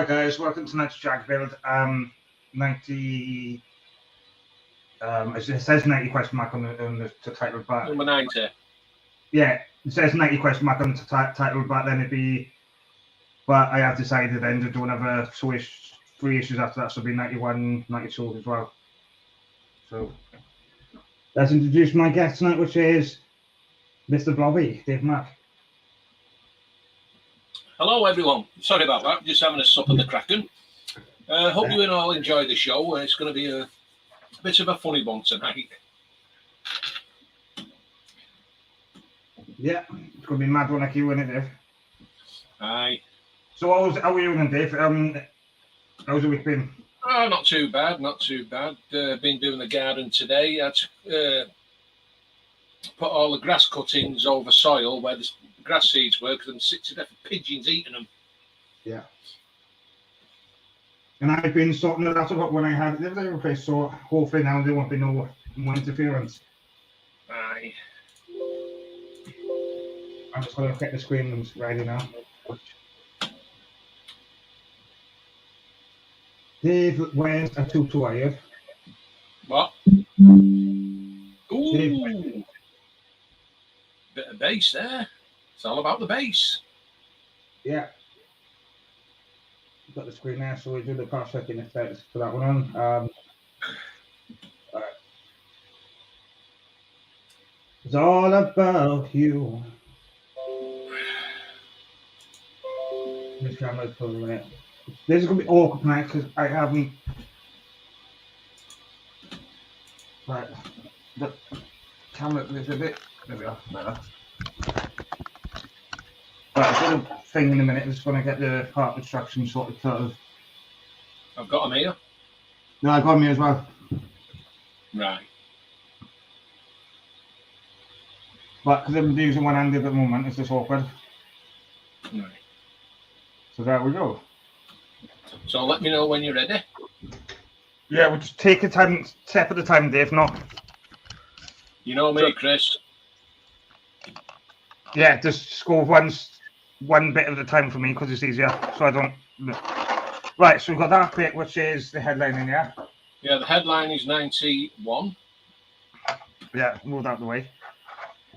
Hi guys, welcome to tonight's Jag build. 90. It says 90 question mark on the title, but number 90. Yeah, it says 90 question mark on the title, but then it'd be. But I have decided then to do another 3 issues after that, so it'll be 91, 92 as well. So let's introduce my guest tonight, which is Mr. Blobby, Dave Mack. Hello everyone. Sorry about that. Just having a sup of the Kraken. Hope you all enjoy the show. It's going to be a bit of a funny one tonight. Yeah, it's going to be mad one like you, isn't it, Dave? Aye. So how are you doing, Dave? How's the week been? Oh, not too bad, not too bad. Been doing the garden today. I had to put all the grass cuttings over soil where the grass seeds were, because I'm sick to death of pigeons eating them. Yeah. And I've been sorting it out about when I had it the other day, so hopefully now there won't be no more interference. Aye. I'm just going to get the screen ready now. Dave wears a tutu, are you? What? Ooh. Dave, bit of bass there. It's all about the bass. Yeah. Got the screen there, so we do the cross checking effects for that one on. All right. It's all about you. This camera's pulling it. This is going to be awkward tonight because I haven't. Right. The camera is a bit. There we are. Better. Right, I've got a thing in a minute. I'm just going to get the part instruction sorted out. I've got them here. No, I got me as well. Right. But because I'm using one hand at the moment, it's just awkward. Right. So there we go. So let me know when you're ready. Yeah, we'll just take a step at a time, Dave. No. You know me, Chris. Yeah, just go one bit at a time for me because it's easier. So I don't. Right, so we've got that bit, which is the headline in here. Yeah, the headline is 91. Yeah, move out of the way,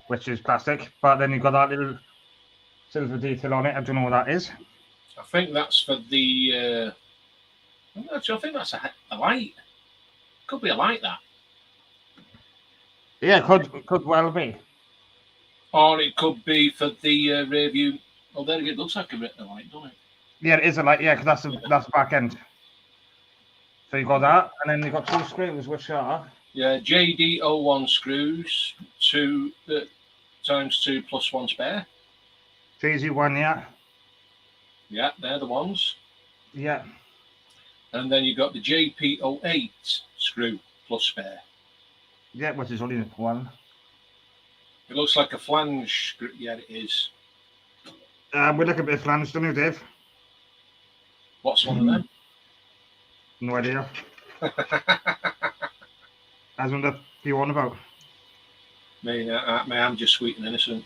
which is plastic. But then you've got that little silver detail on it. I don't know what that is. I think that's for the. Actually, I think that's a light. Could be a light, that. Yeah, could well be. Or it could be for the rear view. Oh, there it looks like a light, doesn't it? Yeah, it is a light. Yeah, because that's the back end. So you got that, and then you got 2 screws, which are. Yeah, JD01 screws, 2 times 2 plus 1 spare. JZ1, yeah. Yeah, they're the ones. Yeah. And then you got the JP08 screw plus spare. Yeah, which is only one. It looks like a flange screw. Yeah, it is. We look a bit of flange, don't you, Dave? What's one of them? No idea. As what you on about? Me, I'm just sweet and innocent.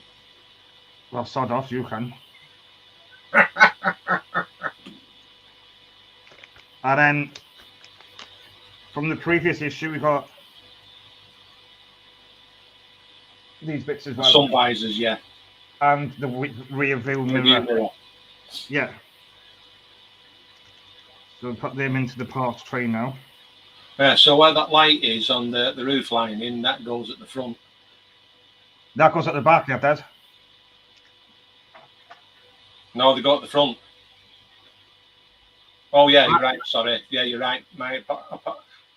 Well, sod off, you can. And then from the previous issue, we got these bits as well. Sun visors, yeah. And the rear view mirror. Yeah. So we'll put them into the parts tray now. Yeah, so where that light is on the roof lining, that goes at the front. That goes at the back, yeah, Dad? No, they go at the front. Oh, yeah, you're right. Sorry. Yeah, you're right. My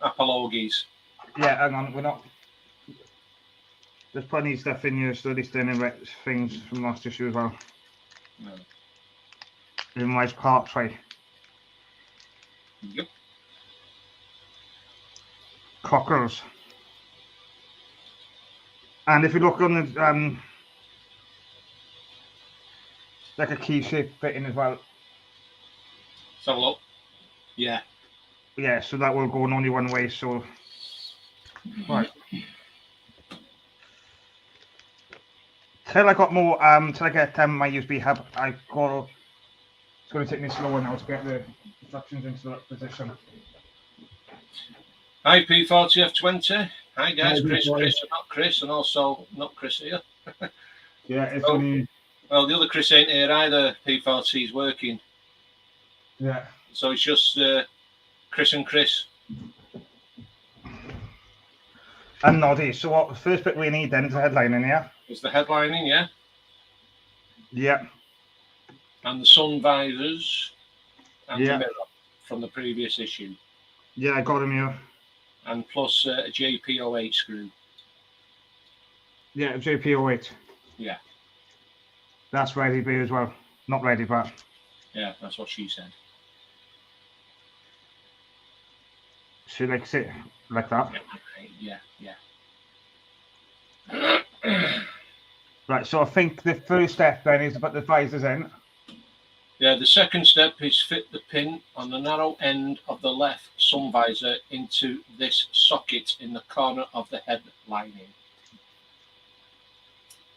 apologies. Yeah, hang on. We're not. There's plenty of stuff in here, so these things from last issue as well. No. In my part tray. Yep. Cockles. And if you look on the like a key shape fitting as well. Let's have a look. Yeah. Yeah, so that will go in only one way, so right. Till I got more till I get my USB hub, I got going to take me slower now to get the instructions into that position. Hi P40F20. Hi guys, Hi, Chris, P40. Chris, and not Chris, and also not Chris here. Yeah, it's Oh. only. Well, the other Chris ain't here either. P40 is working. Yeah. So it's just Chris and Chris. And Noddy. So what? The first bit we need then is the headlining, yeah? Is the headlining, yeah? Yeah. And the sun visors and Yeah. the mirror from the previous issue. Yeah, I got him here. And plus a JP08 screw. Yeah, JP08. Yeah. That's ready, B as well. Not ready, but. Yeah, that's what she said. She likes it like that. Yeah, yeah. Right, so I think the first step then is to put the visors in. Yeah, the second step is fit the pin on the narrow end of the left sun visor into this socket in the corner of the head lining,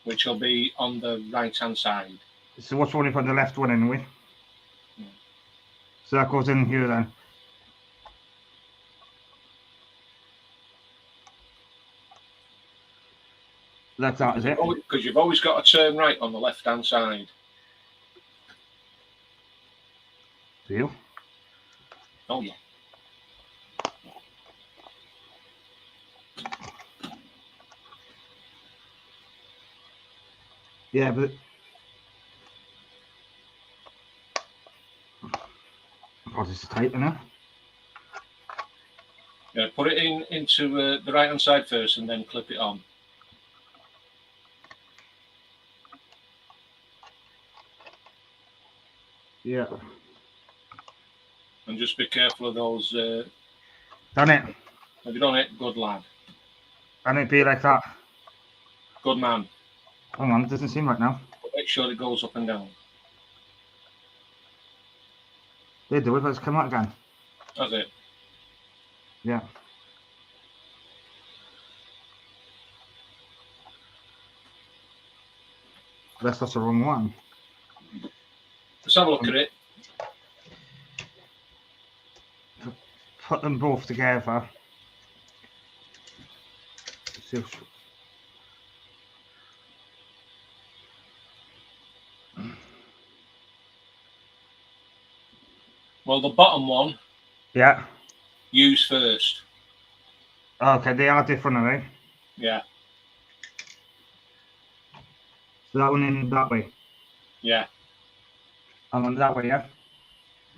which will be on the right hand side. So what's one if put the left one in, we? Yeah. So that goes in here then. Like that, is it? Because you've always got to turn right on the left hand side. Do you? Oh yeah. Yeah, but God, it's tight enough. Yeah, put it into the right hand side first, and then clip it on. Yeah. And just be careful of those. Done it. Have you done it? Good lad. And it'd be like that. Good man. Hang on, it doesn't seem right now. Make sure it goes up and down. They do it, but it's come out again. That's it. Yeah. That's the wrong one. Let's have a look at it. Put them both together. See if... Well, the bottom one. Yeah. Use first. Okay, they are different, are they? Yeah. So that one in that way. Yeah. And one that way, yeah?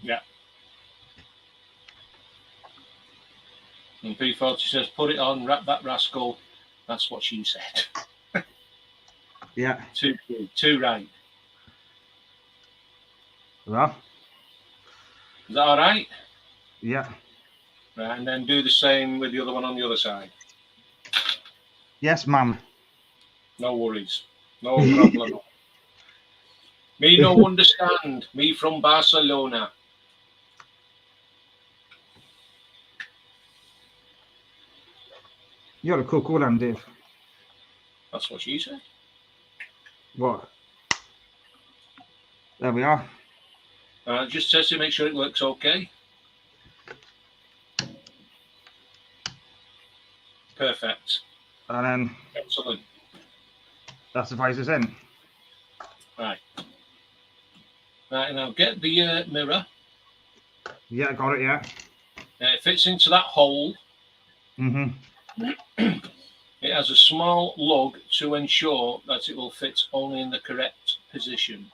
Yeah. And P40 says, put it on, wrap that rascal. That's what she said. Yeah. Two right. Well. Is that all right? Yeah. Right, and then do the same with the other one on the other side. Yes, ma'am. No worries. No problem. Me no understand. Me from Barcelona. You're a cool one, Dave. That's what she said. What? There we are. Just test to make sure it works okay. Perfect. And then Excellent. that's the visors in. Right. Right, now get the mirror. Yeah, I got it, yeah. It fits into that hole. Mm-hmm. It has a small lug to ensure that it will fit only in the correct position.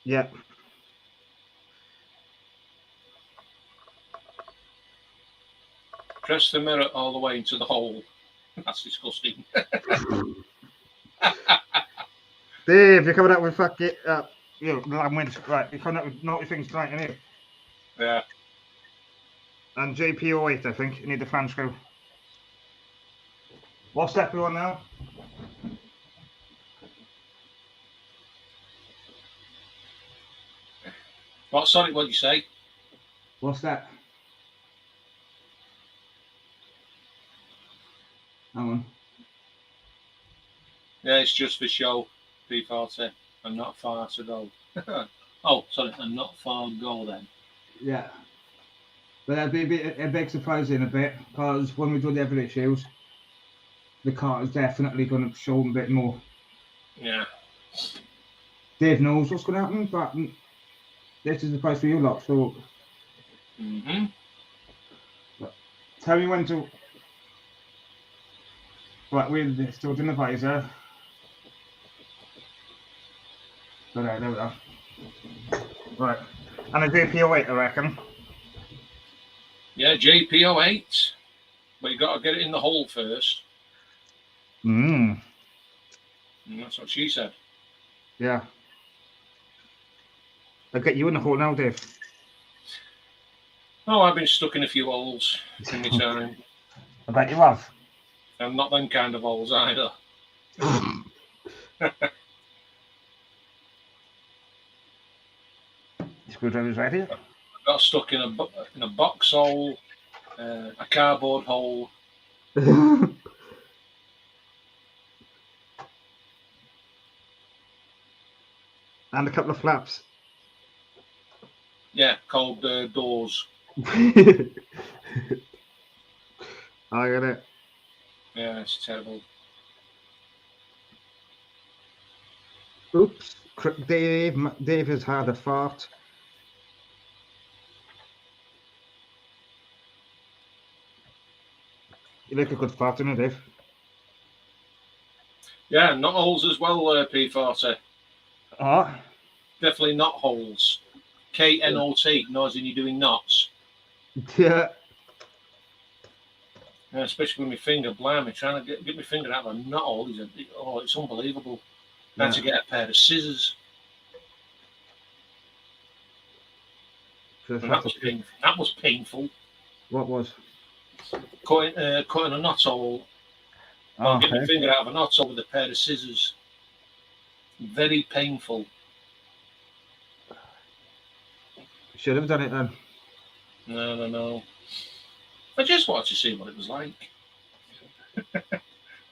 Yeah. Press the mirror all the way into the hole. That's disgusting. Dave, you're coming out with fucking language. Right, you're coming out with naughty things tonight, innit? Yeah. And JP08, I think. You need the fan screw. What step are you on now? What? Sorry, what did you say? What's that? Hang on. Yeah, it's just for show. P40. And not far to go. Oh, sorry, and not far to go then. Yeah. But that'd be a bit surprising a bit, because when we do the other issues, the card is definitely going to show a bit more. Yeah. Dave knows what's going to happen, but this is the price for you lot, so tell me when to. Right, we're still doing the visor. So there we are. Right. And a JP08, I reckon. Yeah, JP08. But you got to get it in the hole first. And that's what she said. Yeah. I'll get you in the hole now, Dave. Oh, I've been stuck in a few holes in my time. I bet you have. And not them kind of holes either. Screwdriver's ready. I got stuck in a box hole, a cardboard hole. And a couple of flaps. Yeah, called doors. I get it. Yeah, it's terrible. Oops. Dave has had a fart. You like a good fart, don't you, Dave? Yeah, not holes as well, P40. Oh. Definitely not holes. KNOT, knows when you're doing knots. Yeah. Yeah, especially with my finger, blimey, trying to get my finger out of a knot hole. It's unbelievable. I had to get a pair of scissors. That was painful. What was? Cutting a knot hole. Getting my finger out of a knot hole with a pair of scissors. Very painful. Should have done it then. No. I just wanted to see what it was like.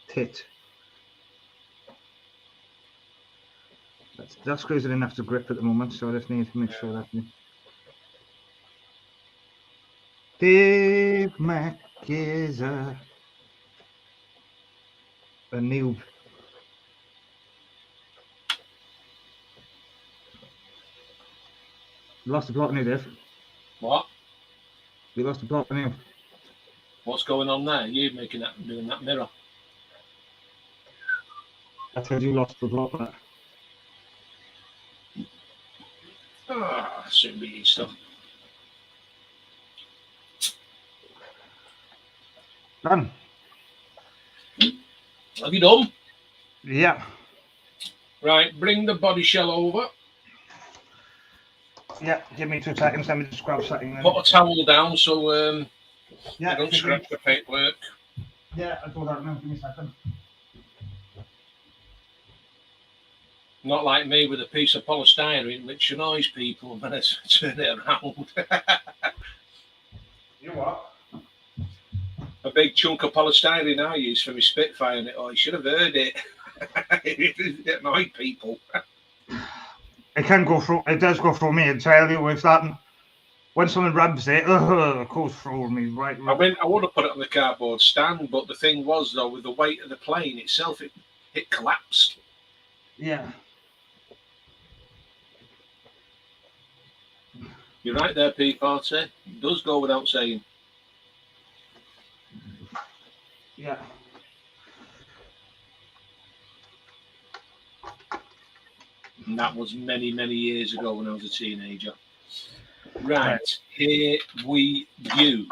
Tit. That screws it enough to grip at the moment, so I just need to make sure that. Dave Mack is a noob. You lost the plot now, Dave. What? You lost the plot now. What's going on there? You doing that mirror? I told you lost the plot. Soon be Easter. Done. Have you done? Yeah. Right, bring the body shell over. Yeah, give me 2 seconds. Let me just grab something. Then. Put a towel down so I don't scratch the paintwork. Yeah, I'll do that now. Give me a second. Not like me with a piece of polystyrene which annoys people when I turn it around. You what? A big chunk of polystyrene I use for my Spitfire, and you should have heard it. It annoyed people. It can go through. It does go through me. I tell you, with that, when someone rubs it, it goes through me. Right. I mean, I would have put it on the cardboard stand, but the thing was, though, with the weight of the plane itself, it collapsed. Yeah. You're right there, P40. It does go without saying. Yeah. And that was many, many years ago when I was a teenager. Right, here we go.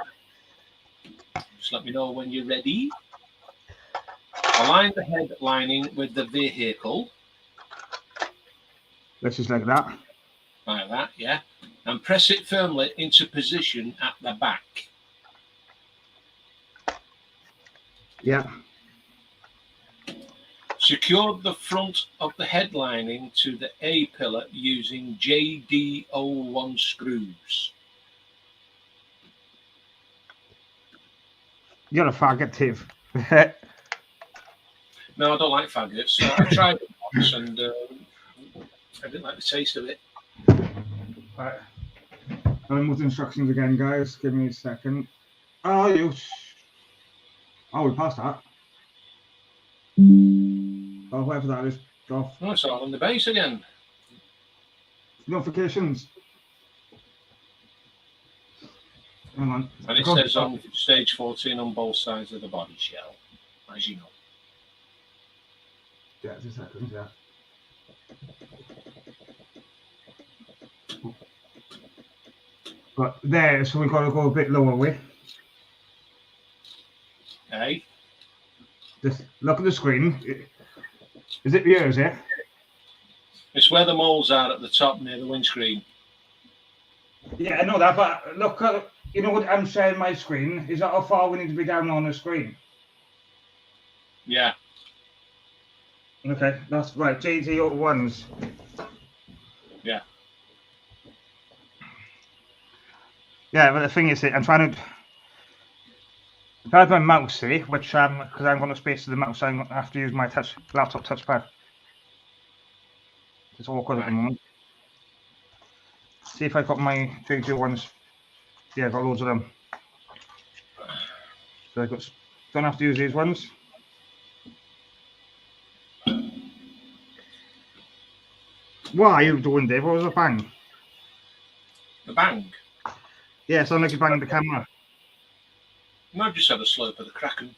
Just let me know when you're ready. Align the head lining with the vehicle. This is like that. Like that, yeah. And press it firmly into position at the back. Yeah. Secure the front of the head lining to the A pillar using JD01 screws. You're a faggot, Tiv. No, I don't like faggots. So I tried it once and I didn't like the taste of it. Right. I'll move the instructions again, guys. Give me a second. Oh, we passed that. Oh, whatever that is. Off. Oh, it's all on the base again. Notifications. Hang on. And it says on stage 14 on both sides of the body shell, as you know. Yeah, it's a second, yeah. But there, so we've got to go a bit lower way. Hey? Just look at the screen. Is it yours, yeah? It's where the moles are at the top near the windscreen. Yeah, I know that, but look, you know what, I'm sharing my screen. Is that how far we need to be down on the screen? Yeah. Okay, that's right. JT01s. Yeah. Yeah, but the thing is, I'm trying to. If I have my mouse, see, which because I'm going to space to the mouse, I'm going to have to use my laptop touchpad. It's awkward at the moment. See if I got my JT01s. Yeah, I got loads of them. So I don't have to use these ones. What are you doing, Dave? What was the bang? The bang? Yeah, it sounded like you banged the camera. No, I just had a slope of the Kraken.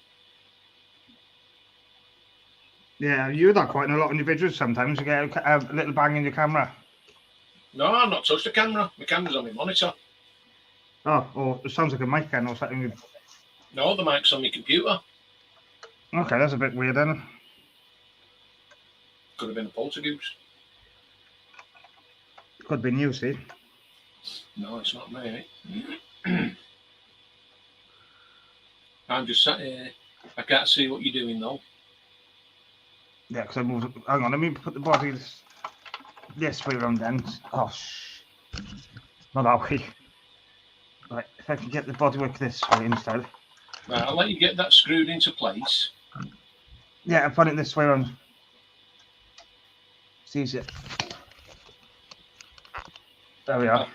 Yeah, you do that quite a lot in your videos sometimes. You get a little bang in your camera. No, I've not touched the camera. My camera's on my monitor. Oh, it sounds like a mic then or something. No, the mic's on my computer. Okay, that's a bit weird then. Could have been a poltergeist. Could be new, see? No, it's not me. I'm just sat here. I can't see what you're doing though. Yeah, because I moved. Hang on, let me put the body this way around then. Oh, not that way. Right, if I can get the bodywork this way instead. Right, I'll let you get that screwed into place. Yeah, I've put it this way around. It's easier. There we are.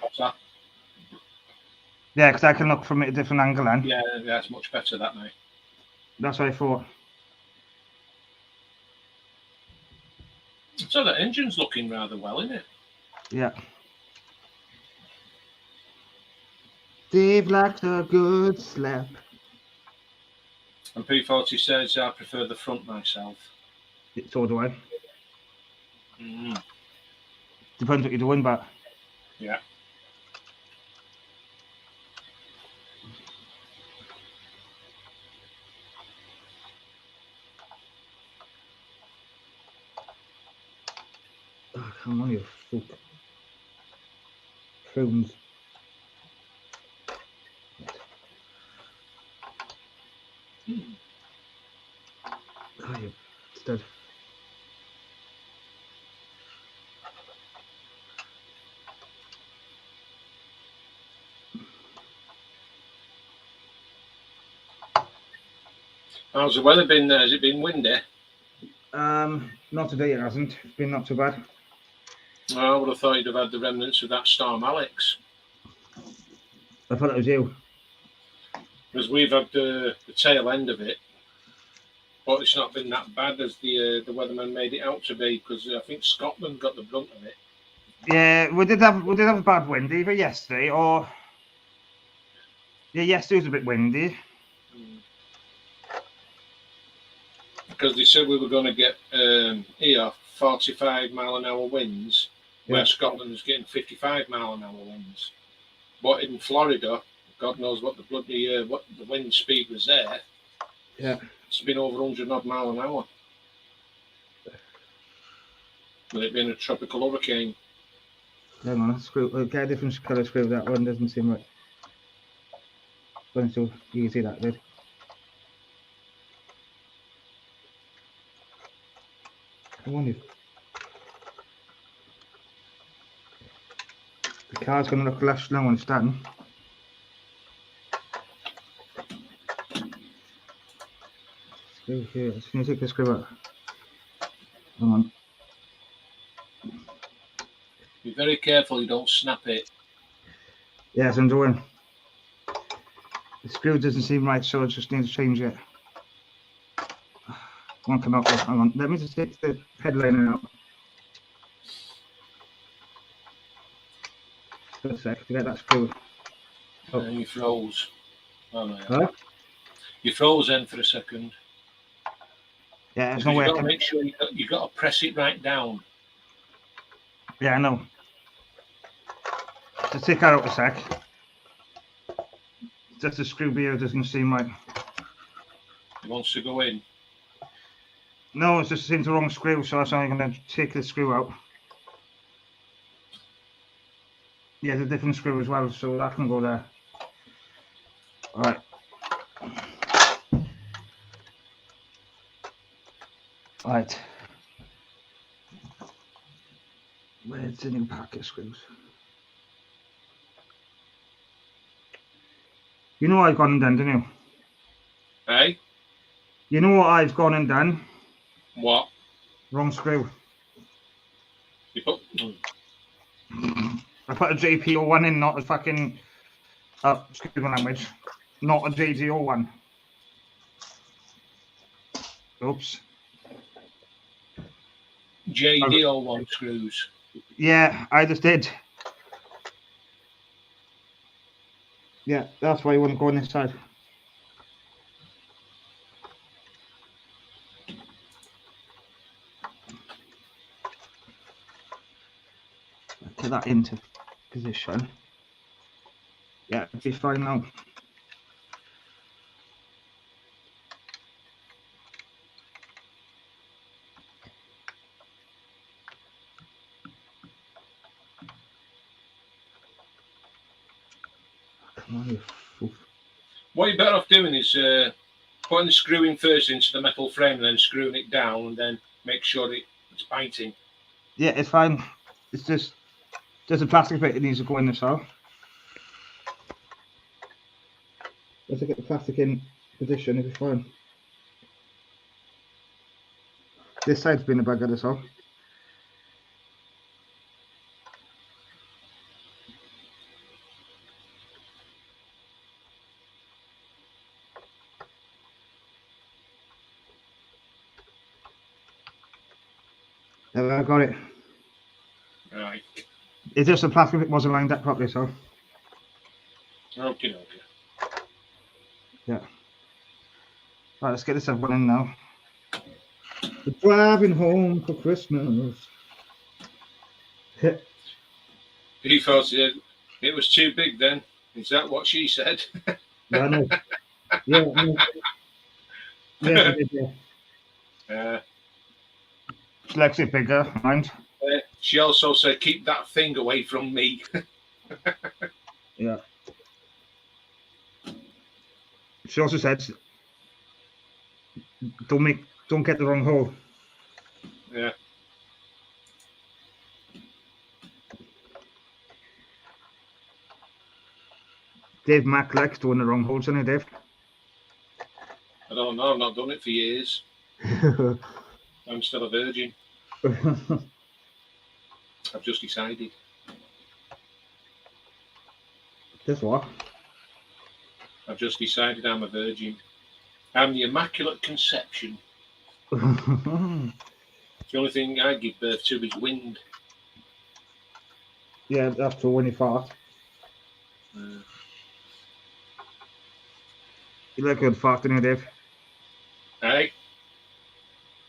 Yeah, because I can look from it a different angle then. Yeah, that's much better that way. That's what I thought. So the engine's looking rather well, isn't it? Yeah. Dave likes a good slap. And P40 says I prefer the front myself. So do I. Mm. Depends what you're doing, but. Yeah. Oh, come on, you fuck. Phones. Oh, you stud. How's the weather been there? Has it been windy? Not today, it hasn't. It's been not too bad. I would have thought you'd have had the remnants of that storm, Alex. I thought it was you. Because we've had the tail end of it, but it's not been that bad as the weatherman made it out to be. Because I think Scotland got the brunt of it. Yeah, we did have a bad wind either yesterday or. Yeah, yesterday was a bit windy. Because they said we were going to get here 45-mile-an-hour winds, where Scotland was getting 55-mile-an-hour winds. But in Florida, God knows what the bloody what the wind speed was there. Yeah, it's been over 100-odd mile an hour. With it being a tropical hurricane. hang on, get a different colour screw. That one doesn't seem right. Wasn't so easy that did. Come on, you. The car's going to look lush now when it's done. Screw here. Can you take the screw out? Hang on. Be very careful you don't snap it. Yes, I'm doing. The screw doesn't seem right, so I just need to change it. One come out. Hang on. Let me just take the headliner out. For a sec to get that screw. Oh. And you froze. Oh no. Huh? You froze then for a second. Yeah, there's no way. You've got to make sure you got to press it right down. Yeah, I know. Just take that out a sec. Just the screw here doesn't seem right. It wants to go in. No, it just seems the wrong screw, so that's why I'm going to take the screw out. Yeah, there's a different screw as well, so that can go there. All right. Right. Where's the new pack of screws? You know what I've gone and done, don't you? Hey? You know what I've gone and done? What? Wrong screw. You put... I put a JPO1 in, not a fucking... excuse my language. Not a JDO1. Oops. JDO1 screws. Yeah, I just did. Yeah, that's why you wouldn't go on this side. Put that into position. Yeah, it'll be fine now. Come on, you fool. What you're better off doing is putting the screw in first into the metal frame and then screwing it down and then make sure it's biting. Yeah, it's fine. It's just there's a plastic bit that needs to go in this hole. Let's get the plastic in position, it'll be fine. This side's been a bugger as well. There, I got it. Right. It's just the plastic bit wasn't lined up properly, so. Okay. Yeah. Right, let's get this one in now. We're driving home for Christmas. He thought it was too big then. Is that what she said? Yeah, I know. Yeah, I know. Yes, I did, yeah. She likes it bigger, mind. She also said, keep that thing away from me. Yeah. She also said, don't get the wrong hole. Yeah. Dave Mack likes doing the wrong holes, doesn't he, Dave? I don't know. I've not done it for years. I'm still a virgin. I've just decided. Guess what? I've just decided I'm a virgin. I'm the Immaculate Conception. The only thing I give birth to is wind. Yeah, that's true when you fart. You like a good fart, don't you, Dave? Hey?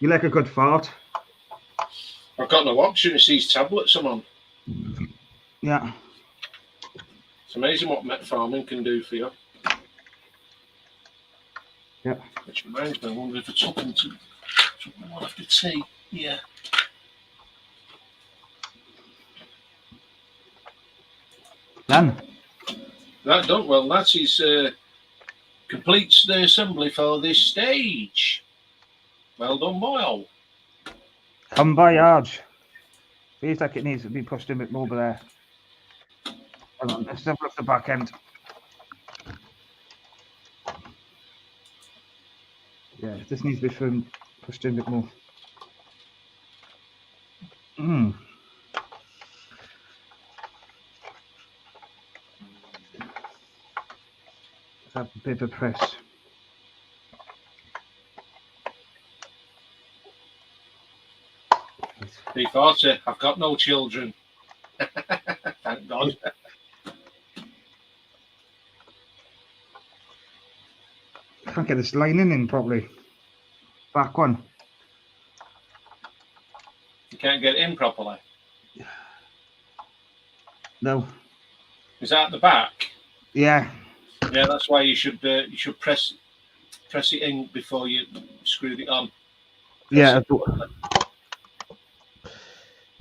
You like a good fart? I've got no option. It's these tablets I'm on. Yeah. It's amazing what metformin can do for you. Yeah. Which reminds me, I wonder if it's something we'll have to tea. Yeah. Done. That done. Well, that is completes the assembly for this stage. Well done, Boyle. Voyage. Feels like it needs to be pushed a bit more over there. Hang on, let's have a look at the back end. Yeah, this needs to be pushed in a bit more. paper press. P40, I've got no children. Thank God. Can't get this lining in properly. Back one. You can't get it in properly. No. Is that at the back? Yeah. Yeah, that's why you should press it in before you screw it on. Yeah.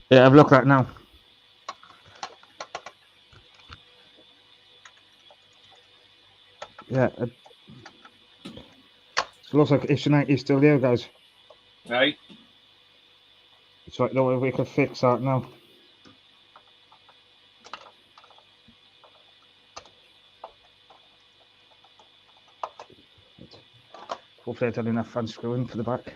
Yeah, I've looked at it now. Yeah. It looks like it's still there, guys. Right. So I don't know if we can fix that now. Hopefully I had enough unscrewing for the back.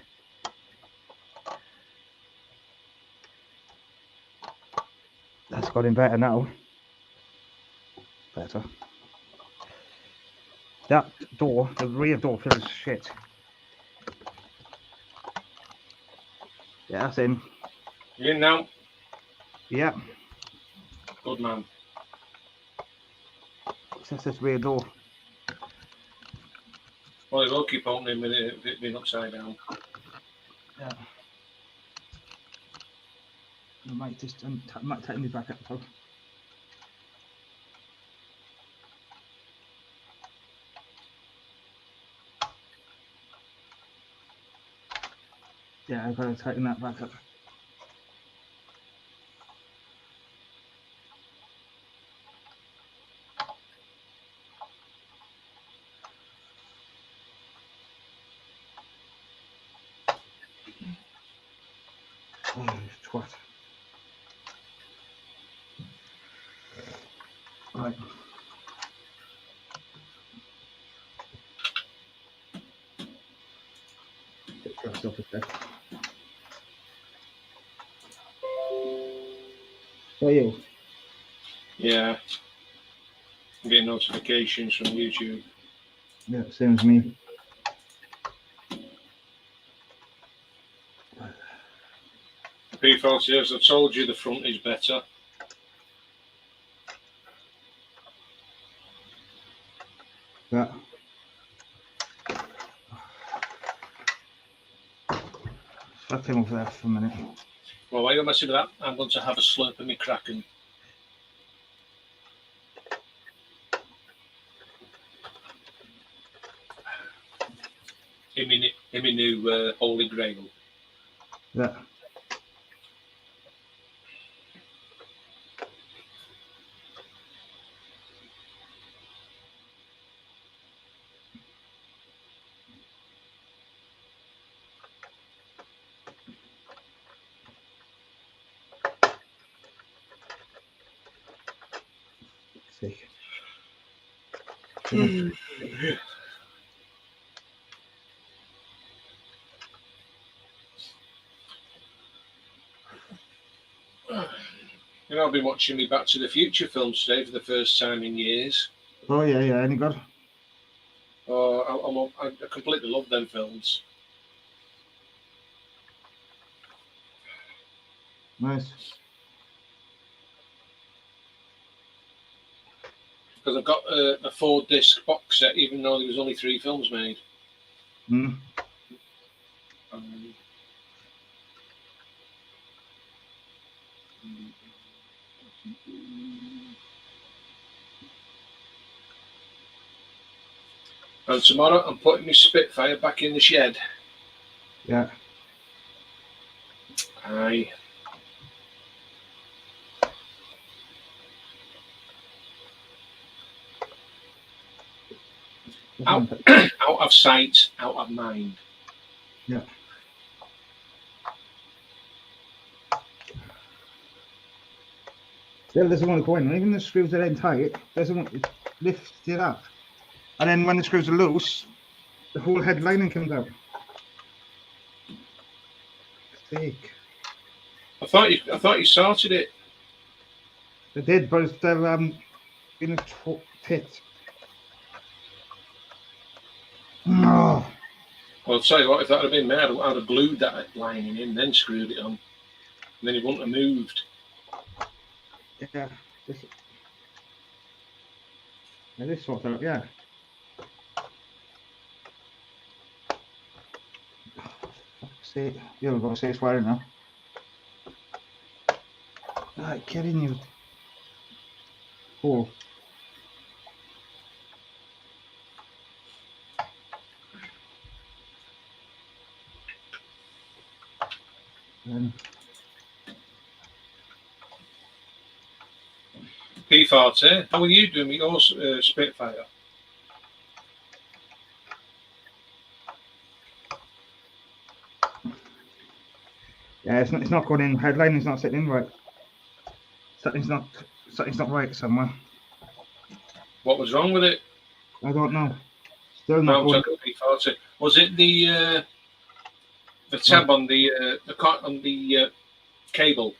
That's got in better now. Better. That door, the rear door, feels shit. Yeah, that's in. You in now? Yeah. Good man. It's just this rear door. Well, it will keep opening with it being upside down. Yeah. I might just might tighten it back up though. Yeah, I've got to tighten that back up. Oh, twat. Right. Press off it there. So you? Yeah. I'm getting notifications from YouTube. Yeah, same as me. P40, as I told you, the front is better. Yeah. That came over there for a minute. Well, while you're messing with that, I'm going to have a slurp of my Kraken. In my new Holy Grail. Yeah. See. You know, I've been watching me Back to the Future films today for the first time in years. Oh yeah, yeah. Any good? Oh, I completely love them films. Nice. Because I've got a 4-disc box set, even though there was only 3 films made. Hmm. And tomorrow I'm putting my Spitfire back in the shed. Yeah. Aye. Out of sight, out of mind. Yeah. Still doesn't want to go in. Even the screws are in tight, doesn't want to lift it up. And then when the screws are loose, the whole head lining comes out. Fake. I thought you sorted it. They did, but it's still in a pit. Oh, Well, I'll tell you what, if that had been me, I'd have glued that lining in, then screwed it on. And then it wouldn't have moved. yeah. This sort out, yeah. See, you're going to say swearing now. Right, kidding you. Oh. P40, how are you doing with your Spitfire? Yeah, it's not going in. Headline is not sitting in right. Something's not right somewhere. What was wrong with it? I don't know. Still not going. P40. Was it the tab on the cable?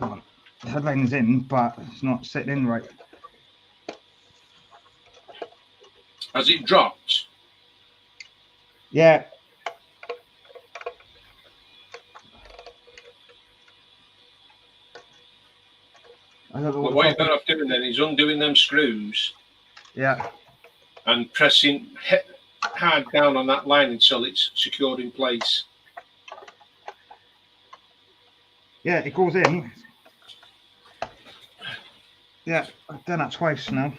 Oh, the headline is in, but it's not sitting in right. Has it dropped? Yeah. I don't know what you're better off doing then is undoing them screws. Yeah. And pressing hard down on that line until it's secured in place. Yeah, it goes in. Yeah, I've done that twice now.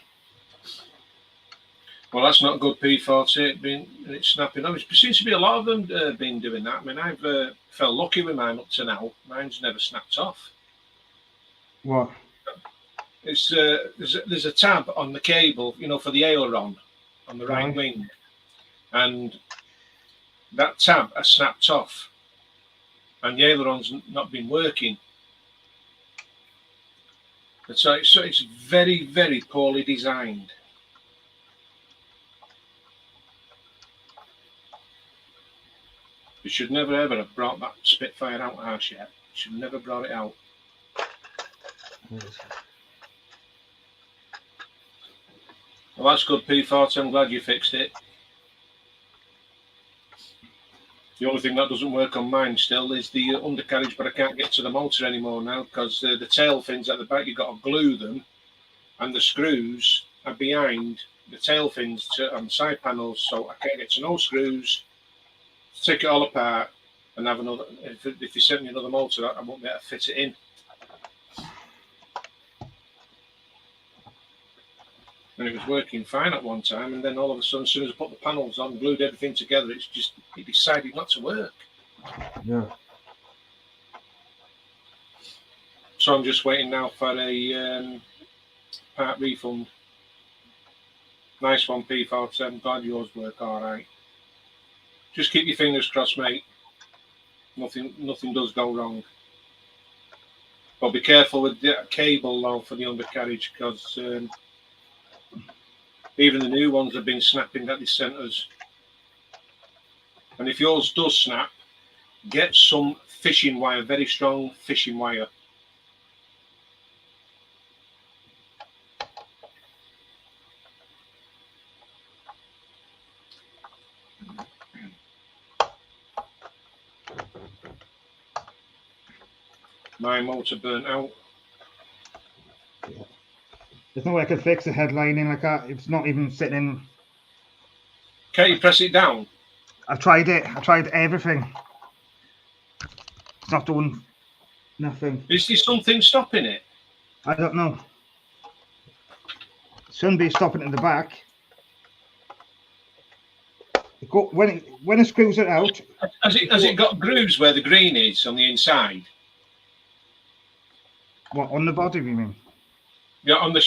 Well, that's not good, P40. It's snapping. There seems to be a lot of them been doing that. I mean, I've felt lucky with mine up to now. Mine's never snapped off. What? It's there's a tab on the cable, you know, for the aileron on the right wing, and that tab has snapped off, and the aileron's not been working. And so it's very, very poorly designed. You should never ever have brought that Spitfire out house yet. You should never have brought it out. Well, that's good, P40. I'm glad you fixed it. The only thing that doesn't work on mine still is the undercarriage, but I can't get to the motor anymore now because the tail fins at the back, you've got to glue them, and the screws are behind the tail fins on the side panels, so I can't get to no screws, take it all apart, and have another. If you send me another motor, I won't be able to fit it in. And it was working fine at one time, and then all of a sudden, as soon as I put the panels on, glued everything together, it decided not to work. Yeah. So I'm just waiting now for a part refund. Nice one, P40. I'm glad yours work all right. Just keep your fingers crossed, mate. Nothing does go wrong. But be careful with the cable though for the undercarriage, because even the new ones have been snapping at the centres. And if yours does snap, get some fishing wire, very strong fishing wire. My motor burnt out. There's no way I can fix the headlining like that. It's not even sitting in. Can't you press it down? I've tried it. I tried everything. It's not doing nothing. Is there something stopping it? I don't know. It shouldn't be stopping it in the back. When it screws it out. Has it got grooves where the green is on the inside? What, on the body, you mean? Yeah, on the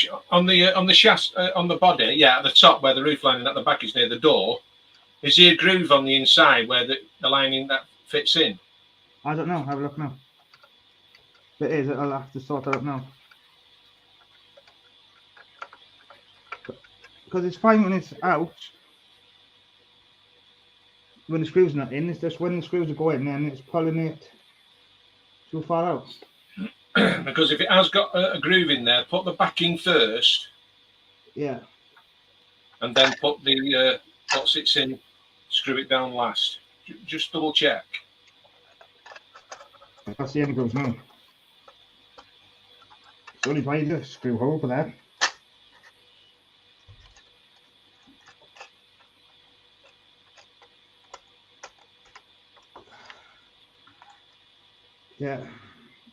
chassis, on the body. Yeah, at the top where the roof lining at the back is near the door. Is there a groove on the inside where the lining that fits in? I don't know. Have a look now. If it is, I'll have to sort it out now. Because it's fine when it's out, when the screw's not in, it's just when the screws are going in, it's pulling it too far out. Because if it has got a groove in there, put the backing first. Yeah. And then put the what sits in, screw it down last. Just double check. That's the end goes now. It's only by the screw hole for that. Yeah,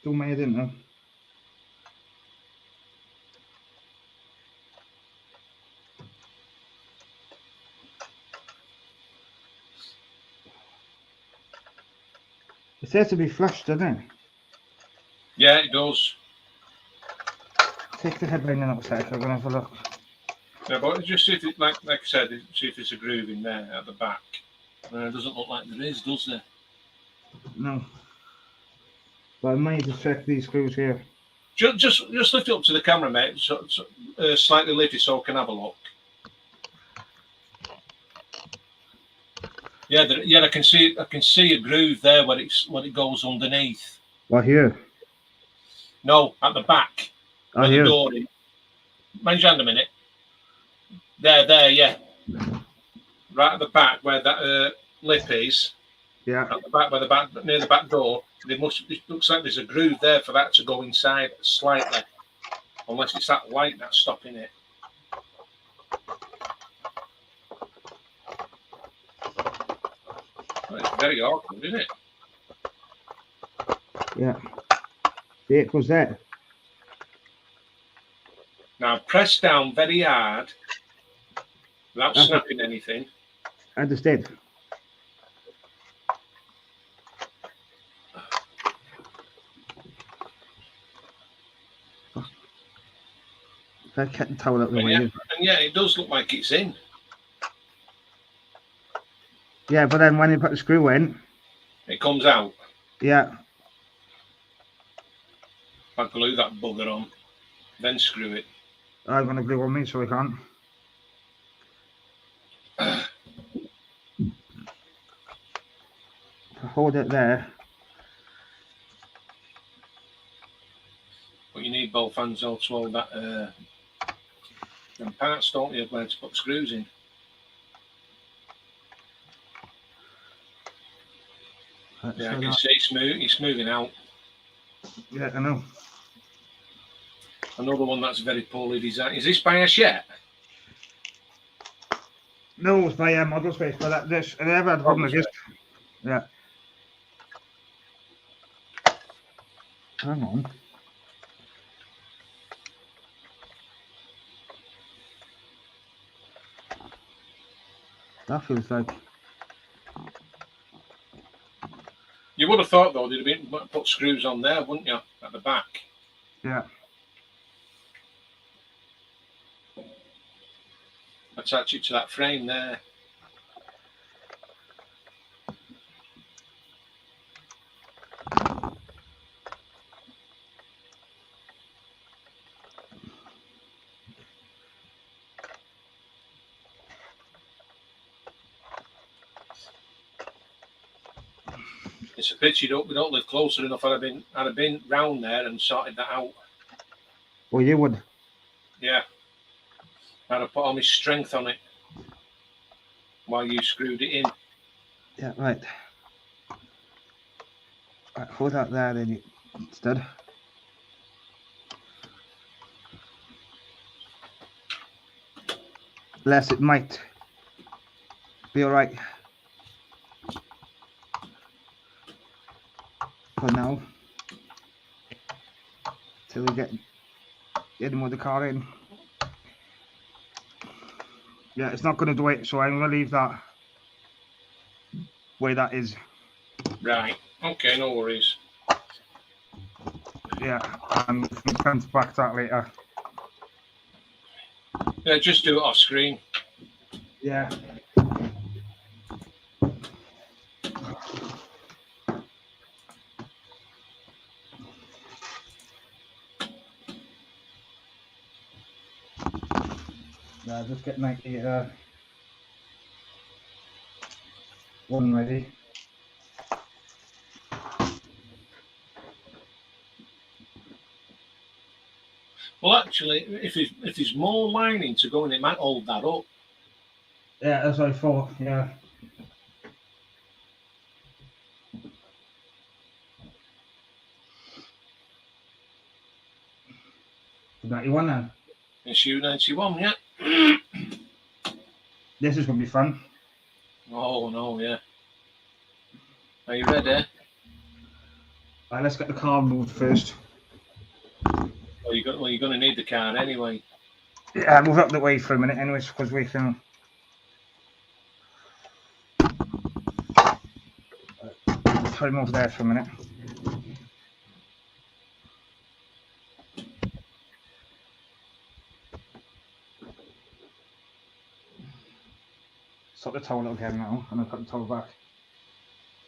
do my head in now. It says to be flushed, doesn't it? Yeah, it does. Take the headline in outside, so I'm gonna have a look. Yeah, but just see if it, like I said, see if there's a groove in there at the back. It doesn't look like there is, does there? No. But I might just check these screws here. Just lift it up to the camera, mate. So slightly lift it so I can have a look. Yeah, yeah, I can see a groove there when it goes underneath. What here? No, at the back. Oh, here. The door in. Mind your hand a minute. There, yeah. Right at the back where that lip is. Yeah. At the back, near the back door. It looks like there's a groove there for that to go inside slightly. Unless it's that light that's stopping it. Well, it's very awkward, isn't it? Yeah. See, it goes there. Now press down very hard without snapping anything. I just did. I can't towel out the way. And yeah, it does look like it's in. Yeah, but then when you put the screw in, it comes out. Yeah. I glue that bugger on, then screw it. I'm going to glue on me so I can't. Hold it there. But you need both hands all to hold that them parts, don't you, where to put screws in. Yeah, I can see it's moving out. Yeah, I know. Another one that's very poorly designed. Is this by Hachette? No, it's by Model Space, but I never had a problem with this. Yeah. Hang on. That feels like. You would have thought though they'd have been put screws on there, wouldn't you, at the back? Yeah. Attach it to that frame there. It's a pity we don't live closer enough. I'd have been round there and sorted that out. Well, you would. Yeah. I'd have put all my strength on it while you screwed it in. Yeah, right. Right, hold that there then instead. Less it might be all right for now till we get him with the car in. Yeah, it's not going to do it, so I'm going to leave that way that is. Right. Okay, no worries. Yeah, and we can come back to that later. Yeah, just do it off screen. Yeah. Yeah, just get 90. one ready. Well, actually, if there's more lining to go in, it might hold that up. Yeah, that's what I thought. Yeah. $91 then. Issue 91, yeah. This is gonna be fun. Oh no, yeah. Are you ready? Right, let's get the car moved first. Well, you're going to need the car anyway. Yeah, move up the way for a minute, anyways, because we can. Try move there for a minute. Stop the towel again now, and I'll put the towel back.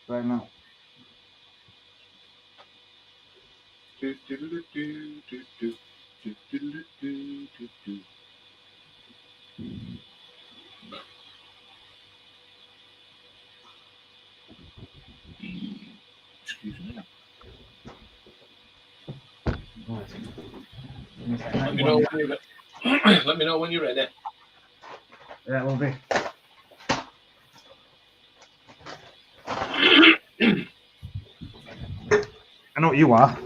Right now. Excuse me. Right. Let me know when you're ready. Let me know when you're ready. Yeah, it will be. I know what you are.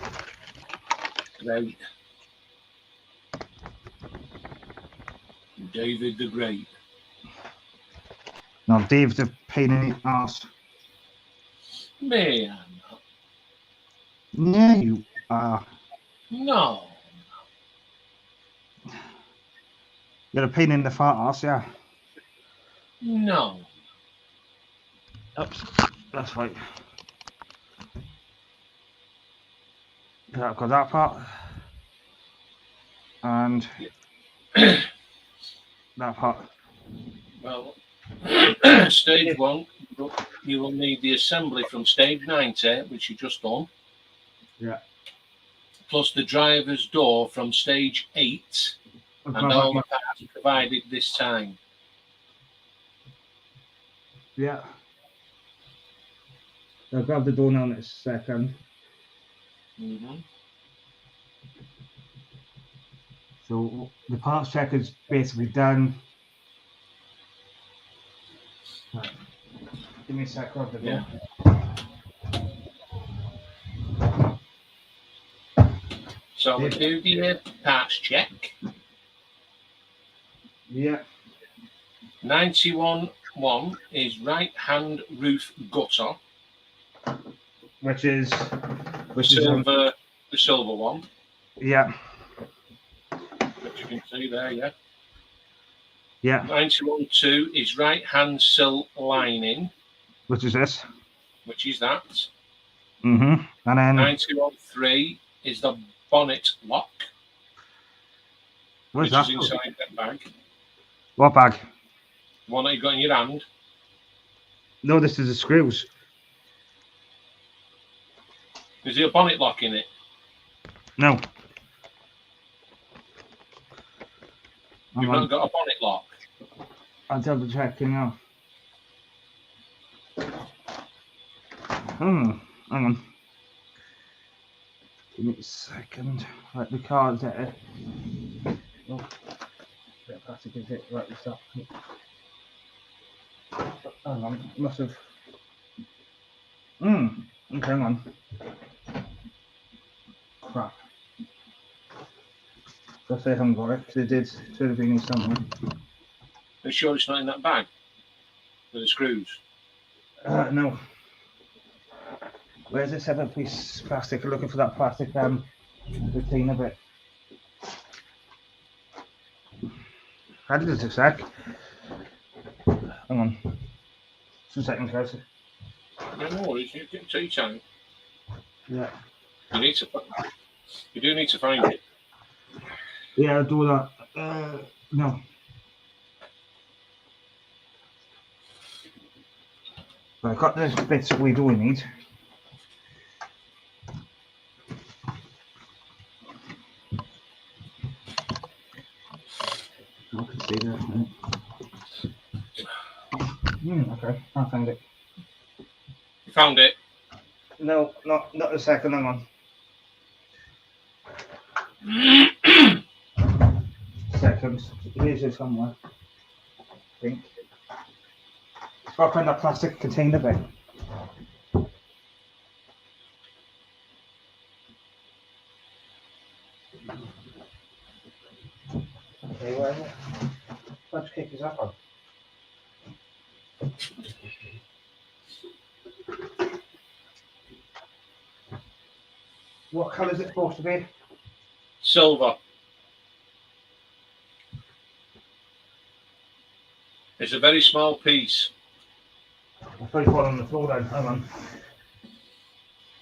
Great. David the Great. No, Dave the pain in the arse. Man. Yeah, you are. No. You're a pain in the fart arse, yeah. No. Oops, that's right. Yeah, I've got that part. And that part. Well, stage 1, you will need the assembly from stage 90, which you just done. Yeah. Plus the driver's door from stage 8, and all the parts provided this time. Yeah. I'll grab the door now in a second. So the parts check is basically done. Right. Give me a sec, grab the door. So we do the parts check. Yeah. 91-1 is right-hand roof gutter. Which is the silver one. Yeah. Which you can see there, yeah. Yeah. 91-2 is right-hand sill lining. Which is this. Which is that. And then 91-3 is the bonnet lock. What's which that? is inside that bag. What bag? The one that you got in your hand. No, this is the screws. Is there a bonnet lock in it? No. You've not got a bonnet lock? I'll double check now. Hang on. Give me a second. Right, the card's there. Oh, bit of plastic is it? Right, this up. Hang on, must have. Okay, hang on. Crap. I say I haven't got it, because it did should have been in somewhere. Are you sure it's not in that bag? With the screws? No. Where's this other piece of plastic? I'm looking for that plastic retainer bit. I did it a sec. Hang on. 2 seconds, guys. Yeah, no worries. You can take your time. Yeah. You do need to find it. Yeah, I'll do that. No. Right, I've got the bits that we do need. I can see that. Okay, I'll find it. You found it? No, not a second. Hang on. Seconds. Here's it somewhere. I think. It's got to find that plastic container bit. Okay, where is it? Let's kick his up on. What colour is it supposed to be? Silver. It's a very small piece. I thought you put it on the floor then. Hang on.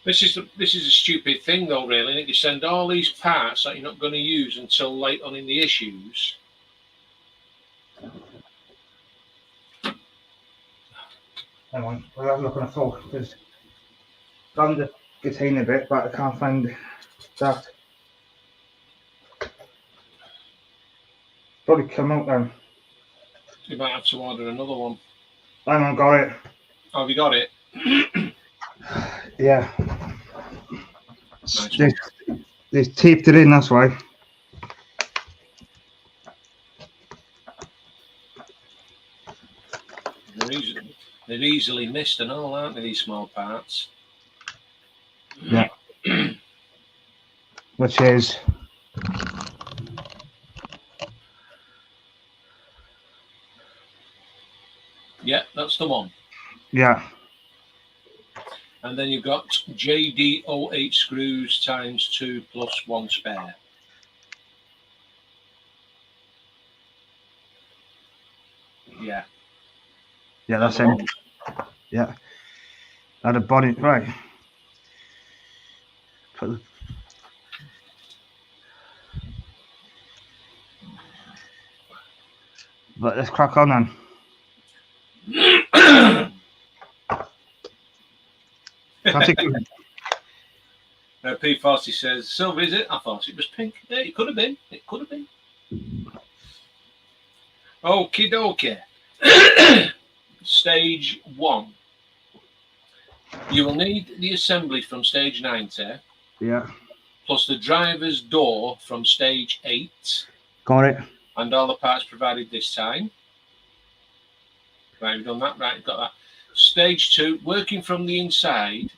This is a stupid thing though, really. You send all these parts that you're not going to use until late on in the issues. Hang on. I'll have a look on the floor because found the container bit, but I can't find that. Probably come out then. You might have to order another one. Hang on, got it. Oh, have you got it? Yeah. Nice. They taped it in, that's why. They're easily missed and all, aren't they, these small parts? Yeah. Which is... Yeah, that's the one. Yeah. And then you've got JD08 screws times 2 plus 1 spare. Yeah. Yeah, that's it. Yeah. Add a body, right. But let's crack on then. P40 says, silver is it? I thought it was pink. Yeah, it could have been. It could have been. Okie dokie. Stage 1. You will need the assembly from stage 90. Yeah. Plus the driver's door from stage 8. Got it. And all the parts provided this time. Right, we've done that. Right, got that. Stage 2, working from the inside,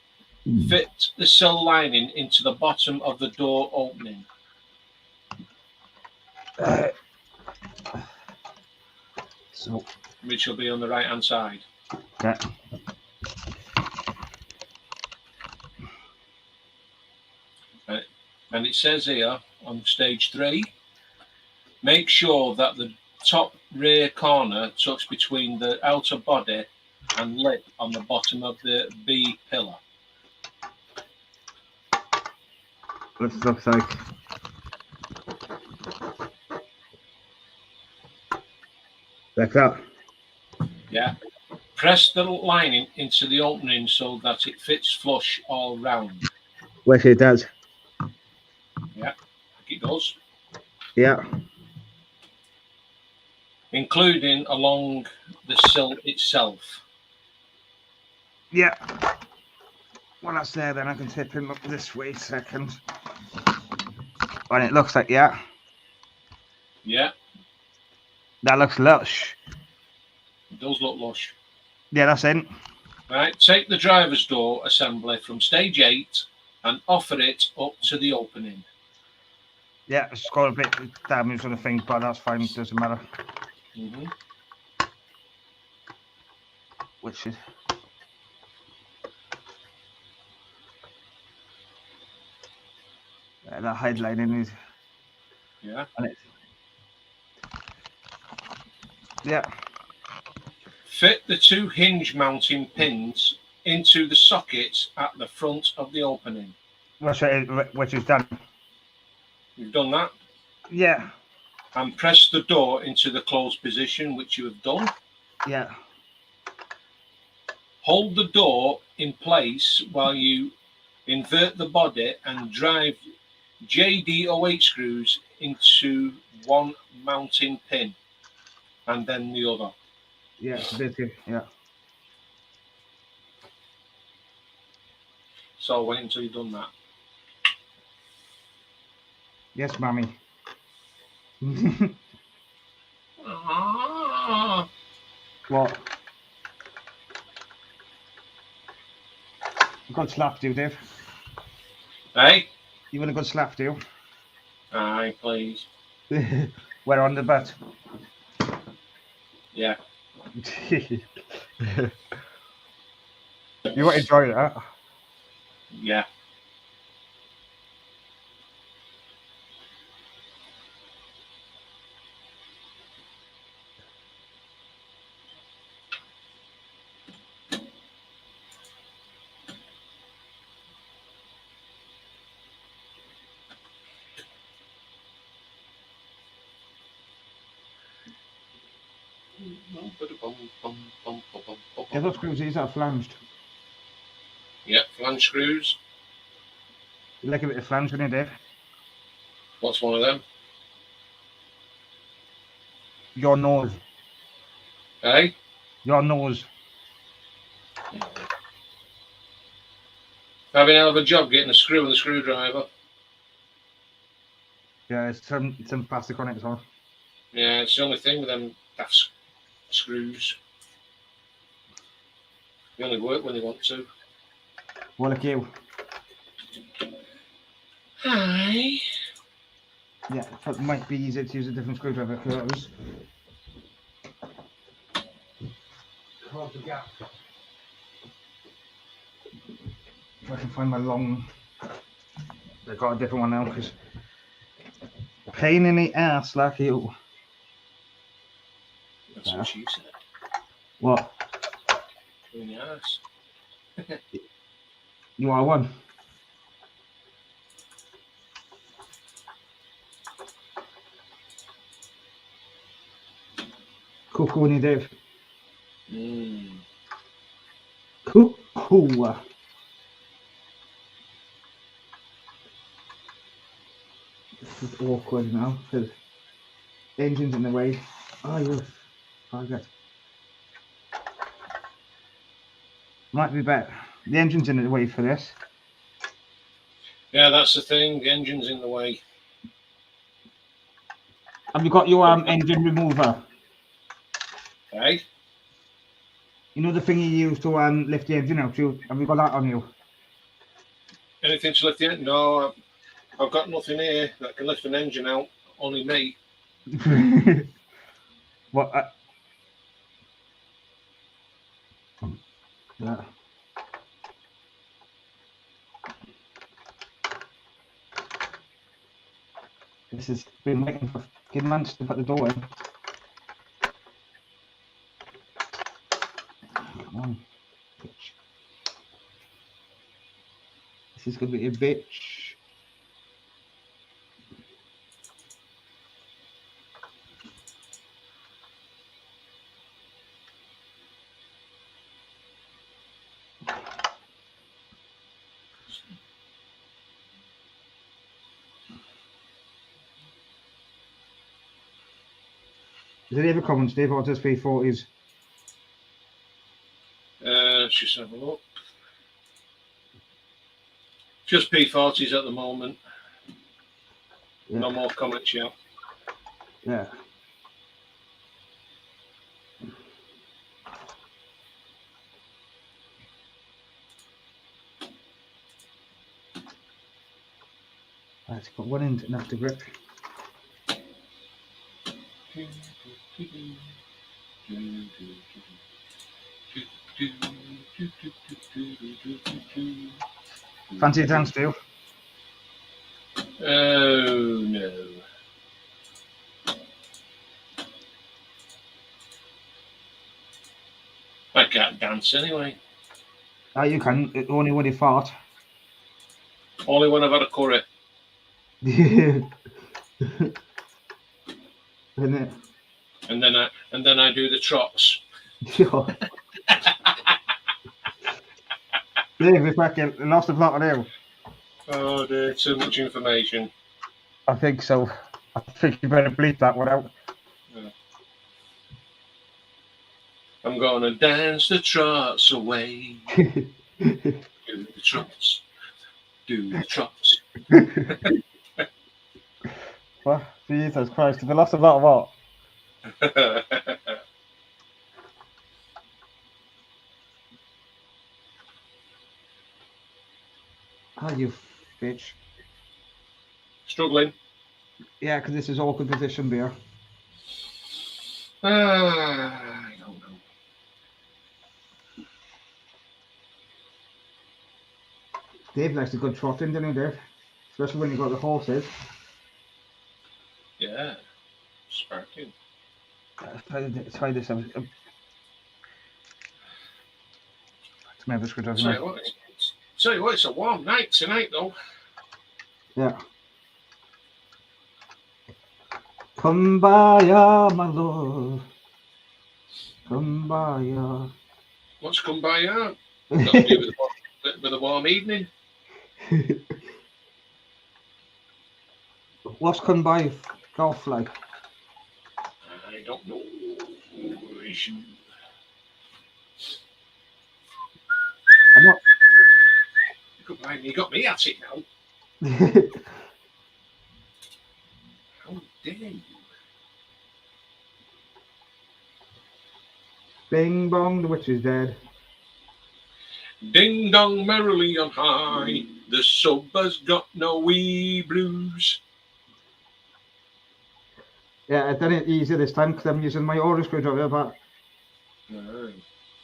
fit the sill lining into the bottom of the door opening. So, which will be on the right hand side. Yeah. Right. And it says here on stage 3, make sure that the top rear corner tucks between the outer body and lip on the bottom of the B pillar. What it looks like. Like that. Yeah. Press the lining into the opening so that it fits flush all round. Which it does. Yeah, it does. Yeah. Including along the sill itself. Yeah. Well, that's there then. I can tip him up this way a second. And it looks like, yeah. Yeah. That looks lush. It does look lush. Yeah, that's it. Right, take the driver's door assembly from stage 8 and offer it up to the opening. Yeah, it's got a bit damage on the thing, but that's fine. It doesn't matter. Mm-hmm. Which is... that headlining is... Yeah. And it... Yeah. Fit the 2 hinge mounting pins into the sockets at the front of the opening. Which is done. You've done that? Yeah. And press the door into the closed position, which you have done. Yeah. Hold the door in place while you invert the body and drive JD08 screws into one mounting pin and then the other. Yeah, it's a bit, yeah. So I'll wait until you've done that. Yes, Mummy. Ah. What? You got slapped, you, Dave. Hey? You want a good slap, do you? Aye, please. Where on the butt? Yeah. You won't enjoy that. Yeah. Get those screws, these are flanged. Yeah, flange screws. You like a bit of flange, don't you, Dave? What's one of them? Your nose. Hey? Your nose. Having a hell of a job getting a screw and the screwdriver. Yeah, it's some plastic on it as well. Yeah, it's the only thing with them daft screws. They only work when they want to. Well, like you. Hi. Yeah, it might be easier to use a different screwdriver because close the gap. If I can find my long, I got a different one now because pain in the ass like you. That's what she said. What? In the ass. You are one. Cuckoo and you, Dave. Cuckoo. This is awkward now because the engine's in the way. Oh, you forget. Might be better. The engine's in the way for this. Yeah, that's the thing. The engine's in the way. Have you got your engine remover? Hey? You know the thing you use to lift the engine out? Have you got that on you? Anything to lift the engine? No, I've got nothing here that can lift an engine out. Only me. What? Yeah. This has been waiting for fucking months to put the door in. Come on, bitch. This is gonna be a bitch. Is it ever common, Steve, or just P40s? Just have a look. Just P40s at the moment. Yeah. No more comments yet. Yeah. Let's put one in enough to grip. Fancy a dance, Steve? Oh no. I can't dance anyway. Oh, you can, only when you fart. Only when I've had a curry. Isn't it? And then I do the trots. Sure. Dave, if I can, lost a plot on you. Oh dear, too much information. I think so. I think you better bleep that one out. Yeah. I'm gonna dance the trots away. Do the trots. do the chops. What? Jesus Christ, have they lost about what? Oh, you bitch. Struggling. Yeah, because this is awkward position beer. I don't know. Dave likes a good trotting, doesn't he, Dave? Especially when you got the horses. Yeah. Sparking. Let's try this. It's maybe a screwdriver. Tell you what, it's a warm night tonight, though. Yeah. Kumbaya, my love. Kumbaya. What's come by out? Got to do with a warm evening. What's kumbaya golf like? I don't know. I'm not. You got me at it now. How dare you? Bing bong, the witch is dead. Ding dong merrily on high, the sub has got no wee blues. Yeah, I done it easier this time because I'm using my auto screwdriver, but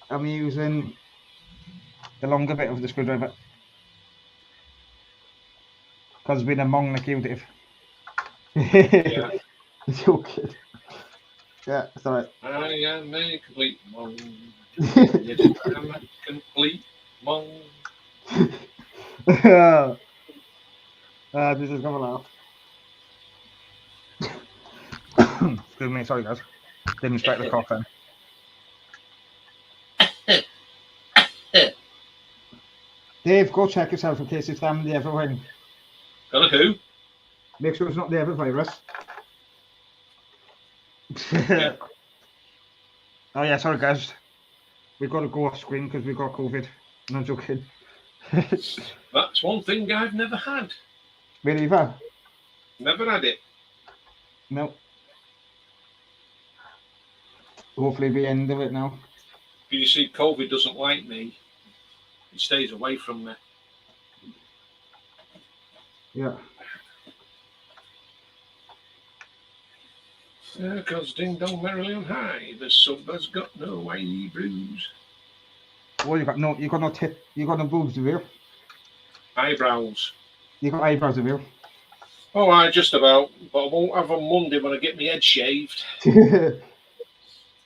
I'm using the longer bit of the screwdriver. Because being a mong like you, Dave. Yeah. You kid. Yeah, it's alright. I am a complete mong. Yes, I'm a complete mong. This is gonna laugh. Excuse me, sorry guys. Didn't strike the cough then. Dave, go check yourself in case it's damn the ever wing. Got a who? Make sure it's not the ever virus. Yeah. Oh yeah, sorry guys. We've got to go off screen because we've got COVID. No joking. That's one thing I've never had. Really, Ivan? Never had it. No. Hopefully the end of it now. You see, COVID doesn't like me. It stays away from me. Yeah. Because ding dong merrily on high, the sub has got no wee blues. Well, you got no tip, you got no boobs, have you? Eyebrows. You got eyebrows, have you? Oh, I just about, but I won't have on Monday when I get my head shaved. I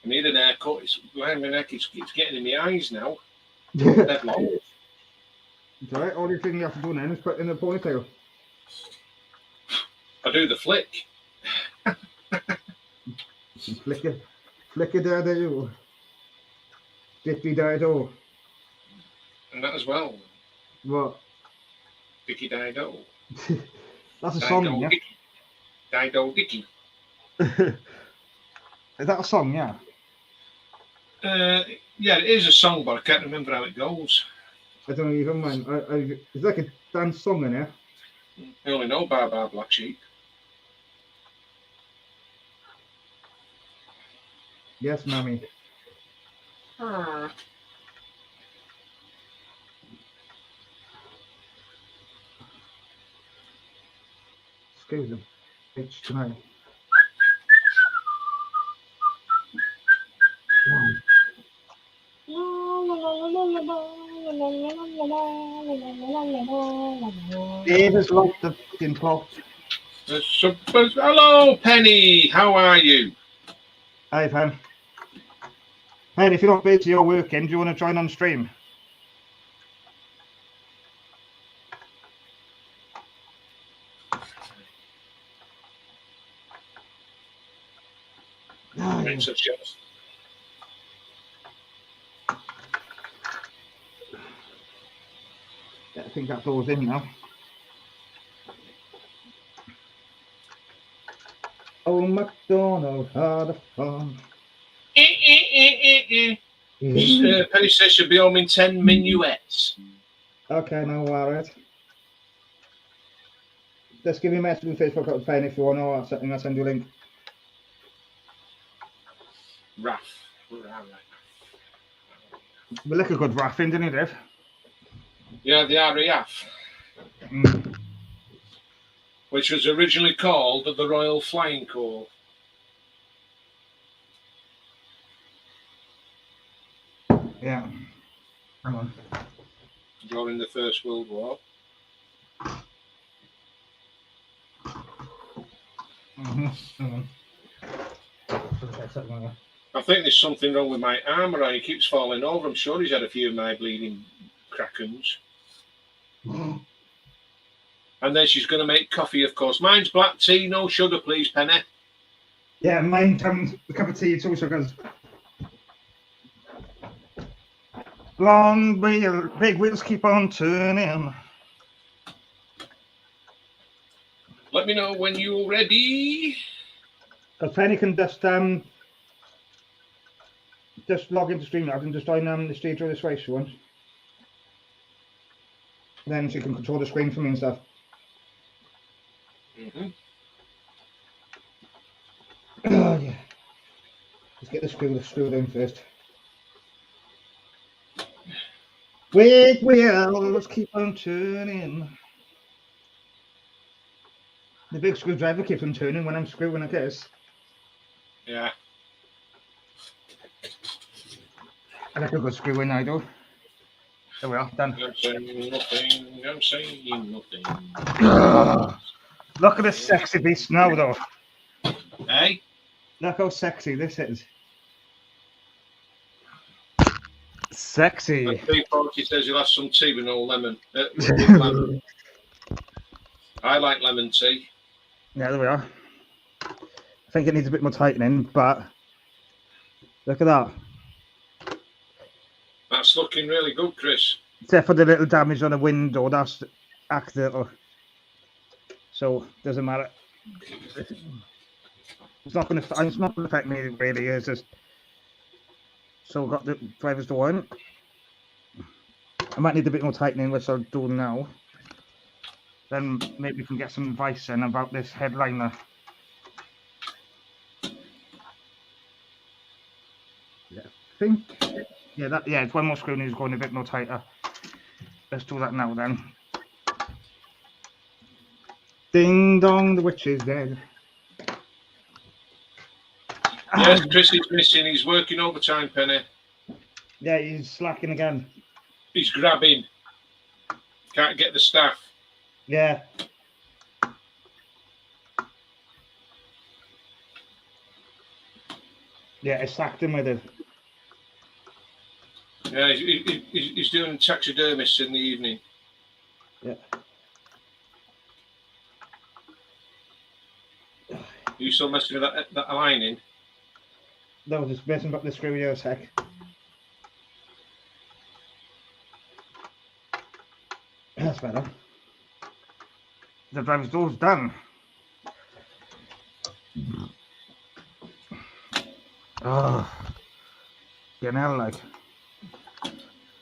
need an haircut. It's behind my neck. It's getting in my eyes now. Dead long. It's alright. All you thing you have to do now is put in a ponytail. I do the flick. Flick it there, you. Dippy dido. And that as well. What? Dicky dido. That's a song, yeah? Dido Dicky. Is that a song, yeah? Yeah, it is a song, but I can't remember how it goes. I don't even mind. It's like a dance song in there. I only know Bar Bar Black Sheep. Yes, mammy. Excuse them. Bitch tonight. Davis locked the fucking clock. Hello, Penny. How are you? Hi, Pen. Pen, if you're not busy or working, do you want to join on stream? Makes a choice. I think that's all in now. Oh, McDonald had a fun. Penny says she'll be home in 10 minuets. Okay, no worries. Just give me a message on Facebook or Penny if you want to, or something. I'll send you a link. Raff. We look a good raffing, didn't he, Dave? Yeah, the RAF. Which was originally called the Royal Flying Corps. Yeah. Hang on. During the First World War. I think there's something wrong with my arm, or he keeps falling over. I'm sure he's had a few of my bleeding krakens. And then she's going to make coffee, of course. Mine's black tea, no sugar, please, Penny. Yeah, mine comes a cup of tea, 2 sugars. Long wheel, big wheels keep on turning. Let me know when you're ready. Because Penny can just log into StreamYard and just join the stage this way if she wants. Then she can control the screen for me and stuff. Oh yeah. Let's get the screw down first. Big wheels keep on turning. The big screwdriver keeps on turning when I'm screwing, I guess. Yeah. I like a good screw in, I do. There we are, done. I'm saying nothing. I'm saying nothing. Look at this sexy beast now, though. Hey? Look how sexy this is. Sexy. And 340 says you'll have some tea with no lemon. With lemon. I like lemon tea. Yeah, there we are. I think it needs a bit more tightening, but look at that. That's looking really good, Chris. Except for the little damage on the window, that's accidental. So doesn't matter. It's not going to affect me really. It's just so got the driver's door in. I might need a bit more tightening, which I'll do now. Then maybe we can get some advice then about this headliner. Yeah, I think. Yeah, it's one more screw needs going a bit more tighter. Let's do that now then. Ding dong, the witch is dead. Yes, Chris is missing. He's working overtime, Penny. Yeah, he's slacking again. He's grabbing. Can't get the staff. Yeah. Yeah, I sacked him with it. Yeah, he's doing taxidermists in the evening. Yeah. You still messing with that lining? No, just messing up the screw here a sec. That's better. The driver's door's done. Oh, getting hell like.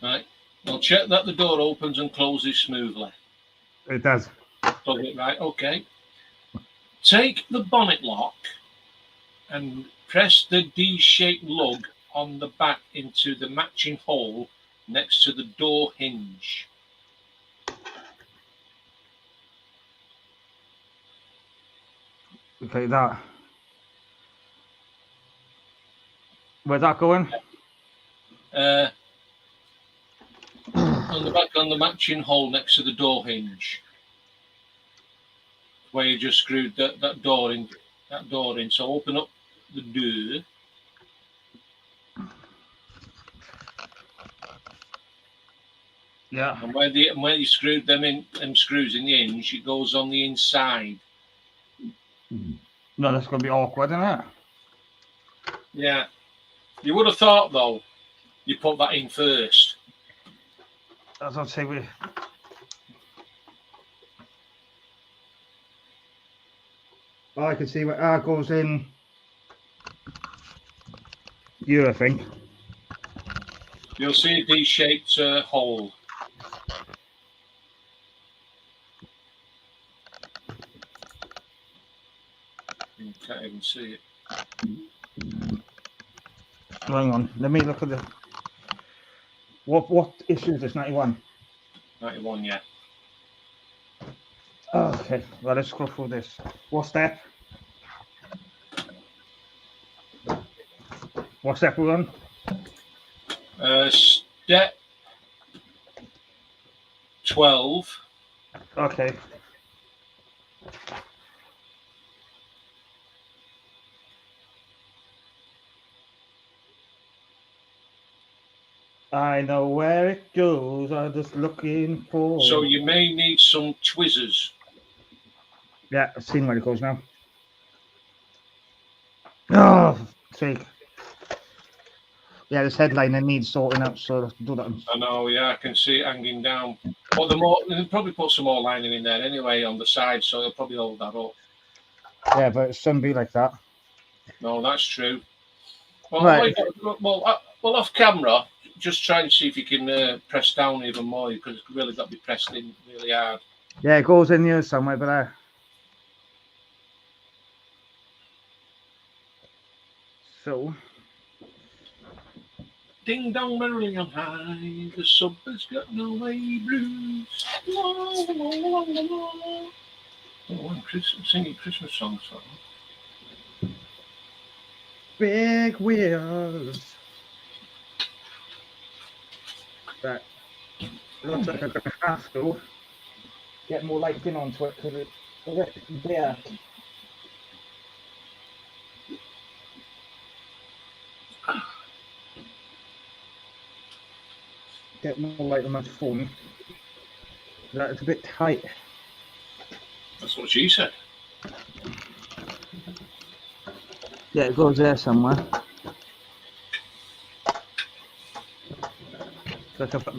Right. I'll check that the door opens and closes smoothly. It does. Does it? Right. Okay. Take the bonnet lock and press the D-shaped lug on the back into the matching hole next to the door hinge. Okay, that. Where's that going? On the back on the matching hole next to the door hinge, where you just screwed that door in. So open up the door. Yeah. And where you screwed them screws in the hinge, it goes on the inside. No, that's going to be awkward, isn't it? Yeah. You would have thought, though, you put that in first. As I'd say, I can see where R goes in here, I think. You'll see a D-shaped hole. You can't even see it. Hang on, let me look at the. What issue is this? 91. 91, yeah. Okay, well, let's scroll through this. What step? What step we're on? Step 12. Okay. I know where it goes. I'm just looking for. So you may need some tweezers. Yeah, I've seen where it goes now. Oh, for sake. Yeah, this headliner needs sorting out, so let's do that. I know, yeah, I can see it hanging down. But they'll probably put some more lining in there anyway on the side, so they'll probably hold that up. Yeah, but it shouldn't be like that. No, that's true. Well, Right. well, off camera, just try and see if you can press down even more, because it's really got to be pressed in really hard. Yeah, it goes in here somewhere, but so. Ding dong merrily on high, the sub has got no way blues. Oh, I'm singing Christmas songs. Big wheels. Right. Looks like I'm going to have to get more lighting onto it because it's a bit bare. Get more light on my phone. It's a bit tight. That's what she said. Yeah, it goes there somewhere.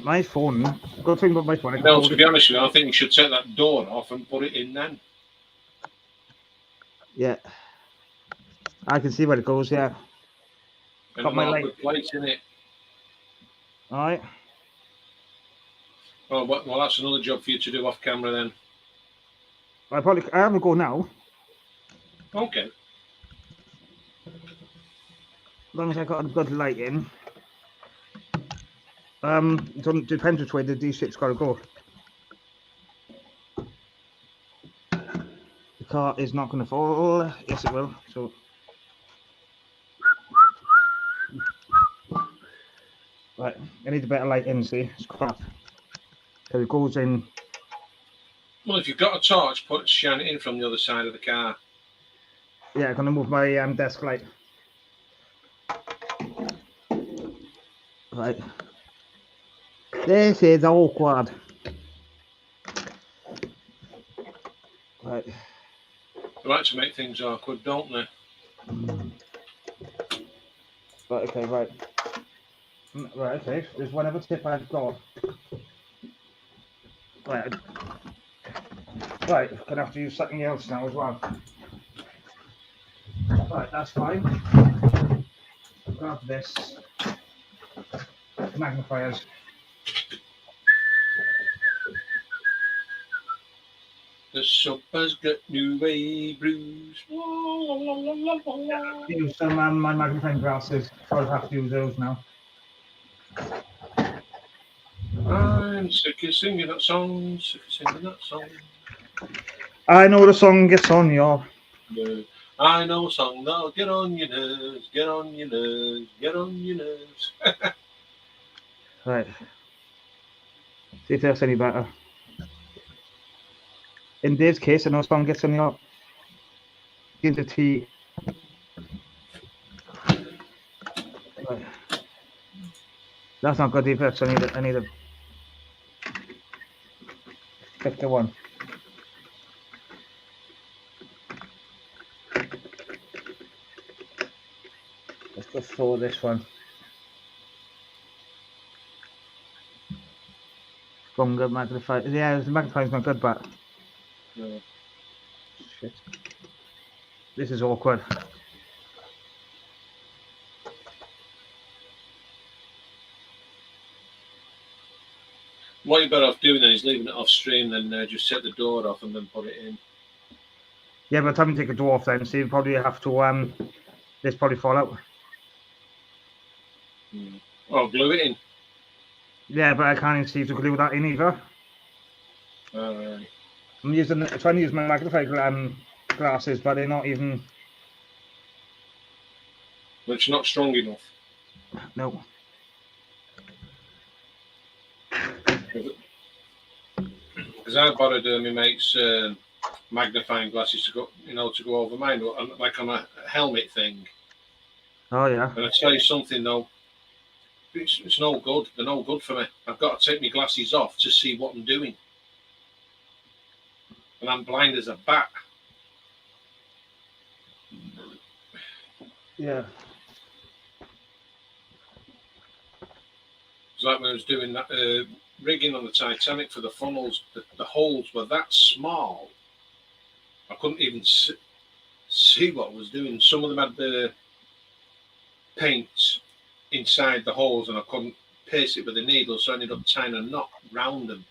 My phone. Good thing about my phone. No, to be honest with you, I think you should take that door off and put it in then. Yeah. I can see where it goes, yeah. And Got my light. With lights in it. Alright. Oh, well, that's another job for you to do off camera then. I have a go now. Okay. As long as I got a good light in. It depends which way the D6's got to go. The car is not going to fall. Yes, it will. So. Right, I need a better light in, see? It's crap. So it goes in. Well, if you've got a torch, shine it in from the other side of the car. Yeah, I'm going to move my desk light. Right. This is awkward. Right. They like to make things awkward, don't they? Right, okay, right. Right, okay. There's one other tip I've got. Right. Right, I'm gonna have to use something else now as well. Right, that's fine. Grab this. Magnifiers. The sub has got new way blues. Use some my magnifying glasses. I'll have to use those now. I'm sick of singing that song, sick of singing that song. I know the song gets on your. I know a song that'll get on your nerves, get on your nerves, get on your nerves. Right. See if that's any better. In Dave's case, I know a song gets on your. Into tea. Right. That's not good either, so I need a pick the one. Let's go for this one. Stronger magnifier. Yeah, the magnifier's not good, but No. shit. This is awkward. What you're better off doing then is leaving it off stream, then just set the door off and then put it in. Yeah, by the time you take a door off, then so you probably have to this probably fall out. Oh, glue it in. Yeah, but I can't even see to glue that in either. I'm trying to use my magnifying glasses, but they're not even. It's not strong enough. No. Because I borrowed my mate's magnifying glasses to go over mine, like on a helmet thing. Oh yeah. And I tell you something though, it's no good. They're no good for me. I've got to take my glasses off to see what I'm doing, and I'm blind as a bat. Yeah. It's like when I was doing that rigging on the Titanic for the funnels. The holes were that small. I couldn't even see what I was doing. Some of them had the paint inside the holes, and I couldn't pierce it with a needle, so I ended up tying a knot round them.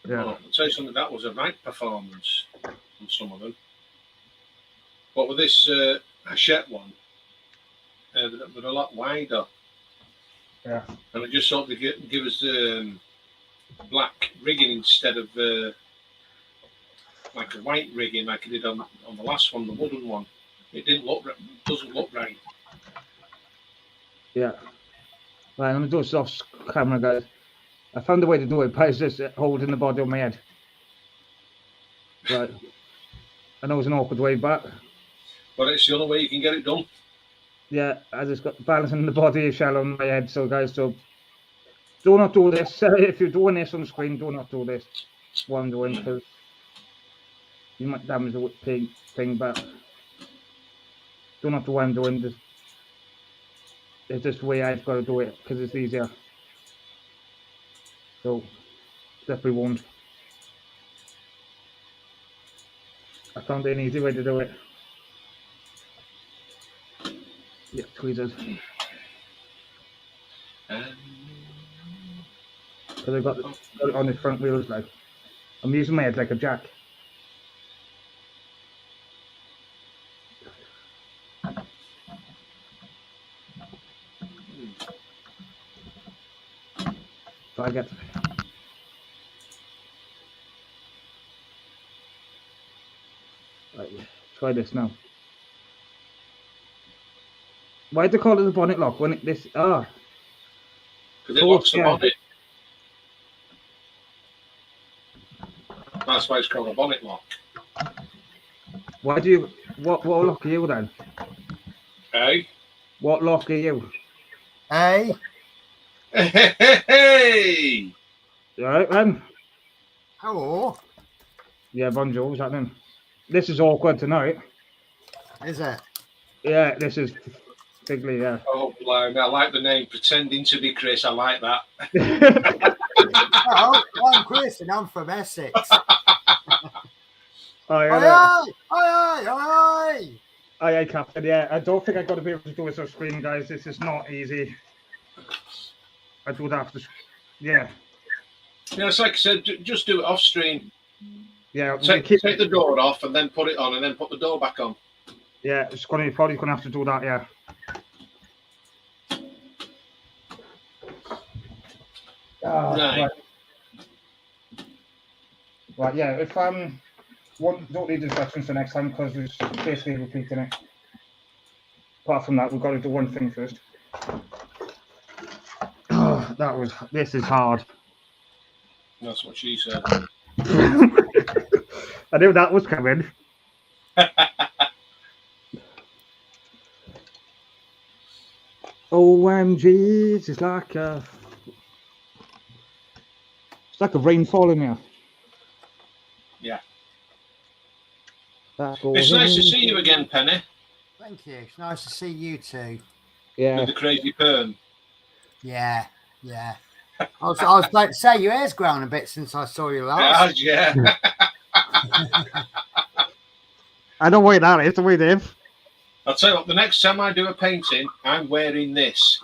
Yeah. Oh, I'll tell you something, that was a right performance on some of them. But with this Hachette one, they're a lot wider. Yeah. And I just thought they'd give us black rigging instead of like a white rigging like I did on the last one, the wooden one. It doesn't look right. Yeah. Right, I'm gonna do this off camera, guys. I found a way to do it, but it's just holding the body on my head. Right. I know it's an awkward way back. But it's the only way you can get it done. Yeah, I just got balancing the body shell on my head. So guys, do not do this. If you're doing this on the screen, do not do this. What I'm doing, because you might damage the thing, but do not do what I'm doing. It's just the way I've got to do it, because it's easier. So, definitely won't. I found an easy way to do it. Yeah, tweezers. Because I've got it on the front wheels, like. I'm using my head like a jack. So I get. Right, try this now. Why do they call it the bonnet lock when this? Because it locks the bonnet. That's why it's called a bonnet lock. Why do you? What lock are you then? Hey. What lock are you? Hey. Hey. You alright then? Hello. Yeah, bonjour. What's happening? This is awkward tonight. Is it? Yeah, this is bigly. Yeah. Oh, blimey! I like the name. Pretending to be Chris. I like that. Well, I'm Chris and I'm from Essex. Aye, Captain. Yeah, I don't think I'm going to be able to do this on screen, guys. This is not easy. I do that after. Yeah. Yeah, it's like I said. Just do it off stream. Yeah. Take the door off and then put it on, and then put the door back on. Yeah, it's probably going to have to do that. Yeah. Right. Right. Yeah. If don't need instructions for next time because we're basically repeating it. Apart from that, we've got to do one thing first. Oh, this is hard. That's what she said. I knew that was coming. OMG, it's like a rain falling here. Yeah. It's nice to see you again, Penny. Thank you. It's nice to see you too. Yeah. With the crazy perm. Yeah. I was about to say your hair's grown a bit since I saw you last. Yeah. I don't wear that. It's the way, Dave. I'll tell you what. The next time I do a painting, I'm wearing this.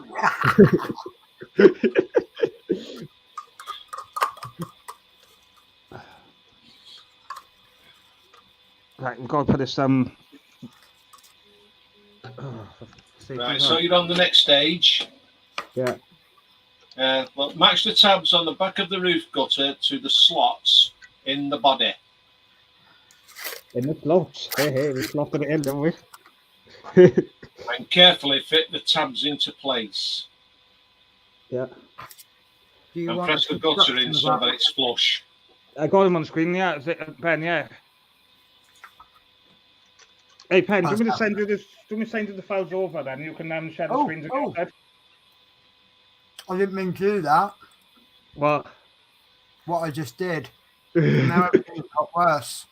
Right, we've got to put this Right, so you're on the next stage. Yeah. Well, match the tabs on the back of the roof gutter to the slots in the body. In the slots. Hey, we slotted it in, didn't we? And carefully fit the tabs into place. Yeah. Do you And want press the gutter in so that it's flush. I got him on screen, yeah. Is it, Ben, yeah. Hey, Pen, do you want me to send you this? Do you want me to send you the files over then? You can share the screens again. I didn't mean to do that. What? What I just did. Now everything got worse.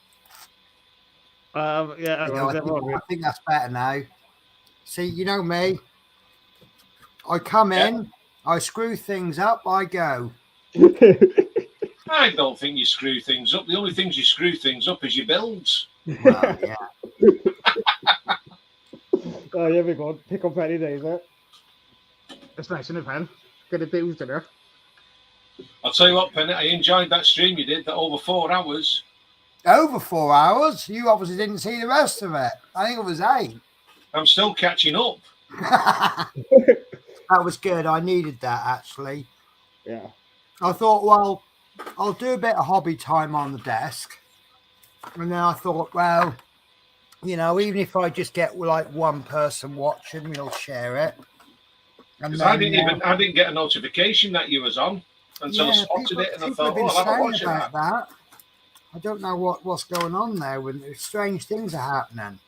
Yeah, I think that's better now. See, you know me. I come in, I screw things up, I go. I don't think you screw things up. The only things you screw things up is your builds. Well, yeah. Oh, here we go. Pick up any days, eh? It's nice, isn't it, Pen? Get it used in there. I'll tell you what, Penny, I enjoyed that stream you did, that over 4 hours. Over 4 hours? You obviously didn't see the rest of it. I think it was 8. I'm still catching up. That was good. I needed that, actually. Yeah. I thought, well, I'll do a bit of hobby time on the desk. And then I thought, well, you know, even if I just get like one person watching, we'll share it. Because I didn't get a notification that you was on until I spotted it, and I thought, I'll have a watch about that. I don't know what's going on there. When strange things are happening.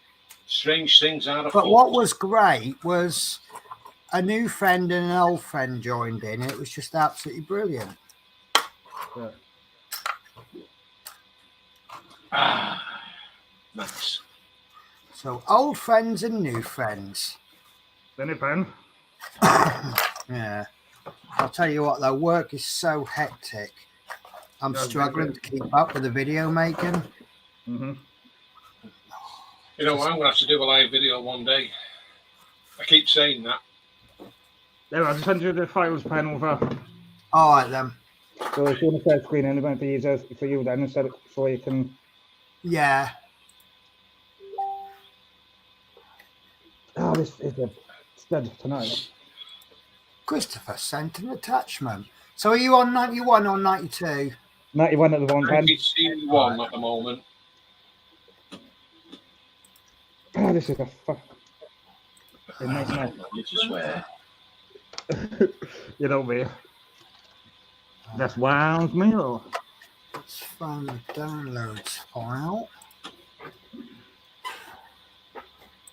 Strange things are afoot. But what was great was a new friend and an old friend joined in. It was just absolutely brilliant. Yeah. Nice. So old friends and new friends. Then it, Pen. Yeah. I'll tell you what, though, work is so hectic. I'm struggling to keep up with the video making. Mm-hmm. You know, I'm going to have to do a live video one day. I keep saying that. There, I'll just send you the files, Pen, over. All right, then. So if you want to share screen, it might be easier for you then, instead of, so you can... Yeah. Oh, this is a stud tonight. Christopher sent an attachment. So are you on 91 or 92? 91 at the one, Pen. 91 at the moment. Oh, this is a fuck. Nice, nice. You just swear. You know me. That's Wild's meal. Let's find the downloads file.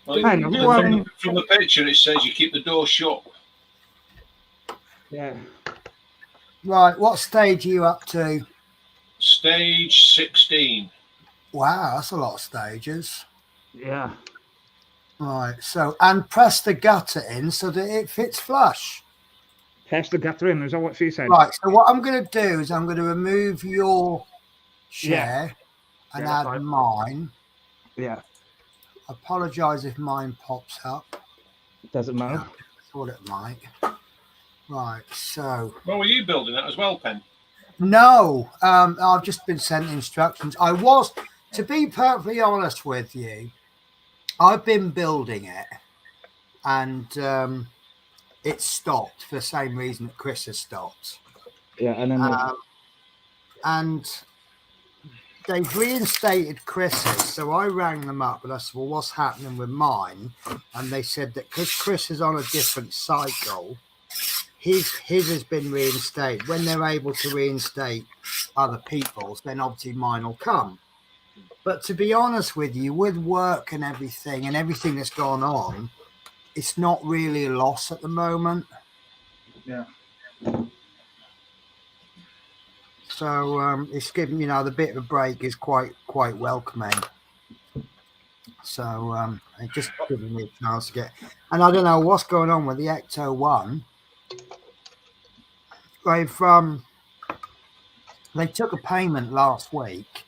Well, from the picture, it says you keep the door shut. Yeah. Right, what stage are you up to? Stage 16. Wow, that's a lot of stages. Yeah. Right, so, and press the gutter in so that it fits flush. Press the gutter in, is that what she said? Right, so what I'm going to do is I'm going to remove your share and add mine. Yeah. Apologise if mine pops up. Doesn't matter. I thought it might. Right, so... Well, were you building that as well, Pen? No, I've just been sent instructions. I was, to be perfectly honest with you, I've been building it and it stopped for the same reason that Chris has stopped. Yeah, and then... and they've reinstated Chris's, so I rang them up and I said, well, what's happening with mine? And they said that because Chris is on a different cycle, his has been reinstated. When they're able to reinstate other people's, then obviously mine will come. But to be honest with you, with work and everything that's gone on, it's not really a loss at the moment. Yeah. So it's given, the bit of a break is quite welcoming. So it just giving me a chance to get, and I don't know what's going on with the Ecto 1. They took a payment last week,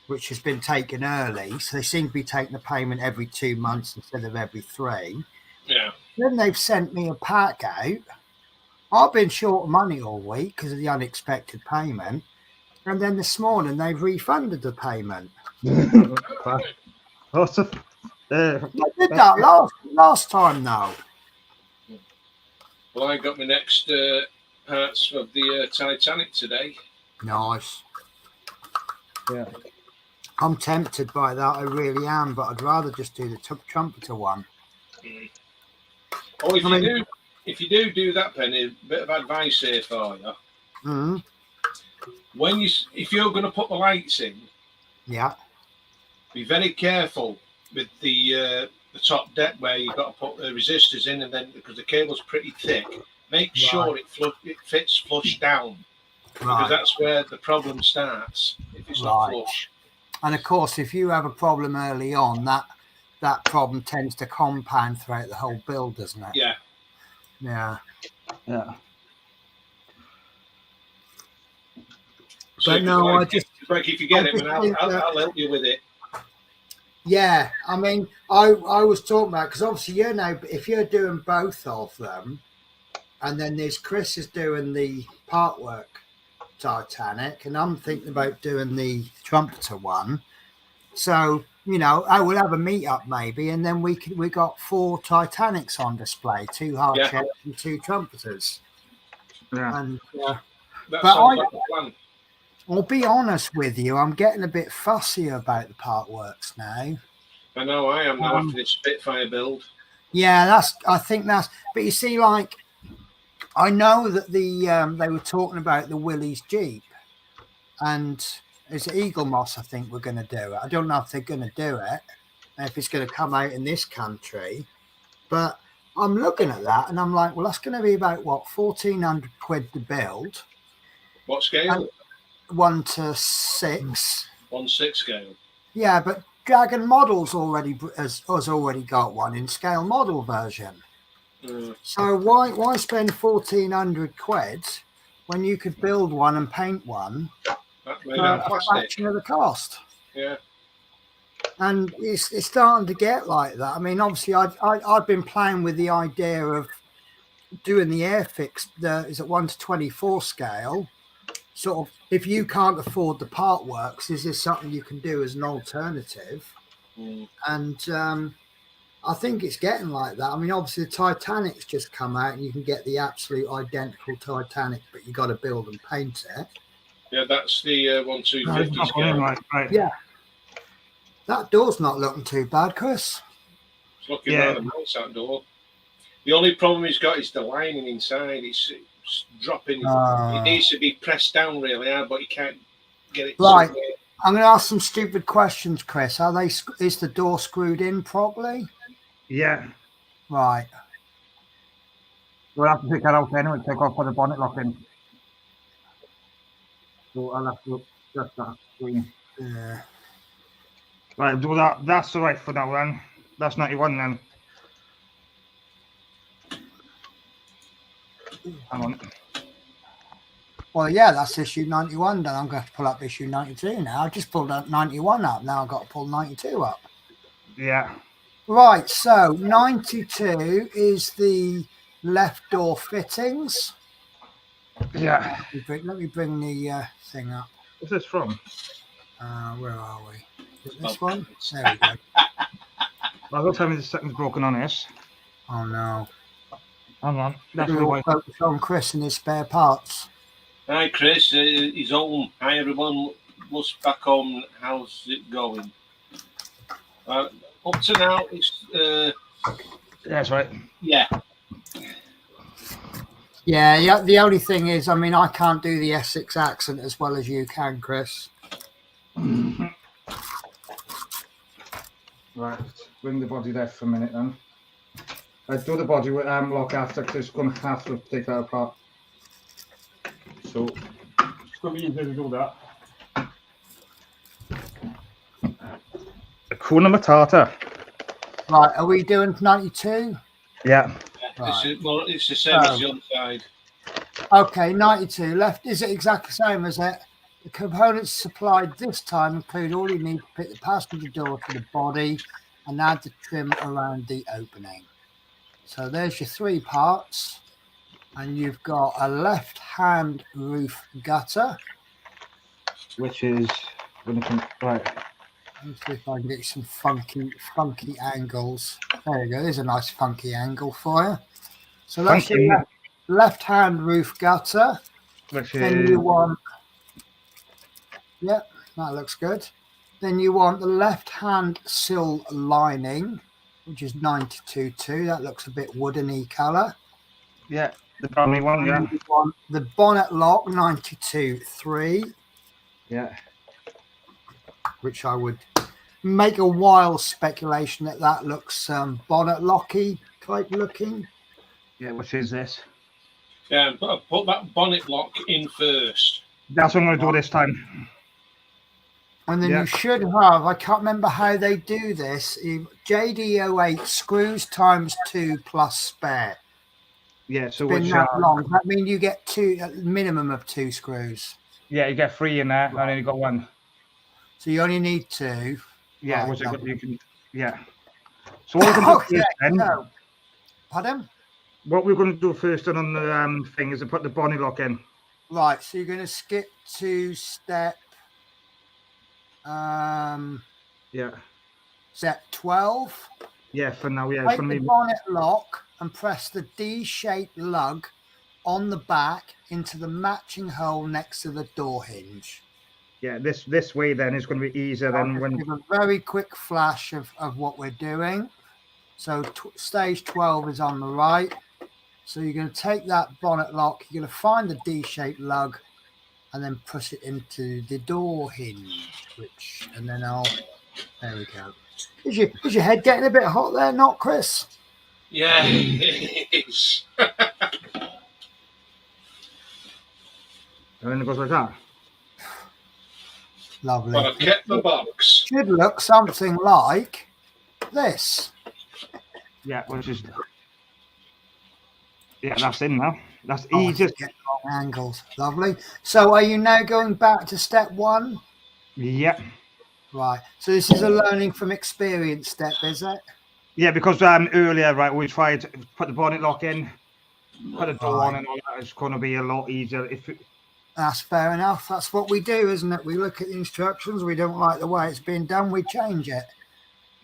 which has been taken early. So they seem to be taking the payment every 2 months instead of every 3. Yeah. Then they've sent me a pack out. I've been short of money all week because of the unexpected payment. And then this morning they've refunded the payment. What's the? I did that last time now. Well, I got my next parts of the Titanic today. Nice. Yeah. I'm tempted by that. I really am, but I'd rather just do the trumpeter one. Oh, if you do that, Penny, a bit of advice here for you. Mm-hmm. If you're going to put the lights in, Yeah. be very careful with the top deck where you've got to put the resistors in, and then because the cable's pretty thick, make sure it fits flush down, because that's where the problem starts if it's not flush. And of course, if you have a problem early on, that problem tends to compound throughout the whole build, doesn't it? Yeah. Yeah. Yeah. So if you get it, I'll help you with it. Yeah, I mean, I was talking about, because obviously, you know, if you're doing both of them, and then there's Chris is doing the part work Titanic, and I'm thinking about doing the trumpeter one. So, you know, I will have a meet-up maybe, and then we got 4 Titanics on display, 2 hard checks and 2 trumpeters. Yeah. And that sounds like a plan. I'll be honest with you, I'm getting a bit fussy about the part works now. I know I am now after this Spitfire build. Yeah, but you see, like, I know that they were talking about the Willys Jeep, and it's Eagle Moss, I think we're going to do it. I don't know if they're going to do it, if it's going to come out in this country, but I'm looking at that and I'm like, well, that's going to be about, what, 1,400 quid to build. What scale? 1 to 6. 1/6 scale. Yeah, but Dragon Models has already got one in scale model version. So why spend 1,400 quid when you could build one and paint one for a fraction of the cost? Yeah. And it's starting to get like that. I mean, obviously, I've been playing with the idea of doing the Airfix. Is it 1 to 24 scale? Sort of, if you can't afford the part works, is this something you can do as an alternative? And I think it's getting like that. I mean, obviously, the Titanic's just come out, and you can get the absolute identical Titanic, but you got to build and paint it. Yeah, that's the 1/250 scale. Right. Yeah. That door's not looking too bad, Chris. It's looking rather nice, that door. The only problem he's got is the lining inside. It's dropping. It needs to be pressed down really hard, but you can't get it. Right. I'm going to ask some stupid questions, Chris. Is the door screwed in properly? Yeah. Right. We'll have to take that out anyway, take off for the bonnet locking. So I'll have to adjust that screen. Yeah. Right, do that. That's all right for now then. That's 91 then. Hang on. Well, yeah, that's issue 91. Then I'm going to have to pull up issue 92 now. I just pulled up 91 up. Now I've got to pull 92 up. Yeah. Right, so 92 is the left door fittings. Yeah. Let me bring the thing up. What's this from? Where are we? Is it this one? There we go. Well, they'll tell me the second's broken on this. Oh, no. Hang on. That's We'll focus on Chris and his spare parts. Hi, Chris. He's home. Hi, everyone. What's back home? How's it going? Up to now, it's... That's right. Yeah. Yeah, the only thing is, I mean, I can't do the Essex accent as well as you can, Chris. Right, bring the body there for a minute then. I'll do the body with lock after, because it's going to have to take that apart. So, it's going to be easier to do that. Hakuna Matata. Right, are we doing 92? Yeah. Right. It's the same as the other side. Okay, 92. Left, is it exactly the same as it? The components supplied this time include all you need to fit the passenger door to the body and add the trim around the opening. So there's your 3 parts. And you've got a left-hand roof gutter. Which is, right. Let's see if I can get you some funky angles. There you go. There's a nice funky angle for you. So that's Funky, your left-hand roof gutter. which Then is you want, that looks good. Then you want the left-hand sill lining, which is 92.2. That looks a bit woodeny colour. the brownie one, yeah. You want the bonnet lock 92.3. Yeah. Which I would make a wild speculation that looks bonnet locky type looking. Yeah, which is this? Yeah, put that bonnet lock in first. That's what I'm going to do this time. And then you should have, I can't remember how they do this, JD08 screws times 2 plus spare. Yeah, so It's been that long. Does that mean you get a minimum of 2 screws? Yeah, you get 3 in there, and then you got 1. So you only need 2. Yeah, right, you can. Yeah. So what we're going to do first, then? No. Pardon? What we're going to do first then on the thing is to put the bonnet lock in. Right. So you're going to skip to step. Step 12. Yeah, for now, yeah. Take the bonnet lock and press the D-shaped lug on the back into the matching hole next to the door hinge. Yeah, this way then is going to be easier than when. Give a very quick flash of what we're doing. So stage 12 is on the right. So you're going to take that bonnet lock, you're going to find the D-shaped lug and then push it into the door hinge, and then there we go. Is your head getting a bit hot there, not Chris? Yeah, it is. And then it goes like that. Lovely. But I've kept the box. Should look something like this. Yeah, which is. Yeah, that's in now. That's easy. Get long angles. Lovely. So are you now going back to step 1? Yeah. Right. So this is a learning from experience step, is it? Yeah, because earlier, right, we tried to put the bonnet lock in, put the door on and all that. It's going to be a lot easier. That's fair enough. That's what we do, isn't it? We look at the instructions. We don't like the way it's being done. We change it.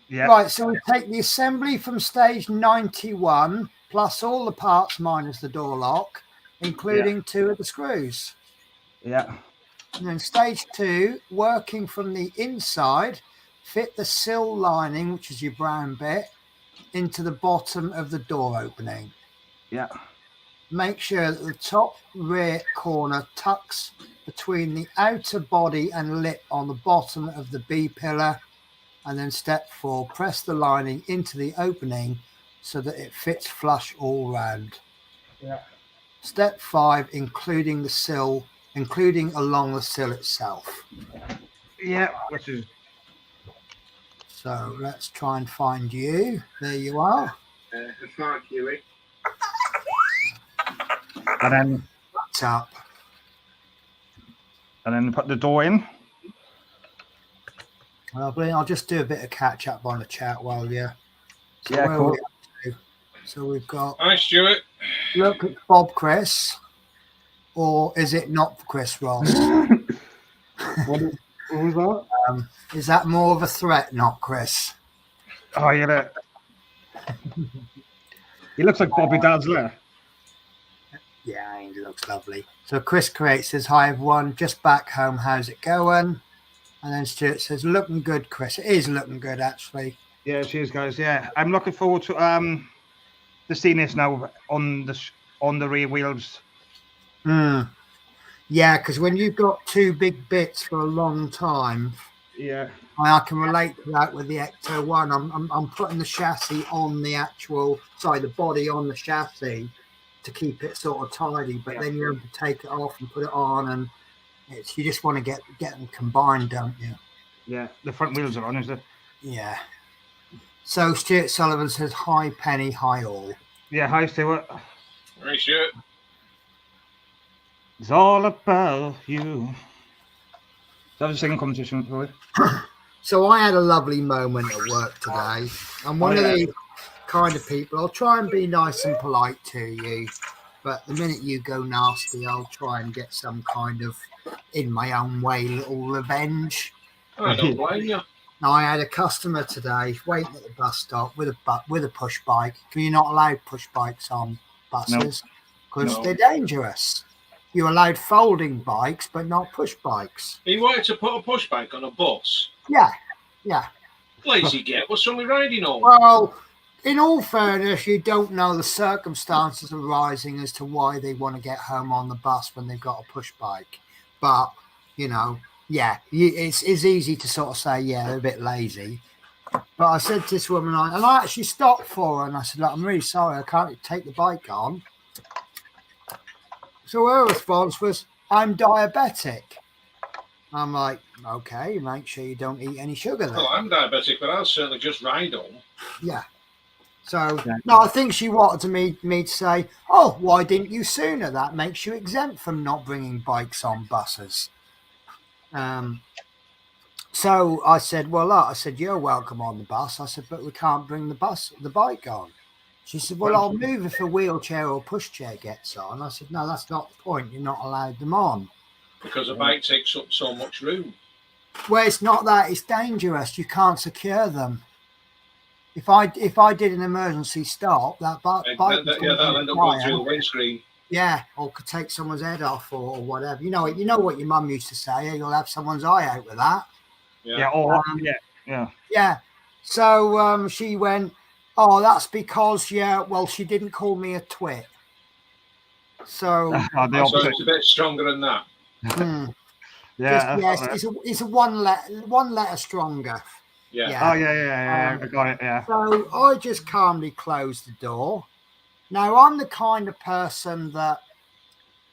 Yeah. Right. So we take the assembly from stage 91 plus all the parts minus the door lock, including 2 of the screws. Yeah. And then stage 2, working from the inside, fit the sill lining, which is your brown bit, into the bottom of the door opening. Yeah. Make sure that the top rear corner tucks between the outer body and lip on the bottom of the B pillar. And then step 4, press the lining into the opening so that it fits flush all round. Yeah. Step 5, including along the sill itself. Yeah, which is. So let's try and find you. There you are. Thank you. And then. That's up. And then put the door in. Lovely. I'll just do a bit of catch up on the chat while you're. So yeah, cool. So we've got. Hi, Stuart. Look at Bob Chris. Or is it not Chris Ross? What was that? Is that more of a threat, not Chris? Oh, yeah. He looks like Bobby Dazzler. Yeah, he looks lovely. So Chris Creates says, hi everyone, just back home, how's it going? And then Stuart says, looking good, Chris. It is looking good, actually. Yeah, cheers, guys. Yeah, I'm looking forward to seeing this now on the rear wheels. Yeah, because when you've got 2 big bits for a long time, yeah, I can relate to that with the Ecto 1. I'm putting the chassis on the the body on the chassis to keep it sort of tidy, but then you have to take it off and put it on, and you just want to get them combined, don't you? Yeah, the front wheels are on, is it? Yeah. So Stuart Sullivan says, hi Penny, hi all. Yeah, hi Stuart. Hi, Stuart. It's all about you. That was a singing competition, Roy. So I had a lovely moment at work today. I'm one of the kind of people, I'll try and be nice and polite to you, but the minute you go nasty, I'll try and get some kind of, in my own way, little revenge. I don't blame you. Now, I had a customer today waiting at the bus stop with a push bike. Can you not allow push bikes on buses? Because No. they're dangerous. You're allowed folding bikes, but not push bikes. He wanted to put a push bike on a bus. Yeah. Lazy get. What's wrong with riding home? Well, in all fairness, you don't know the circumstances arising as to why they want to get home on the bus when they've got a push bike. But, it's easy to sort of say, yeah, they're a bit lazy. But I said to this woman, and I actually stopped for her and I said, look, I'm really sorry, I can't take the bike on. So her response was, I'm diabetic. I'm like, okay, make sure you don't eat any sugar then. Well, I'm diabetic, but I'll certainly just ride home. Yeah. So, no, I think she wanted me to say, oh, why didn't you sooner? That makes you exempt from not bringing bikes on buses. So I said, well, look, I said, you're welcome on the bus. I said, but we can't bring the bike on. She said, well, I'll move if a wheelchair or pushchair gets on. I said, no, that's not the point. You're not allowed them on. Because a bike takes up so much room. Well, it's not that. It's dangerous. You can't secure them. If I did an emergency stop, that bike that'll end up going through the windscreen. Yeah, or could take someone's head off or whatever. You know what your mum used to say. You'll have someone's eye out with that. Yeah. So she went, oh, that's because she didn't call me a twit. So so it's a bit stronger than that. It's a one letter stronger. Yeah. Oh yeah. I got it. Yeah. So I just calmly closed the door. Now I'm the kind of person that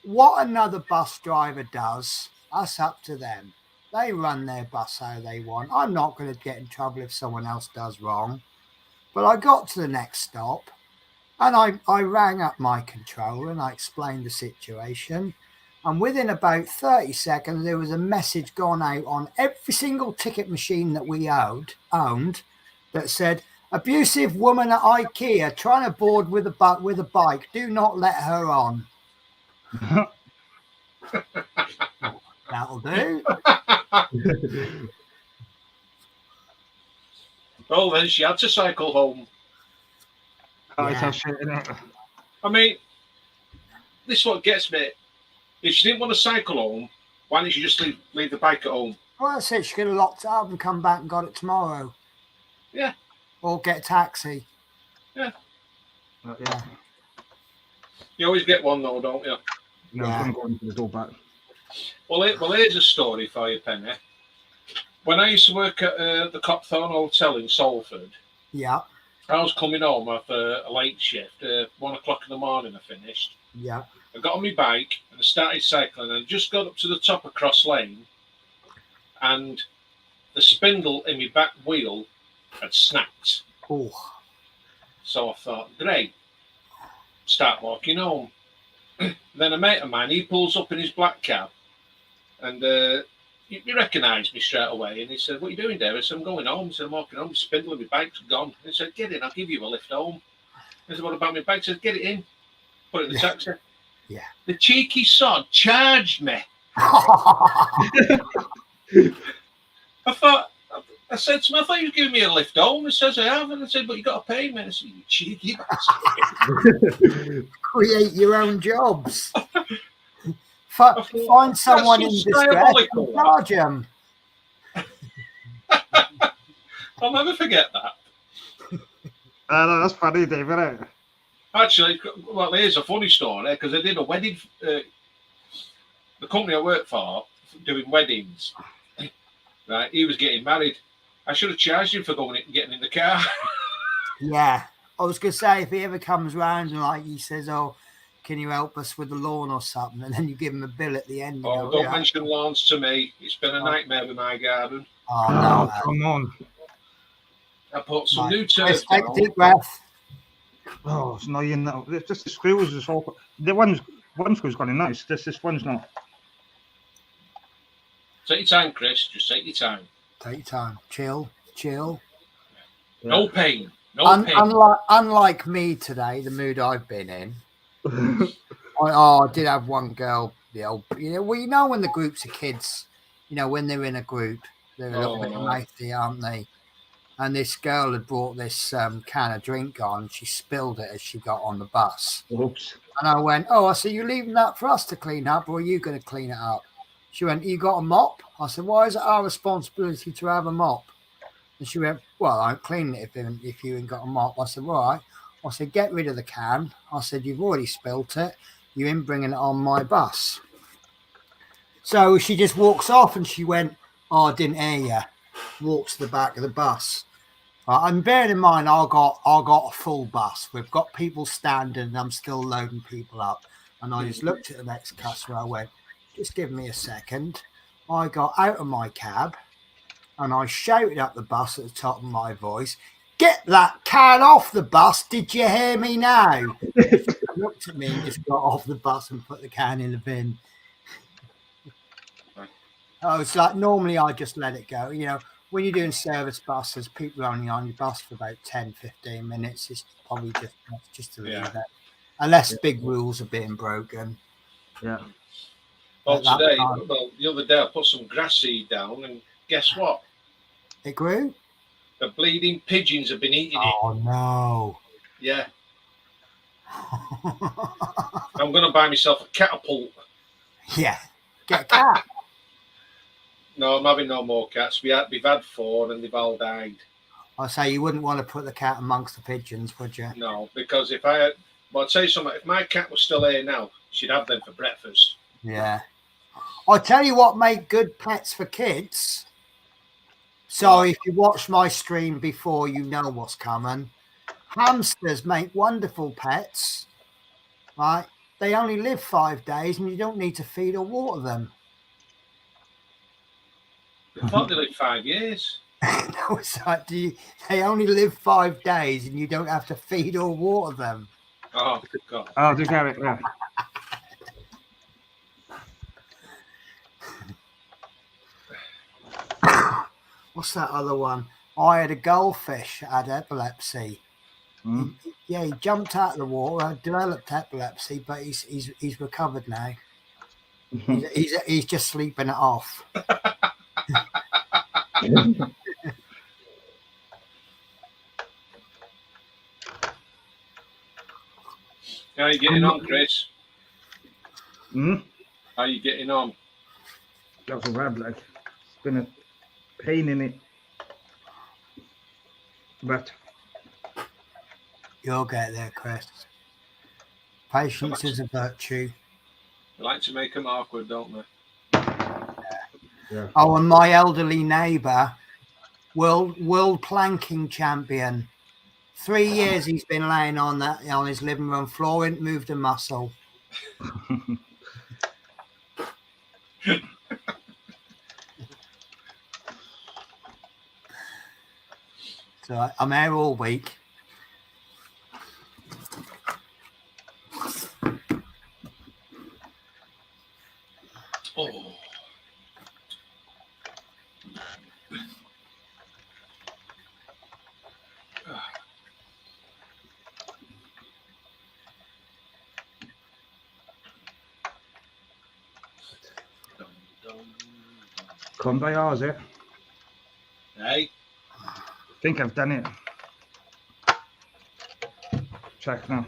what another bus driver does, that's up to them. They run their bus how they want. I'm not going to get in trouble if someone else does wrong. But I got to the next stop and I rang up my controller and I explained the situation. And within about 30 seconds, there was a message gone out on every single ticket machine that we owned that said, abusive woman at IKEA trying to board with a bike. Do not let her on. That'll do. Well, then she had to cycle home. Yeah. I mean, this is what gets me. If she didn't want to cycle home, why didn't she just leave the bike at home? Well, I said she could have locked it up and come back and got it tomorrow. Yeah. Or get a taxi. Yeah. Yeah. You always get one though, don't you? No, I'm going to the door back. Well, here's a story for you, Penny. When I used to work at the Copthorne Hotel in Salford, yeah, I was coming home after a late shift. 1 o'clock in the morning, I finished. Yeah. I got on my bike and I started cycling. I just got up to the top of Cross Lane, and the spindle in my back wheel had snapped. Oh. So I thought, great. Start walking home. Then a mate of mine, he pulls up in his black cab, and he recognised me straight away. And he said, "What are you doing, Dave?" I said, "I'm going home." He said, "I'm walking home. The spindle of my bike's gone." He said, "Get in. I'll give you a lift home." I said, "What about my bike?" He said, "Get it in. Put it in the taxi." Yeah. The cheeky sod charged me. I said to him, "I thought you were giving me a lift home." He says, "I have." And I said, "But you got to pay me." I said, "You cheeky bastard." Create your own jobs. Find someone in distress and charge them. I'll never forget that. No, that's funny, Dave, isn't it? Actually, well, here's a funny story, because I did a wedding. The company I work for, doing weddings, right? He was getting married. I should have charged him for going and getting in the car. Yeah. I was going to say, if he ever comes round and he says, "Oh, can you help us with the lawn or something?" and then you give him a bill at the end. Oh, don't mention lawns to me. It's been a nightmare with my garden. Oh, no. Come on. I put some new turf Take down. a deep breath. Oh, it's annoying that. It's just the screws is all. The one screw's got in nice. This one's not. Take your time, Chris. Just take your time. Take your time. Chill. Yeah. No pain. No pain. Unlike me today, the mood I've been in. I did have one girl. When the groups of kids, when they're in a group, They're a little bit mighty, aren't they? And this girl had brought this can of drink on. She spilled it as she got on the bus. Oops. And I went, oh, I said, you leaving that for us to clean up, or are you going to clean it up? She went, you got a mop? I said, why is it our responsibility to have a mop? And she went, well, I ain't cleaning it if you ain't got a mop. I said, all right. I said, get rid of the can. I said, you've already spilt it. You ain't bringing it on my bus. So she just walks off and she went, oh, I didn't hear you. Walks to the back of the bus. And bearing in mind, I got a full bus. We've got people standing and I'm still loading people up. And I just looked at the next customer. I went, just give me a second. I got out of my cab and I shouted up the bus at the top of my voice, get that can off the bus. Did you hear me now? She looked at me and just got off the bus and put the can in the bin. Oh, it's like normally I just let it go. You know, when you're doing service buses, people are only on your bus for about 10, 15 minutes. It's probably just to leave it. Unless big rules are being broken. Yeah. Well, the other day I put some grass seed down and guess what? It grew? The bleeding pigeons have been eating it. Oh, no. Yeah. I'm going to buy myself a catapult. Yeah. Get a cat. No, I'm having no more cats. We've had 4 and they've all died. I say you wouldn't want to put the cat amongst the pigeons, would you? No, because if I had, well, I'd say something. If my cat was still here now, she'd have them for breakfast. Yeah. I'll tell you what make good pets for kids. So if you watch my stream before, you know what's coming. Hamsters make wonderful pets, right? They only live 5 days and you don't need to feed or water them. I thought they lived 5 years. No, it's like, they only live 5 days and you don't have to feed or water them. Oh, God. Oh, do get it, yeah. What's that other one? I had a goldfish that had epilepsy. He jumped out of the water, developed epilepsy, but he's recovered now. He's just sleeping it off. How are you getting on, Chris? How are you getting on? That was a rab, like. It's been a pain in it. But you'll get there, Chris. Patience is a virtue. They like to make them awkward, don't they? Yeah. Oh, and my elderly neighbour, world planking champion. 3 years he's been laying on his living room floor, ain't moved a muscle. So I'm here all week. Oh. Come by ours, eh? Hey? I think I've done it. Check now.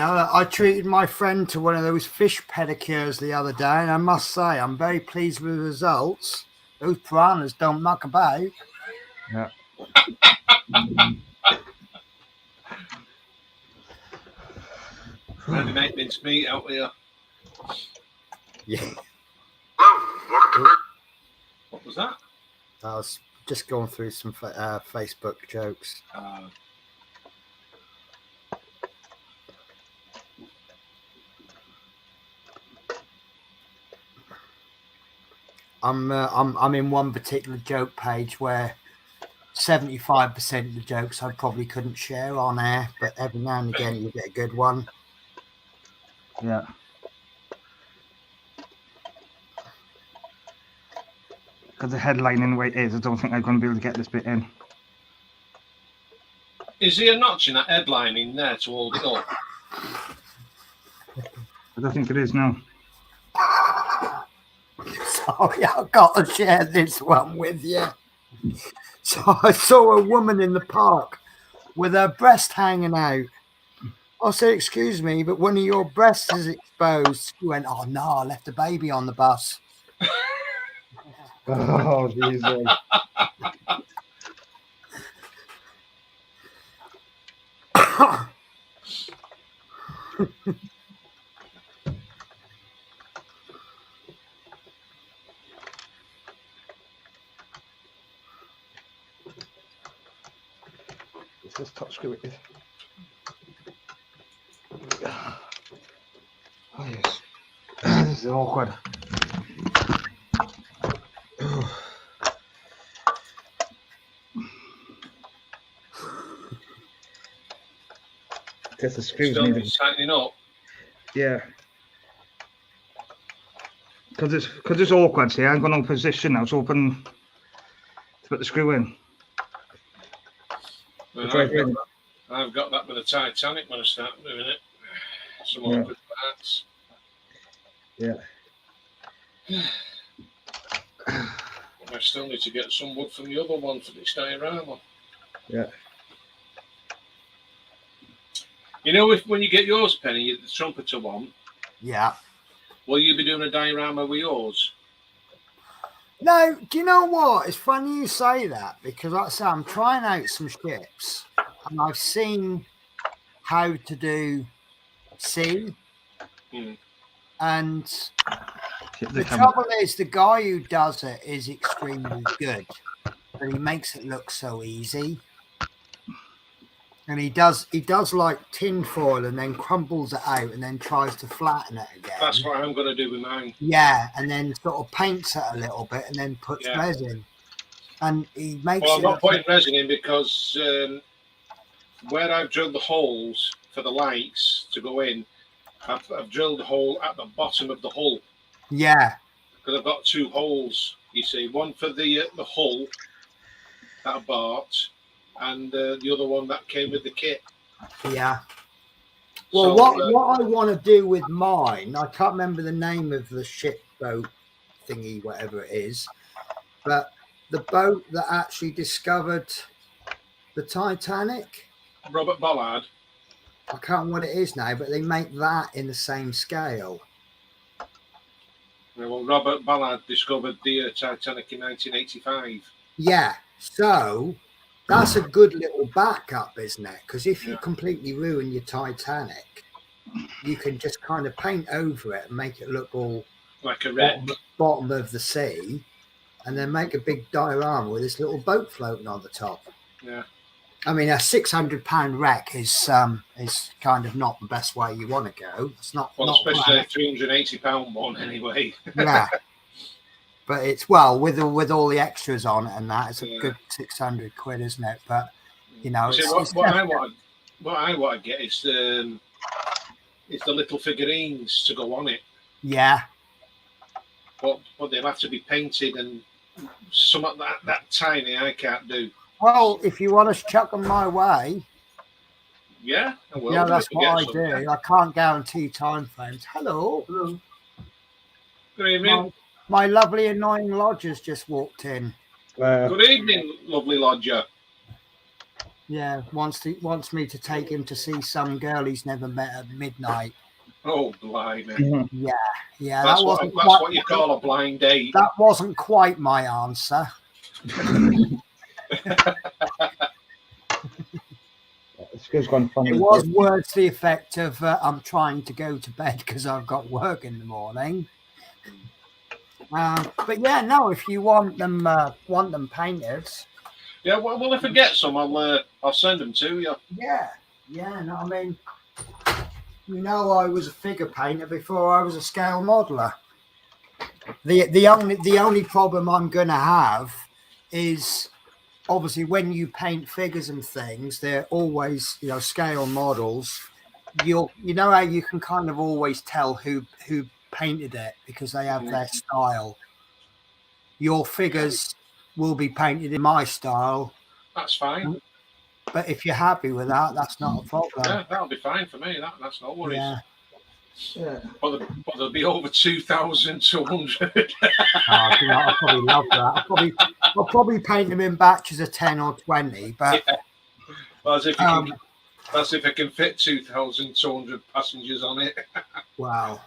I treated my friend to one of those fish pedicures the other day, and I must say I'm very pleased with the results. Those piranhas don't muck about. Yeah. They make mince meat out here. Yeah. What was that? I was just going through some Facebook jokes. I'm in one particular joke page where 75% of the jokes I probably couldn't share on air, but every now and again you get a good one. Yeah. Because the headline in the way it is, I don't think I'm going to be able to get this bit in. Is there a notch in that headline in there to hold it up? I don't think it is now. Sorry, I've got to share this one with you. So I saw a woman in the park with her breast hanging out. I said, "Excuse me, but one of your breasts is exposed." She went, "Oh no, I left a baby on the bus." Oh, Jesus. It's this touchscreen. Oh, yes. This is awkward. Guess the screws Still need needs tightening up. Yeah. Because it's awkward, see, I'm going to position now, so open to put the screw in. I've got that with the Titanic when I start doing it. Some awkward parts. Yeah. I still need to get some wood from the other one for this diorama. Yeah. You know, when you get yours, Penny, the trumpeter one, Yeah. will you be doing a diorama with yours? No, do you know what? It's funny you say that because, like I say, I'm trying out some ships and I've seen how to do sea. And the trouble is, the guy who does it is extremely good, but he makes it look so easy. And he does like tin foil and then crumbles it out and then tries to flatten it again. That's what I'm going to do with mine. Yeah, and then sort of paints it a little bit and then puts resin. And he makes I'm not putting resin in because where I've drilled the holes for the lights to go in, I've drilled a hole at the bottom of the hull. Yeah. Because I've got two holes, you see. One for the hull that I bought, and the other one that came with the kit. Yeah. Well, so, what I want to do with mine, I can't remember the name of the ship boat thingy, whatever it is, but the boat that actually discovered the Titanic. Robert Ballard. I can't remember what it is now, but they make that in the same scale. Yeah, well, Robert Ballard discovered the Titanic in 1985. Yeah, so that's a good little backup, isn't it? Because if you completely ruin your Titanic, you can just kind of paint over it and make it look all like a wreck, bottom of the sea, and then make a big diorama with this little boat floating on the top. Yeah. I mean, a £600 wreck is kind of not the best way you want to go. It's not. Well, not especially a £380 one anyway. Yeah. But it's with all the extras on it and that, it's a good £600, isn't it? But you know, see, what I want to get is the little figurines to go on it. Yeah. But they'll have to be painted, and some of that tiny I can't do. Well, if you want to chuck them my way, yeah, I will. Yeah, that's what I do. I can't guarantee time frames. Hello. Good evening. My lovely annoying lodger's just walked in. Good evening, lovely lodger. Yeah, wants me to take him to see some girl he's never met at midnight. Oh, blimey. Yeah. That's what you call a blind date. That wasn't quite my answer. It was words to the effect of I'm trying to go to bed because I've got work in the morning. But yeah, no, if you want them painted. Yeah, well, if I get some, I'll send them to you. Yeah. No, I mean, you know, I was a figure painter before I was a scale modeler. The only problem I'm going to have is obviously when you paint figures and things, they're always, you know, scale models. You know how you can kind of always tell who painted it because they have their style. Your figures will be painted in my style. That's fine. But if you're happy with that, that's not a problem. Yeah, that'll be fine for me. That's no worries. Yeah. Yeah. But there'll be over 2,200. Oh, you know, I'll probably love that. I'll probably paint them in batches of 10 or 20. But Yeah. Well, that's if I can fit 2,200 passengers on it. wow.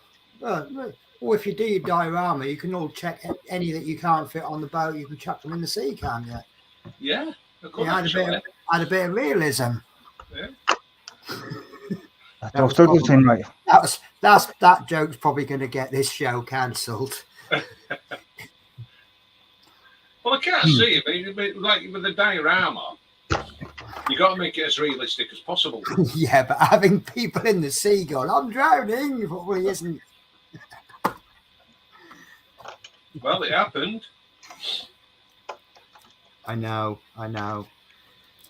Or if you do your diorama, you can all check any that you can't fit on the boat. You can chuck them in the sea, can't you? Yeah, of course. Yeah, add a bit of realism. Yeah. That joke's probably going to get this show cancelled. Well, I can't see it, but like with the diorama, you got to make it as realistic as possible. Yeah, but having people in the sea going, "I'm drowning," probably isn't. Well, it happened. I know.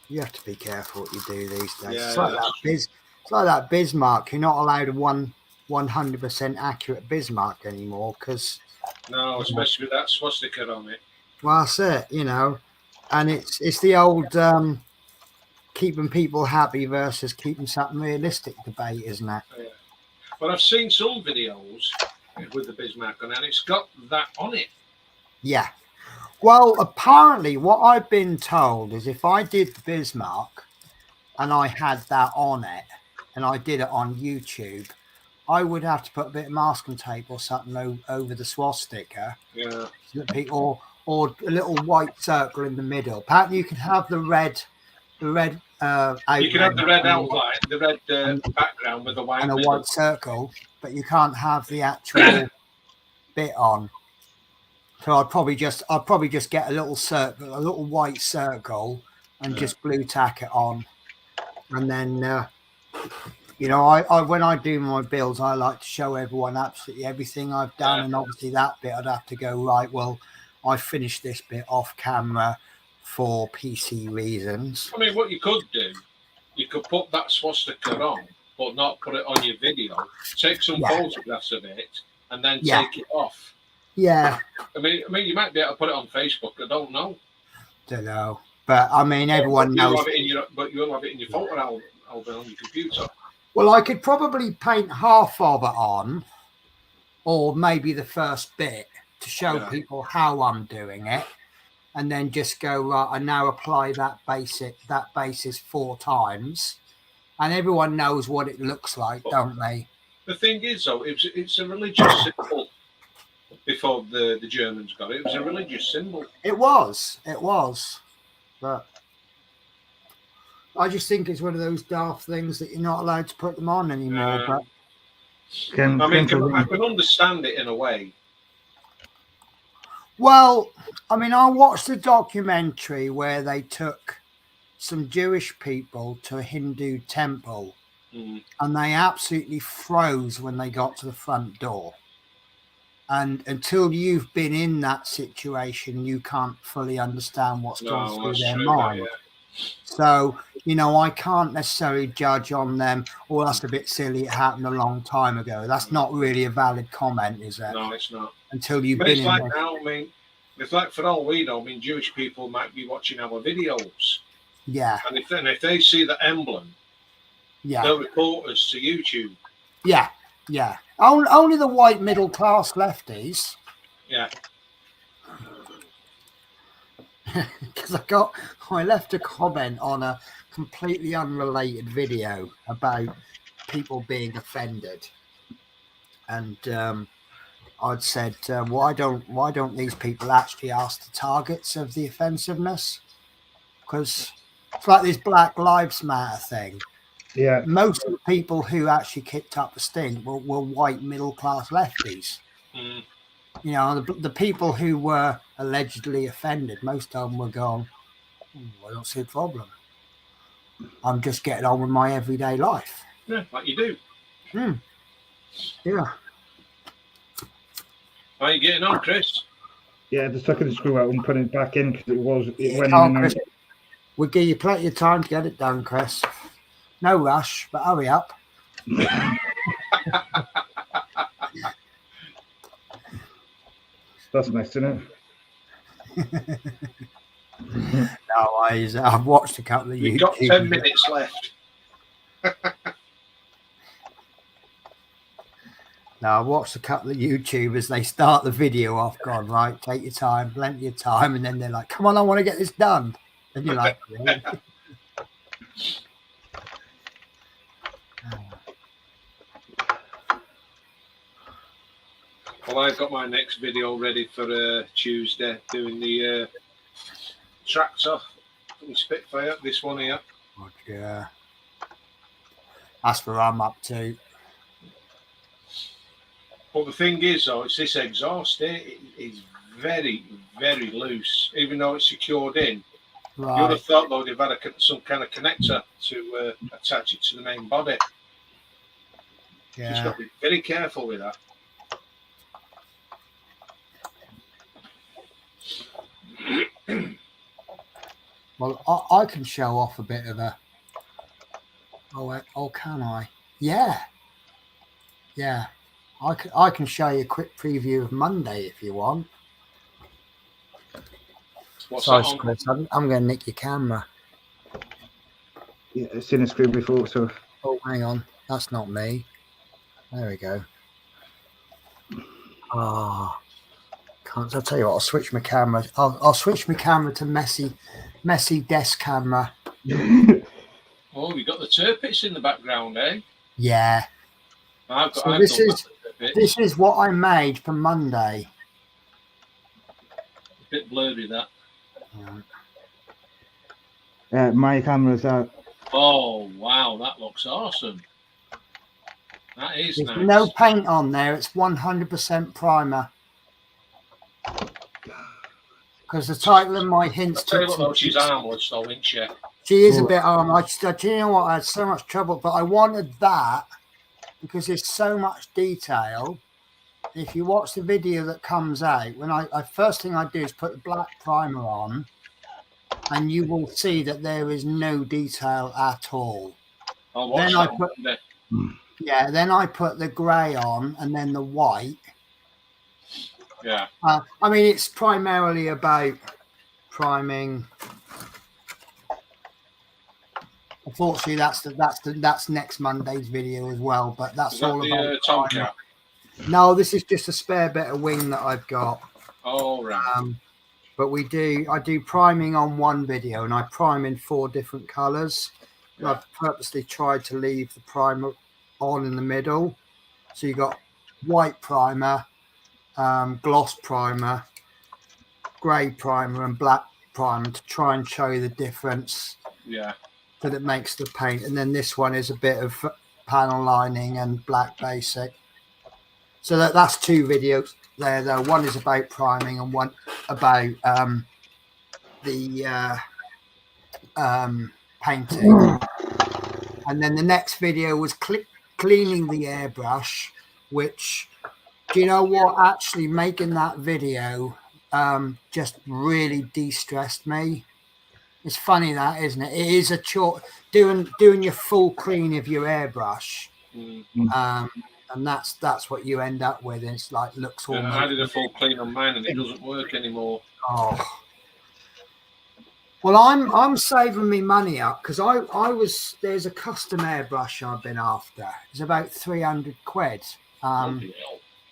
You have to be careful what you do these days. Yeah, it's like that Bismarck. You're not allowed a 100% accurate Bismarck anymore because. No, especially with that swastika on it. Well, that's it, you know, and it's the old keeping people happy versus keeping something realistic debate, isn't it? Yeah. But I've seen some videos with the Bismarck on it, and it's got that on it. Yeah. Well, apparently, what I've been told is if I did the Bismarck and I had that on it, and I did it on YouTube, I would have to put a bit of masking tape or something over the swastika. Yeah. Or a little white circle in the middle. Apparently, you can have the red. You can have the red outline, the red background with the white and a middle. white circle, but you can't have the actual bit on. So I'd probably just get a little circle, a little white circle, and just blue tack it on, and then you know, I when I do my builds, I like to show everyone absolutely everything I've done, and obviously that bit I'd have to go right. Well, I finished this bit off camera for PC reasons. I mean, what you could do, you could put that swastika on, but not put it on your video. Take some photographs of it, and then take it off. Yeah. I mean, you might be able to put it on Facebook. I don't know. But I mean, everyone knows. But you'll have it in your photo album on your computer. Well, I could probably paint half of it on, or maybe the first bit to show people how I'm doing it, and then just go right. I now apply that basis 4 times, and everyone knows what it looks like, don't they? The thing is, though, it's a religious symbol. Before the Germans got it, it was a religious symbol. It was, but I just think it's one of those daft things that you're not allowed to put them on anymore. But I can understand it in a way. Well, I mean, I watched a documentary where they took some Jewish people to a Hindu temple, and they absolutely froze when they got to the front door. And until you've been in that situation, you can't fully understand what's going through their mind. So, you know, I can't necessarily judge on them, oh, that's a bit silly, it happened a long time ago. That's not really a valid comment, is it? No, it's not. Until you've been in there. Now, I mean, it's like for all we know, I mean, Jewish people might be watching our videos. Yeah. And if they see the emblem, they'll report us to YouTube. Yeah. Only the white middle class lefties. Yeah. Because I left a comment on a completely unrelated video about people being offended, and I'd said, why don't these people actually ask the targets of the offensiveness? Because it's like this Black Lives Matter thing. Yeah. Most of the people who actually kicked up a stink were white middle class lefties. You know, the people who were allegedly offended, most of them were going, I don't see a problem. I'm just getting on with my everyday life. Yeah, like you do. Yeah. How are you getting on, Chris? Yeah, just took the screw out and put it back in because it went in Chris, we'll give you plenty of time to get it done, Chris. No rush, but hurry up. That's nice, isn't it? No, I've watched a couple of We've got YouTube 10 minutes left. Now, I've watched a couple of YouTubers. They start the video off, gone, right, take your time, plenty of time. And then they're like, come on, I want to get this done. And you're like, really? Well, I've got my next video ready for Tuesday, doing the tractor from Spitfire, this one here. Oh, yeah. That's where I'm up to. But the thing is, though, it's this exhaust here. It is very, very loose, even though it's secured in. Right. You would have thought, though, they've had some kind of connector to attach it to the main body. Yeah. Just got to be very careful with that. Well, I can show off a bit of a. Oh, can I? Yeah. Yeah. I can show you a quick preview of Monday if you want. What's Sorry, that on? Chris, I'm going to nick your camera. Yeah, it's seen a screen before, so. Oh, hang on. That's not me. There we go. Ah. Can't. I'll tell you what, I'll switch my camera. I'll switch my camera to messy desk camera. Oh, you got the turpits in the background, eh? Yeah. So this is what I made for Monday. A bit blurry, that. My camera's out. Oh, wow, that looks awesome. That is There's nice. no paint on there. It's 100% primer. Because the title of my hints I'll tell you what, though, she's armless, though, isn't she? She is a bit armless. Do you know what? I had so much trouble, but I wanted that because there's so much detail. If you watch the video that comes out, when I first thing I do is put the black primer on, and you will see that there is no detail at all. I'll watch that. Then I put the grey on and then the white. Yeah. I mean, it's primarily about priming. Unfortunately, that's next Monday's video as well. But that's all about Tomcat. No, this is just a spare bit of wing that I've got. Oh, right. But I do priming on one video, and I prime in 4 different colours. Yeah. I've purposely tried to leave the primer on in the middle. So you got white primer, gloss primer, grey primer, and black primer to try and show you the difference. Yeah. That it makes the paint. And then this one is a bit of panel lining and black basic. So that's 2 videos there, though. One is about priming and one about the painting. And then the next video was cleaning the airbrush, which, do you know what? Actually making that video just really de-stressed me. It's funny that, isn't it? It is a chore doing your full clean of your airbrush. And that's what you end up with. It's like looks all. I did a full clean on mine, and it doesn't work anymore. Oh. Well, I'm saving me money up because there's a custom airbrush I've been after. It's about 300 quid.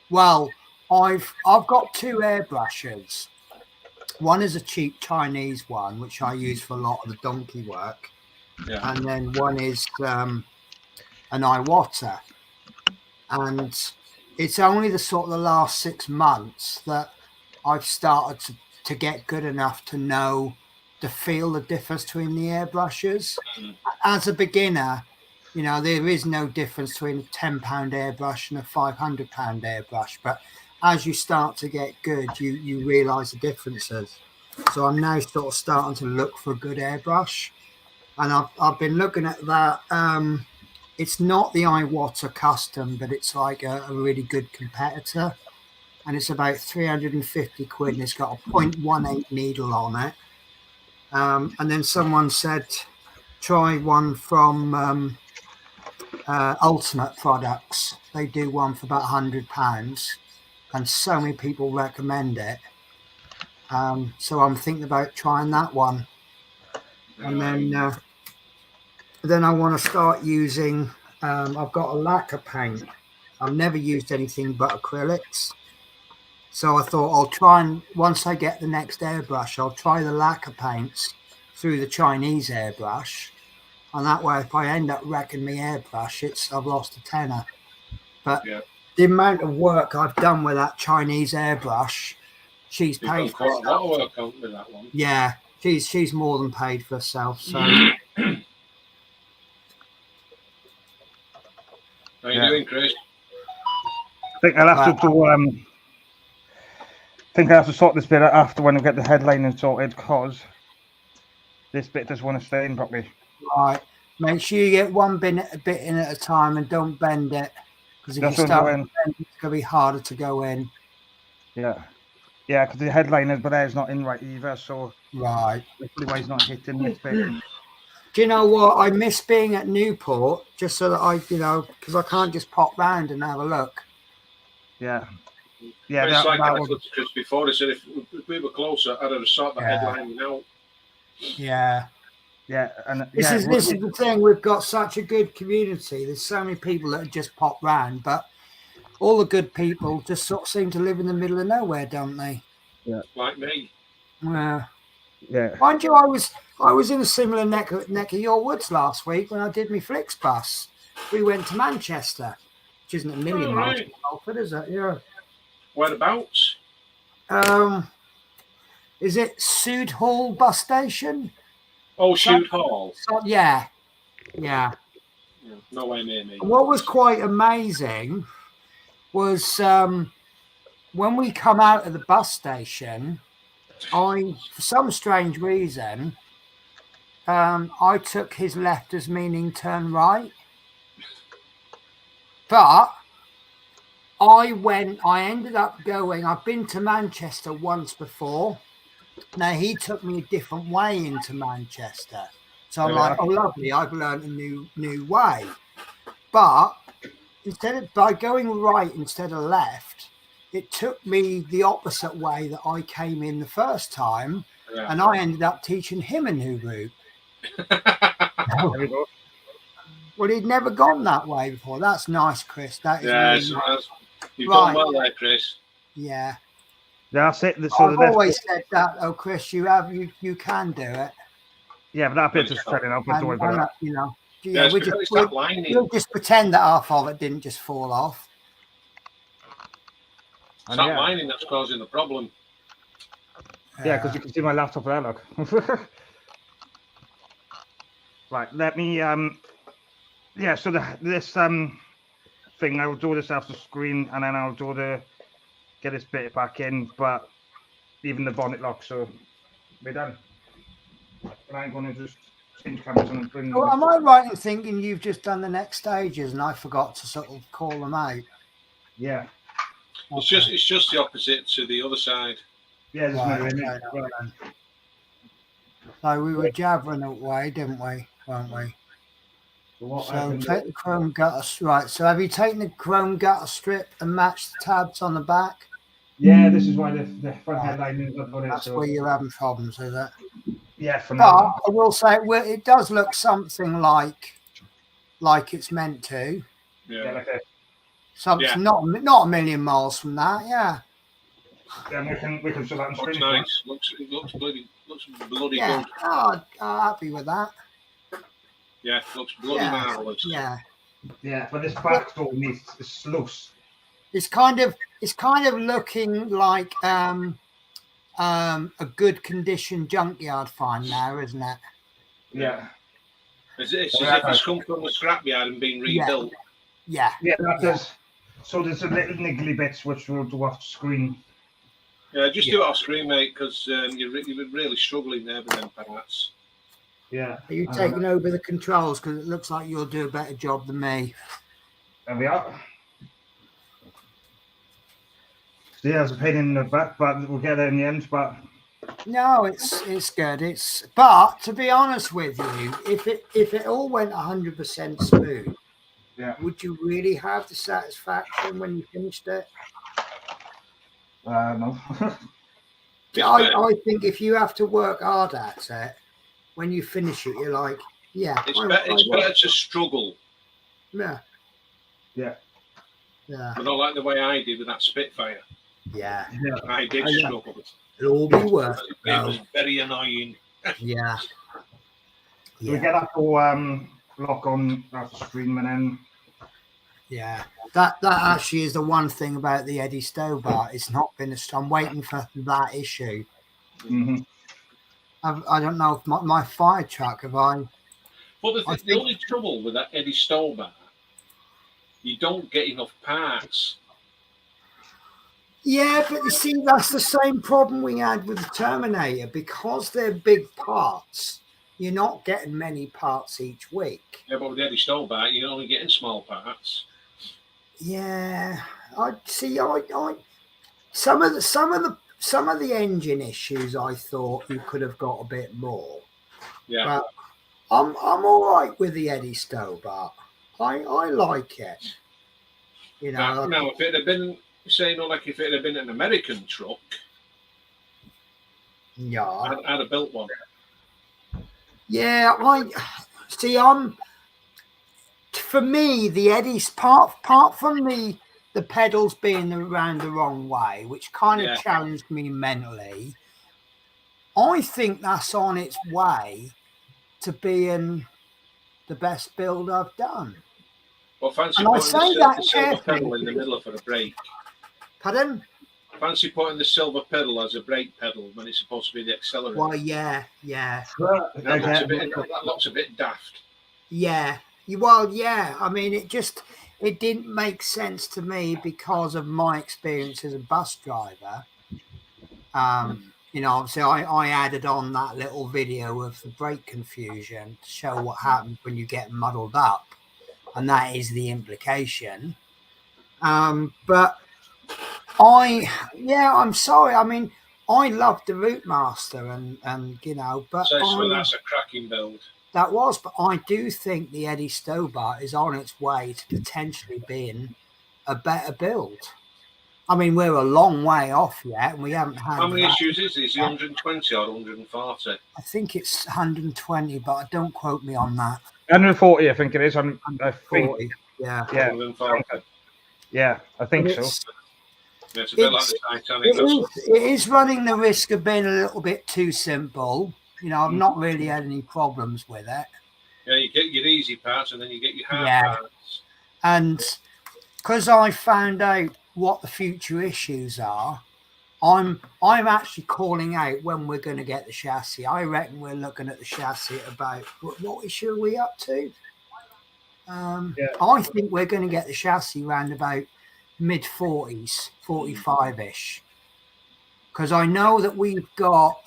Well, I've got 2 airbrushes. One is a cheap Chinese one, which I use for a lot of the donkey work, and then one is an Iwata. And it's only the last 6 months that I've started to get good enough to feel the difference between the airbrushes. As a beginner, there is no difference between a £10 airbrush and a £500 airbrush. But as you start to get good, you realise the differences. So I'm now sort of starting to look for a good airbrush. And I've been looking at that. It's not the Iwata Custom, but it's like a really good competitor. And it's about 350 quid, and it's got a 0.18 needle on it. And then someone said, try one from Ultimate Products. They do one for about £100. And so many people recommend it. So I'm thinking about trying that one. And then I want to start using, I've got a lacquer paint. I've never used anything but acrylics. So I thought I'll try, and once I get the next airbrush, I'll try the lacquer paints through the Chinese airbrush. And that way, if I end up wrecking my airbrush, I've lost a tenner. But the amount of work I've done with that Chinese airbrush, she's You've paid done quite a lot of work on with that one. Yeah, she's more than paid for herself. So How you doing, Chris? I think I'll have to sort this bit out after when we get the headlining sorted, because this bit does want to stay in properly. Right. Make sure you get one bit in at a time and don't bend it, because if you start bending, it's going to be harder to go in. Yeah, because the headliner, but there's not in right either, so right. That's probably why he's not hitting this bit. Do you know what? I miss being at Newport, just so that because I can't just pop round and have a look. Yeah. It's like I said to Chris before. I said if we were closer, I'd have sought the headlining out. Yeah. Yeah, and this is the thing. We've got such a good community. There's so many people that just pop round, but all the good people just sort of seem to live in the middle of nowhere, don't they? Yeah, like me. Yeah. Mind you, I was in a similar neck of your woods last week when I did my Flixbus. We went to Manchester, which isn't a million miles from Salford, is it? Yeah. Whereabouts? Is it Sud Hall bus station? Oh, Sud Hall. Yeah. Nowhere near me. What was quite amazing was when we come out of the bus station, for some strange reason, I took his left as meaning turn right. But I ended up going, I've been to Manchester once before. Now, he took me a different way into Manchester. So I'm like, oh, lovely, I've learned a new way. But by going right instead of left, it took me the opposite way that I came in the first time. Yeah. And I ended up teaching him a new route. Well, he'd never gone that way before. That's nice, Chris. That is really nice. You've done well there, Chris. Yeah. That's it. So I've always said that, Chris, you can do it. Yeah, but that bit just setting up. We'll just pretend that half of it didn't just fall off. It's that lining that's causing the problem. Yeah, because you can see my laptop there, look. Right, let me so this thing, I'll do this off the screen, and then I'll get this bit back in, but even the bonnet lock, so we're done. And I'm going to just change cameras and bring them. Am I right in thinking you've just done the next stages and I forgot to sort of call them out? Yeah. Okay. It's just the opposite to the other side. Yeah, there's no right. So we were jabbering away, didn't we? Weren't we? So take the chrome gutter, right? So have you taken the chrome gutter strip and matched the tabs on the back? Yeah, this is why the front headline is up on it. That's where you're having problems, is it? Yeah, for now. But I will say it does look something like it's meant to. Yeah, like something not a million miles from that. Yeah. Yeah, we can show that on screen. Nice. Looks bloody good. Oh, happy with that. Yeah, looks bloody marvelous. Yeah, but this back door needs a sluice. It's kind of looking like a good condition junkyard find now, isn't it? Yeah. It's as if it's come from the scrapyard and been rebuilt. Yeah, that does. So there's a little niggly bits which we'll do off screen. Yeah, just do it off screen, mate, because you're really struggling there with them parts. Yeah. Are you taking over the controls? Because it looks like you'll do a better job than me. There we are. So there's a pain in the back, but we'll get there in the end. But no, it's good. But to be honest with you, if it all went 100% smooth, would you really have the satisfaction when you finished it? No. I think if you have to work hard at it, when you finish it, you're like, yeah. It's better to struggle. Yeah. Yeah. Yeah. But not like the way I did with that Spitfire. Yeah. I did struggle. It'll all be worth it. It was very annoying. Yeah. Do we get that to lock on after streaming in? Yeah. That actually is the one thing about the Eddie Stobart. It's not been I'm waiting for that issue. Mm-hmm. I don't know if my fire truck, have I. But the only trouble with that Eddie Stobart, you don't get enough parts. Yeah, but you see, that's the same problem we had with the Terminator. Because they're big parts, you're not getting many parts each week. Yeah, but with Eddie Stobart, you're only getting small parts. Yeah, I see. Some of the engine issues, I thought you could have got a bit more. Yeah, but I'm all right with the Eddie Stobart. I like it. You know. Now if it had been, say, not like if it had been an American truck, yeah, I'd have built one. Yeah, for me, the Eddie's apart from the pedals being around the wrong way, which kind of challenged me mentally. I think that's on its way to being the best build I've done. Well, fancy and putting the silver pedal in the middle for a brake. Pardon? Fancy putting the silver pedal as a brake pedal when it's supposed to be the accelerator. Well, yeah. That looks a bit daft. Yeah. Well, yeah. I mean, it didn't make sense to me because of my experience as a bus driver. You know, obviously I added on that little video of the brake confusion to show what happens when you get muddled up. And that is the implication. But I'm sorry. I mean, I love the Routemaster and you know, but so that's a cracking build. That was, but I do think the Eddie Stobart is on its way to potentially being a better build. I mean, we're a long way off yet, and we haven't had. How many issues is this? 120 or 140? I think it's 120, but don't quote me on that. 140, I think it is. I think. Yeah. 140. Yeah, I think so. Yeah, it's a bit like the Titanic. It is running the risk of being a little bit too simple. You know, I've not really had any problems with it. Yeah, you get your easy parts and then you get your hard parts. And because I found out what the future issues are, I'm actually calling out when we're going to get the chassis. I reckon we're looking at the chassis at about what issue are we up to? I think we're going to get the chassis around about mid-40s, 45-ish. Because I know that we've got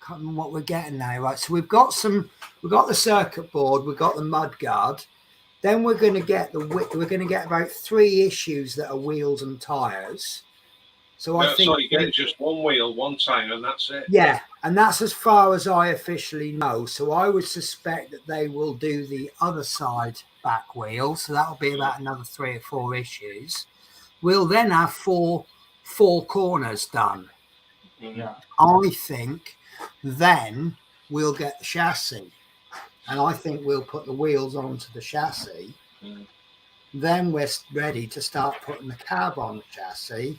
can't remember what we're getting now, right? So we've got the circuit board, we've got the mud guard. Then we're going to get about 3 issues that are wheels and tires. So I think so you get just one wheel, one tire, and that's it. Yeah, and that's as far as I officially know. So I would suspect that they will do the other side back wheel. So that'll be about another 3 or 4 issues. We'll then have four corners done. Yeah. I think then we'll get the chassis. And I think we'll put the wheels onto the chassis. Then we're ready to start putting the cab on the chassis.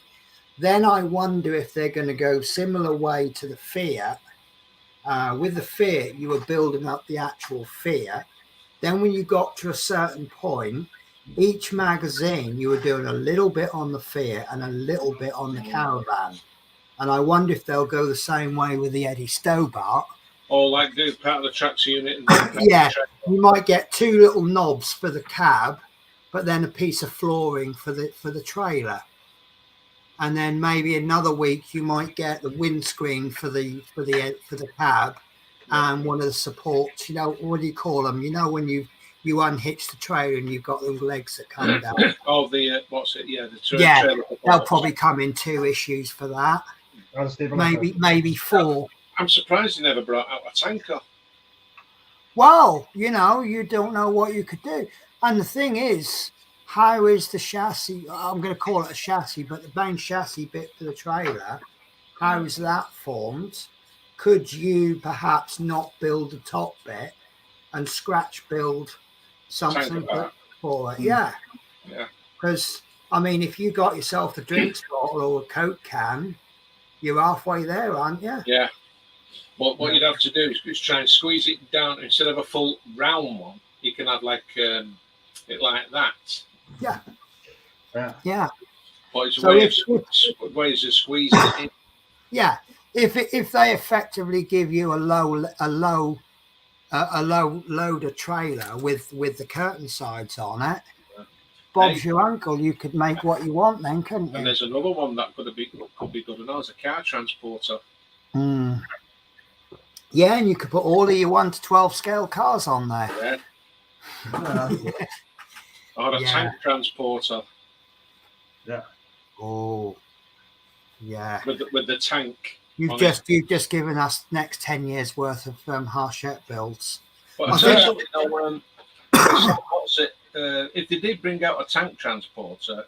Then I wonder if they're going to go similar way to the Fiat. With the Fiat, you were building up the actual Fiat. Then when you got to a certain point, each magazine, you were doing a little bit on the Fiat and a little bit on the Caravan. And I wonder if they'll go the same way with the Eddie Stobart. Or like do part of the traction unit. Yeah, you might get 2 little knobs for the cab, but then a piece of flooring for the trailer. And then maybe another week you might get the windscreen for the cab and one of the supports. You know, what do you call them? You know, when you unhitch the trailer and you've got those legs that come down. Oh, the what's it? Yeah, the trailer. They'll probably come in 2 issues for that. Maybe 4. I'm surprised they never brought out a tanker. Well, you know, you don't know what you could do. And the thing is, how is the chassis? I'm going to call it a chassis, but the main chassis bit for the trailer, how is that formed? Could you perhaps not build the top bit and scratch build something for it? Yeah. Because, I mean, if you got yourself a drinks bottle or a Coke can, you're halfway there, aren't you? Yeah. Well, what you'd have to do is try and squeeze it down. Instead of a full round one, you can have like it like that. Yeah. Yeah. Yeah. But it's So ways of squeezing it in. Yeah. If they effectively give you a low loader trailer with the curtain sides on it, Bob's your uncle. You could make what you want then, couldn't you? And there's another one that could be good enough as a car transporter. Mm. Yeah, and you could put all of your 1 to 12 scale cars on there. Yeah. Or a tank transporter. Yeah. Oh. Yeah. With the tank. You've just given us next 10 years worth of Harshette builds. But what's it? If they did bring out a tank transporter,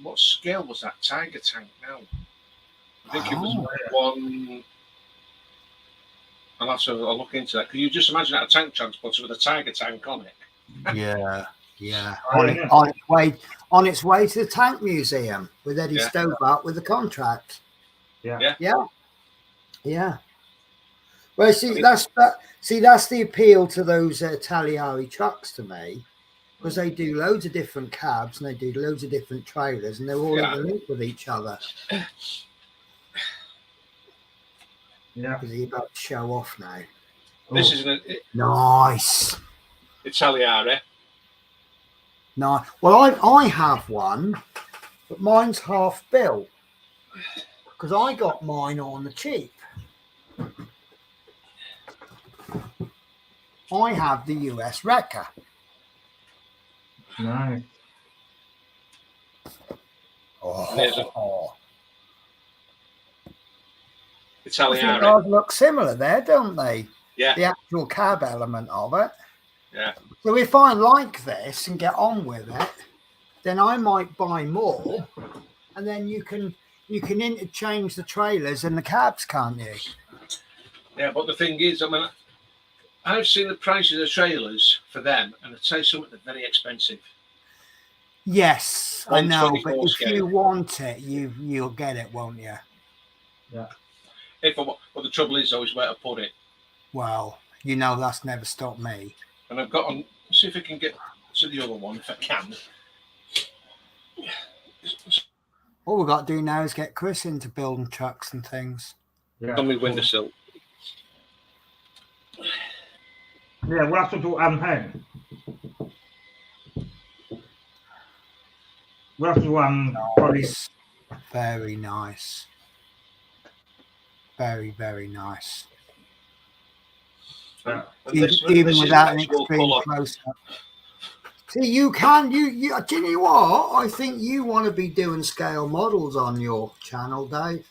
what scale was that Tiger tank now? I think it was one. I'll look into that. Can you just imagine that a tank transporter with a Tiger tank on it? Yeah. On its way to the tank museum with Eddie Stobart with the contract. Yeah. Well, that's the appeal to those Tagliari trucks to me, because they do loads of different cabs and they do loads of different trailers, and they're all interlinked with each other. Yeah. Is he about to show off now? This is nice. Italiare. No, well, I have one, but mine's half built because I got mine on the cheap. I have the US Wrecker. Nice. Italiare. They look similar there, don't they? Yeah. The actual cab element of it. Yeah. So if I like this and get on with it, then I might buy more, and then you can interchange the trailers and the cabs, can't you? Yeah, but the thing is, I mean, I've seen the prices of trailers for them, and I'd say something they're very expensive. Yes, I know, but if scale. you want it, you'll get it, won't you? Yeah. But the trouble is always where to put it. Well, you know that's never stopped me. And I've got on. See if I can get to the other one if I can. All we've got to do now is get Chris into building trucks and things. Yeah. On my windowsill. Yeah, we'll have to do pen. We'll have to probably. Very nice. Very, very nice. Even without an extreme close-up. See, you can. Do you know what? I think you want to be doing scale models on your channel, Dave.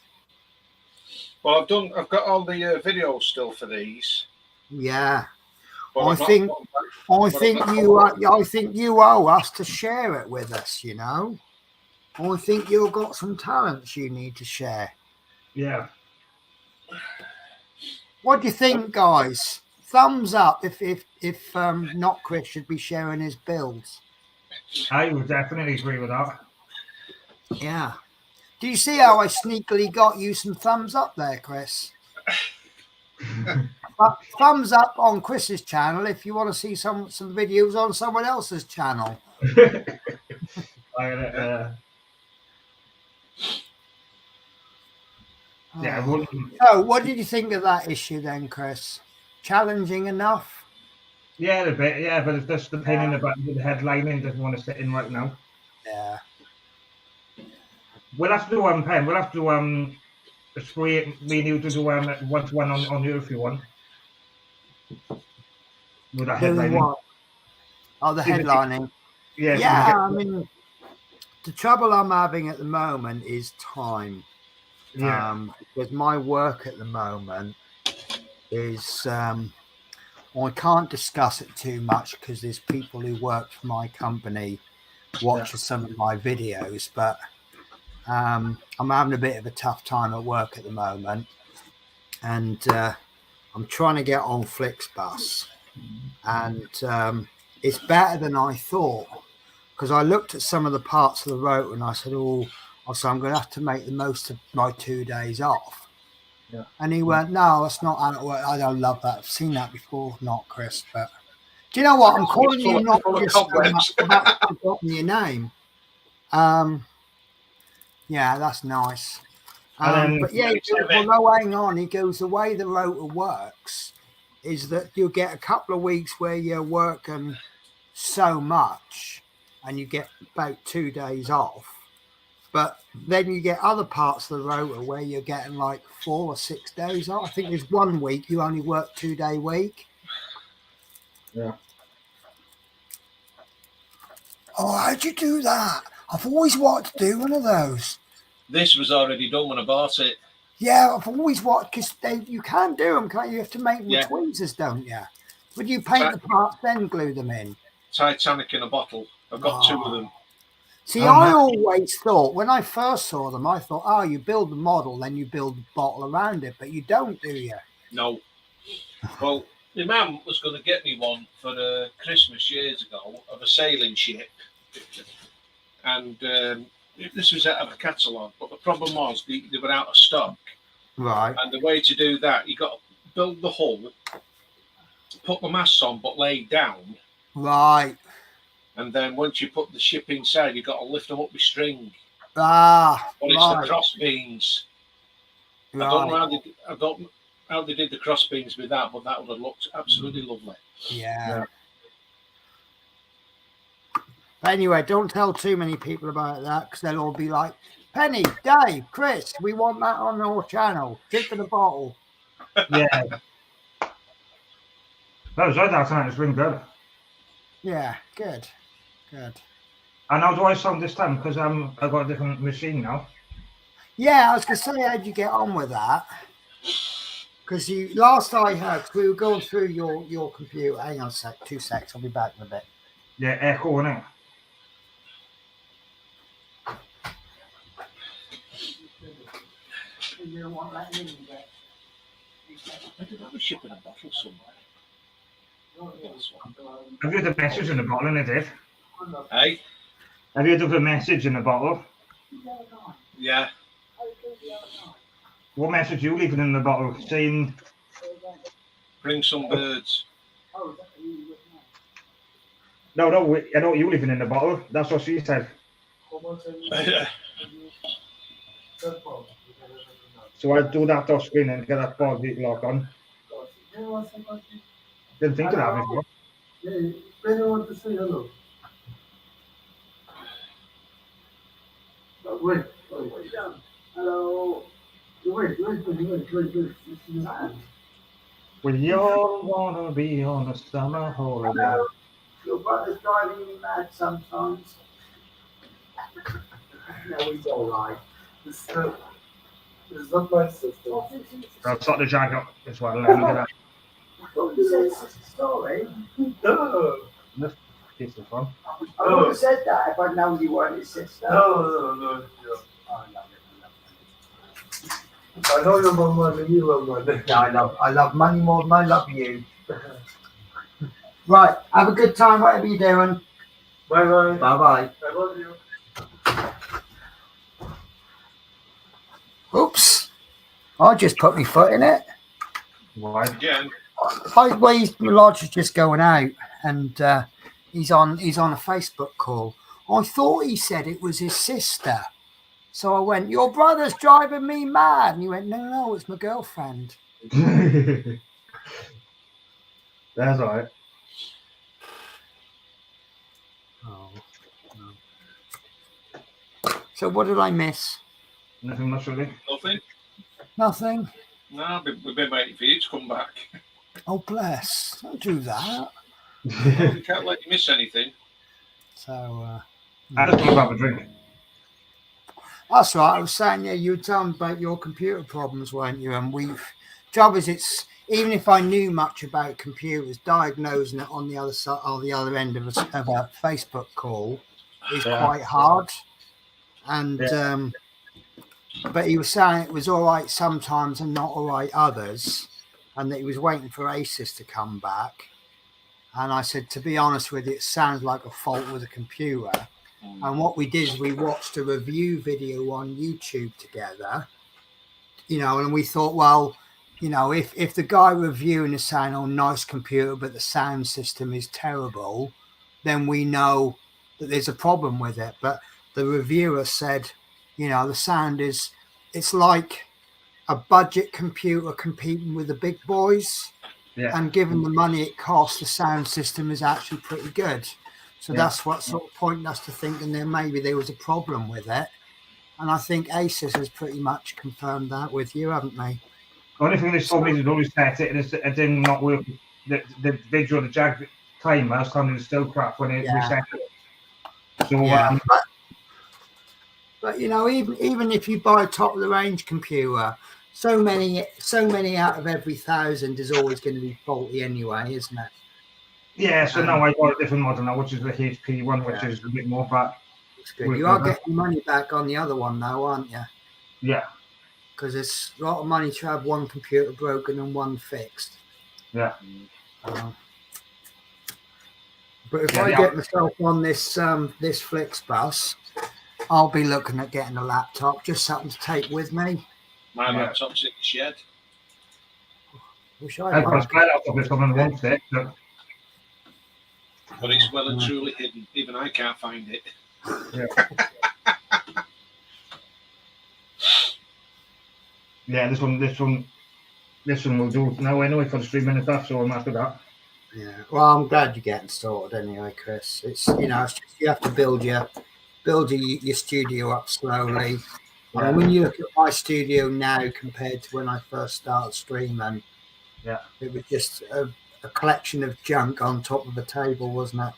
Well, I've got all the videos still for these. Yeah. I think you owe us to share it with us. You know. I think you've got some talents you need to share. Yeah. What do you think, guys? Thumbs up if not Chris should be sharing his builds. I would definitely agree with that. Yeah. Do you see how I sneakily got you some thumbs up there, Chris? But thumbs up on Chris's channel if you want to see some videos on someone else's channel. Yeah. So, what did you think of that issue then, Chris? Challenging enough? Yeah, a bit. Yeah, but it's just the pain in the butt with the headlining doesn't want to sit in right now. Yeah. We'll have to do pen. We'll have to me and you to do 1-to-1 on you if you want. With that headlining. Oh, the headlining. Yeah. Yeah, I mean, the trouble I'm having at the moment is time. Yeah. Because my work at the moment is I can't discuss it too much because there's people who work for my company watches some of my videos, but I'm having a bit of a tough time at work at the moment, and I'm trying to get on Flixbus, and it's better than I thought, because I looked at some of the parts of the route and I said, I'm going to have to make the most of my 2 days off. Yeah. And he went, no, that's not how it works. I don't love that. I've seen that before, not Chris. But do you know what? I'm calling you not just so much. I've actually forgotten your name. Yeah, that's nice. But yeah, well, hang on. He goes, the way the rotor works is that you'll get a couple of weeks where you're working so much and you get about 2 days off. But then you get other parts of the rotor where you're getting like 4 or 6 days off. I think there's 1 week you only work 2 day week. Yeah. Oh, how'd you do that? I've always wanted to do one of those. This was already done when I bought it. Yeah, I've always wanted, because you can't do them, can't you? You have to make them with tweezers, don't you? Would you paint the parts, then glue them in? Titanic in a bottle. I've got 2 of them. See, I always thought, when I first saw them, I thought, you build the model, then you build the bottle around it, but you don't, do you? No. Well, my mum was going to get me one for Christmas years ago of a sailing ship. And this was out of a catalogue, but the problem was they were out of stock. Right. And the way to do that, you got to build the hull, put the masts on, but laid down. Right. And then once you put the ship inside, you've got to lift them up with string. But it's the cross beams. Right. I don't know how they did the cross beams with that, but that would have looked absolutely lovely. Yeah. Anyway, don't tell too many people about that, because they'll all be like, Penny, Dave, Chris, we want that on our channel. Drink in the bottle. Yeah. That was right that tonight. It's been good. Yeah, good. Good. And how do I sound this time? Because I've got a different machine now. Yeah, I was going to say, how'd you get on with that? Because last I heard, we were going through your computer. Hang on a sec, 2 secs. I'll be back in a bit. Yeah, echo, innit? You don't want that in there. I did have a ship in a bottle somewhere. Have you had a message in the bottle, innit, Dave? Hey? Have you had a message in the bottle? Yeah. What message are you leaving in the bottle? Saying... Bring some birds. No, I know what you're leaving in the bottle. That's what she said. So I do that off screen and get that bog lock on. Didn't think of that before. Yeah, Benny wants to say hello. Wait. Hello. Wait. We all want to be on a summer holiday. Your brother's driving me mad sometimes. No, he's all right. It's not my sister. I'll sort the jag up as well. Let me get that. Sorry. No. This piece of fun. I would have said that if I'd known you weren't his sister. No. I know your mum more than you love money. Yeah, I love money more than I love you. Right, have a good time, whatever you're doing. Bye. Bye. I love you. Oops. I just put my foot in it. Why? Again. Lodge is just going out, and he's on a Facebook call. I thought he said it was his sister. So I went, your brother's driving me mad. And he went, no, it's my girlfriend. That's all right. Oh, no. So what did I miss? Nothing much really. Nothing? Nothing? No, we've been waiting for you to come back. Oh, bless. Don't do that. We can't let you miss anything. So, I just want to have a drink. That's right. I was saying, yeah, you were telling me about your computer problems, weren't you? And trouble is, it's even if I knew much about computers, diagnosing it on the other side, on the other end of a Facebook call is Yeah. quite hard. And Yeah. but he was saying it was all right sometimes and not all right others, and that he was waiting for Asus to come back. And I said, to be honest with you, it sounds like a fault with the computer. And what we did is we watched a review video on YouTube together, and we thought, well, if the guy reviewing is saying, oh, nice computer, but the sound system is terrible, then we know that there's a problem with it. But the reviewer said, the sound it's like a budget computer competing with the big boys. Yeah. And given the money it costs, the sound system is actually pretty good. So that's what sort of pointed us to thinking that maybe there was a problem with it. And I think Asus has pretty much confirmed that with you, haven't they? The only thing they told me is always set it, and it did not work. The video, the jag timer, sounded still crap when it reset it. So, but even if you buy a top of the range computer, so many out of every 1,000 is always going to be faulty anyway, isn't it? Yeah. So now I got a different model now, which is the HP one, which is a bit more. But it's good. You are getting money back on the other one now, aren't you? Yeah. Because it's a lot of money to have one computer broken and one fixed. Yeah. But if I get myself on this Flixbus, I'll be looking at getting a laptop, just something to take with me. My laptop's in the shed. Wish I've got a spare laptop if someone wants it. But it's well and truly hidden. Even I can't find it. Yeah. Yeah, this one will do now anyway for the 3 minutes off, so I'm after that. Yeah, well, I'm glad you're getting sorted anyway, Chris. It's it's just you have to build your studio up slowly. I mean, when you look at my studio now compared to when I first started streaming, it was just a collection of junk on top of a table, wasn't it?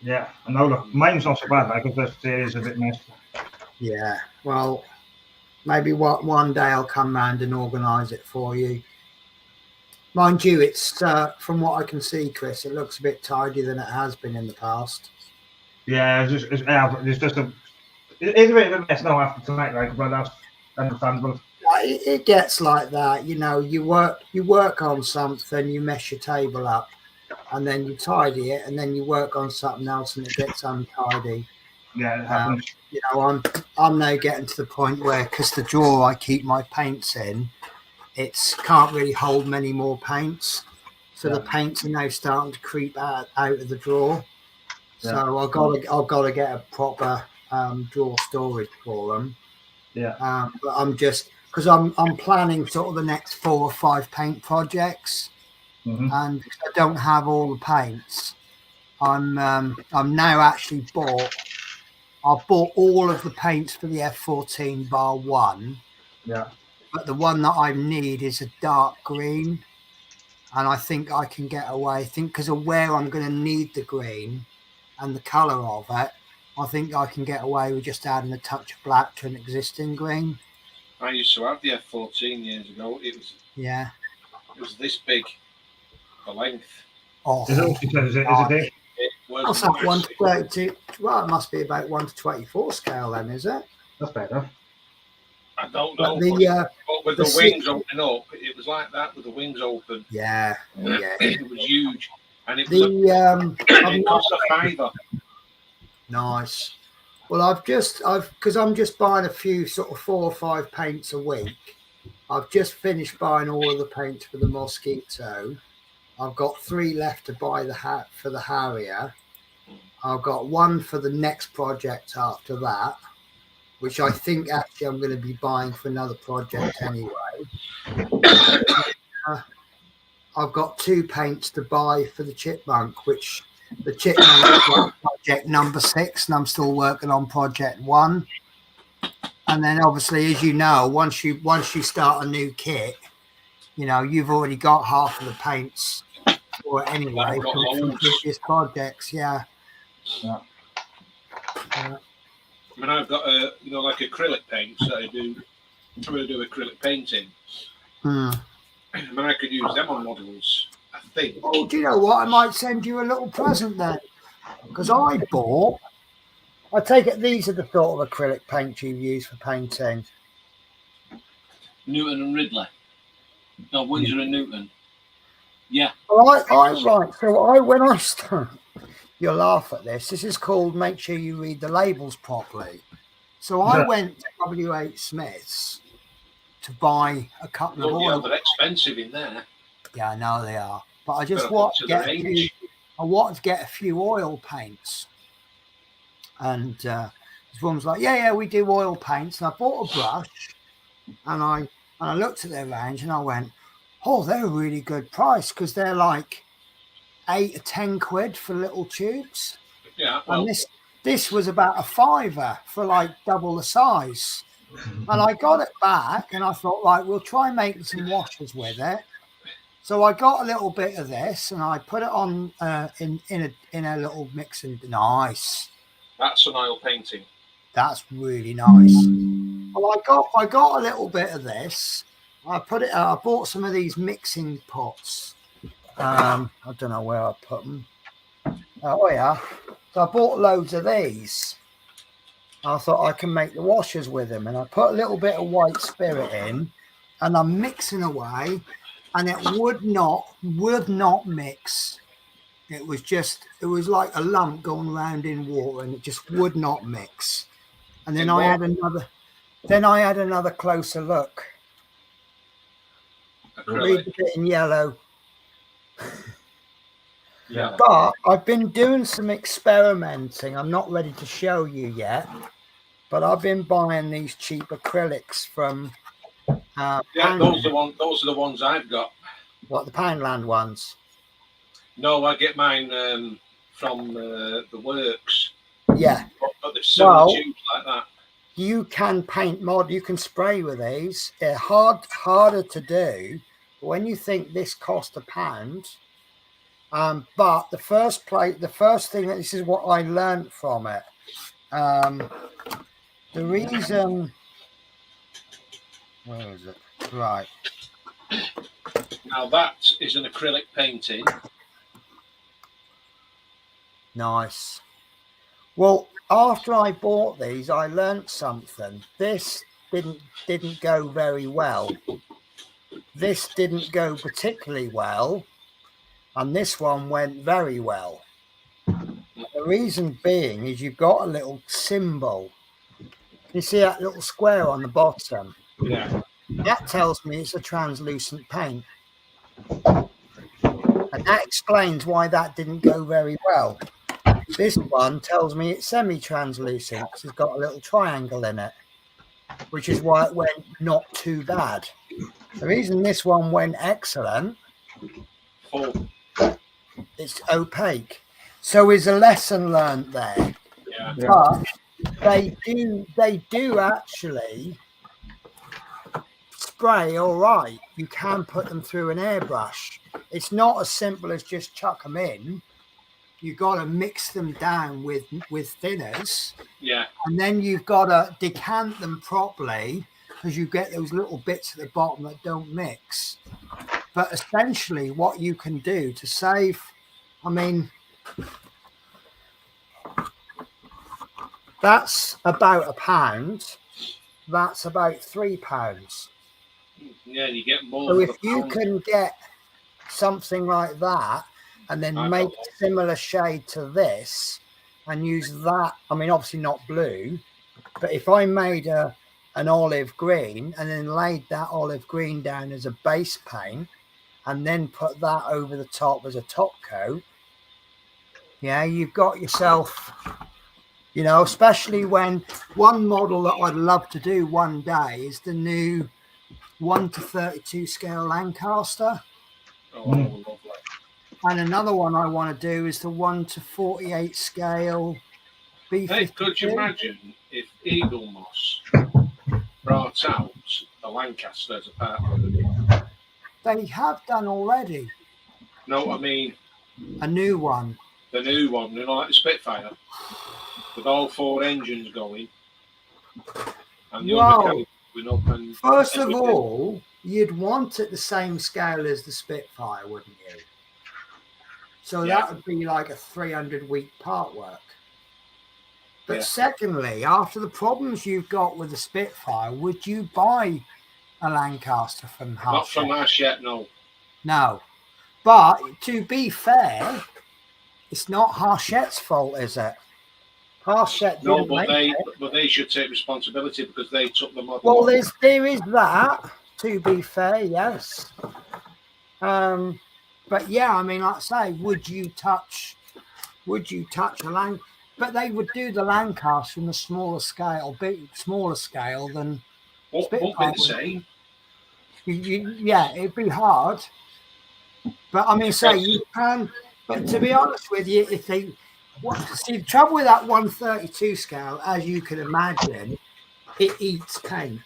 Yeah, I know. Look, mine's not so bad, because this is a bit messy. Yeah, well, maybe one day I'll come round and organise it for you. Mind you, it's from what I can see, Chris, it looks a bit tidier than it has been in the past. Yeah, it's just a bit of a mess now after tonight, like, but that's understandable. It gets like that, you work on something, you mess your table up, and then you tidy it, and then you work on something else and it gets untidy. Yeah, it happens. I'm now getting to the point where, because the drawer I keep my paints in, can't really hold many more paints, so the paints are now starting to creep out of the drawer. So I've got to get a proper drawer storage for them. Yeah. But I'm just because I'm planning sort of the next 4 or 5 paint projects, and because I don't have all the paints, I'm now actually I've bought all of the paints for the F14 bar 1. Yeah. But the one that I need is a dark green, and I think I can get away. I think because of where I'm going to need the green and the colour of it, I think I can get away with just adding a touch of black to an existing green. I used to have the F14 years ago. It was this big, the length. Oh, is it big? What's that, 1 to 32? Well, it must be about 1 to 24 scale then, is it? That's better. I don't know. But with the wings opening up, it was like that with the wings open. Yeah. It was huge. And it cost a £5. Nice. Well, because I'm just buying a few sort of 4 or 5 paints a week. I've just finished buying all of the paints for the Mosquito. I've got 3 left to buy for the Harrier. I've got 1 for the next project after that, which I think actually I'm going to be buying for another project anyway. I've got 2 paints to buy for the Chipmunk, which the Chipmunk is project number 6, and I'm still working on project 1. And then obviously, as you know, once you start a new kit, you've already got half of the paints for it anyway from previous projects. Yeah. I mean, I've got like acrylic paints that I'm going to do acrylic painting. I mean, I could use them on models, I think. Oh, do you know what? I might send you a little present then, because I bought I take it these are the sort of acrylic paint you use for painting. Newton and Ridley. No, Windsor and Newton. Yeah. Well, when I start, you'll laugh at this. This is called make sure you read the labels properly. So I went to W.H. Smith's to buy a couple of oil. They're expensive in there. Yeah, I know they are. But I just want to get a few oil paints. And this woman's like, yeah, we do oil paints. And I bought a brush and I looked at their range and I went, oh, they're a really good price because they're like 8 or 10 quid for little tubes. Yeah. Well, and this was about a £5 for like double the size. And I got it back and I thought, right, we'll try making some washes with it. So I got a little bit of this and I put it on in a little mixing. Nice. That's an oil painting. That's really nice. Well, I got a little bit of this. I bought some of these mixing pots. I don't know where I put them. Oh yeah. So I bought loads of these. I thought I can make the washers with them, and I put a little bit of white spirit in, and I'm mixing away, and it would not mix. It was like a lump going around in water, and it just would not mix. And then I had another closer look. Read the bit in yellow. Yeah. But I've been doing some experimenting. I'm not ready to show you yet, but I've been buying these cheap acrylics from. Those are the ones I've got. What, the Poundland ones? No, I get mine from the works. Yeah. But there's so tubes like that. You can paint you can spray with these. They're harder to do. But when you think this cost £1. But the first thing that this is what I learned from it. The reason, where is it? Right. Now that is an acrylic painting. Nice. Well, after I bought these, I learned something. This didn't go very well. This didn't go particularly well. And this one went very well. The reason being is you've got a little symbol. You see that little square on the bottom? Yeah. That tells me it's a translucent paint. And that explains why that didn't go very well. This one tells me it's semi-translucent because it's got a little triangle in it, which is why it went not too bad. The reason this one went excellent, it's opaque. So is a lesson learned there. Yeah. But they do actually spray all right. You can put them through an airbrush. It's not as simple as just chuck them in. You got to mix them down with thinners. Yeah. And then you've got to decant them properly because you get those little bits at the bottom that don't mix. But essentially what you can do to save, I mean, that's about £1. That's about £3. Yeah, you get more. So if you can get something like that and then make a similar shade to this and use that, I mean, obviously not blue, but if I made an olive green and then laid that olive green down as a base paint and then put that over the top as a top coat, yeah, you've got yourself, you know, especially when one model that I'd love to do one day is the new 1:32 scale Lancaster. Oh, lovely. And another one I want to do is the 1:48 scale B52. Hey, could you imagine if Eagle Moss brought out the Lancaster as a part of it? They have done already. No, I mean a new one. The new one, you know, like the Spitfire, with all 4 engines going, and the undercarriage going up. And first of all, you'd want it the same scale as the Spitfire, wouldn't you? So that would be like a 300-week part work. But Yeah. secondly, after the problems you've got with the Spitfire, would you buy a Lancaster from Hachette? Not from Hachette, no. No. But to be fair, it's not Hachette's fault, is it? Hachette No, didn't but make they should take responsibility because they took the model. Well, off. there is that. To be fair, yes. But yeah, I mean, like I say, would you touch a Lancaster? But they would do the Lancaster in a smaller scale, smaller scale than Won't be Spitfire. the same. Yeah, it'd be hard. But I mean, say you can. But to be honest with you, if they see the trouble with that 132 scale, as you can imagine, it eats paint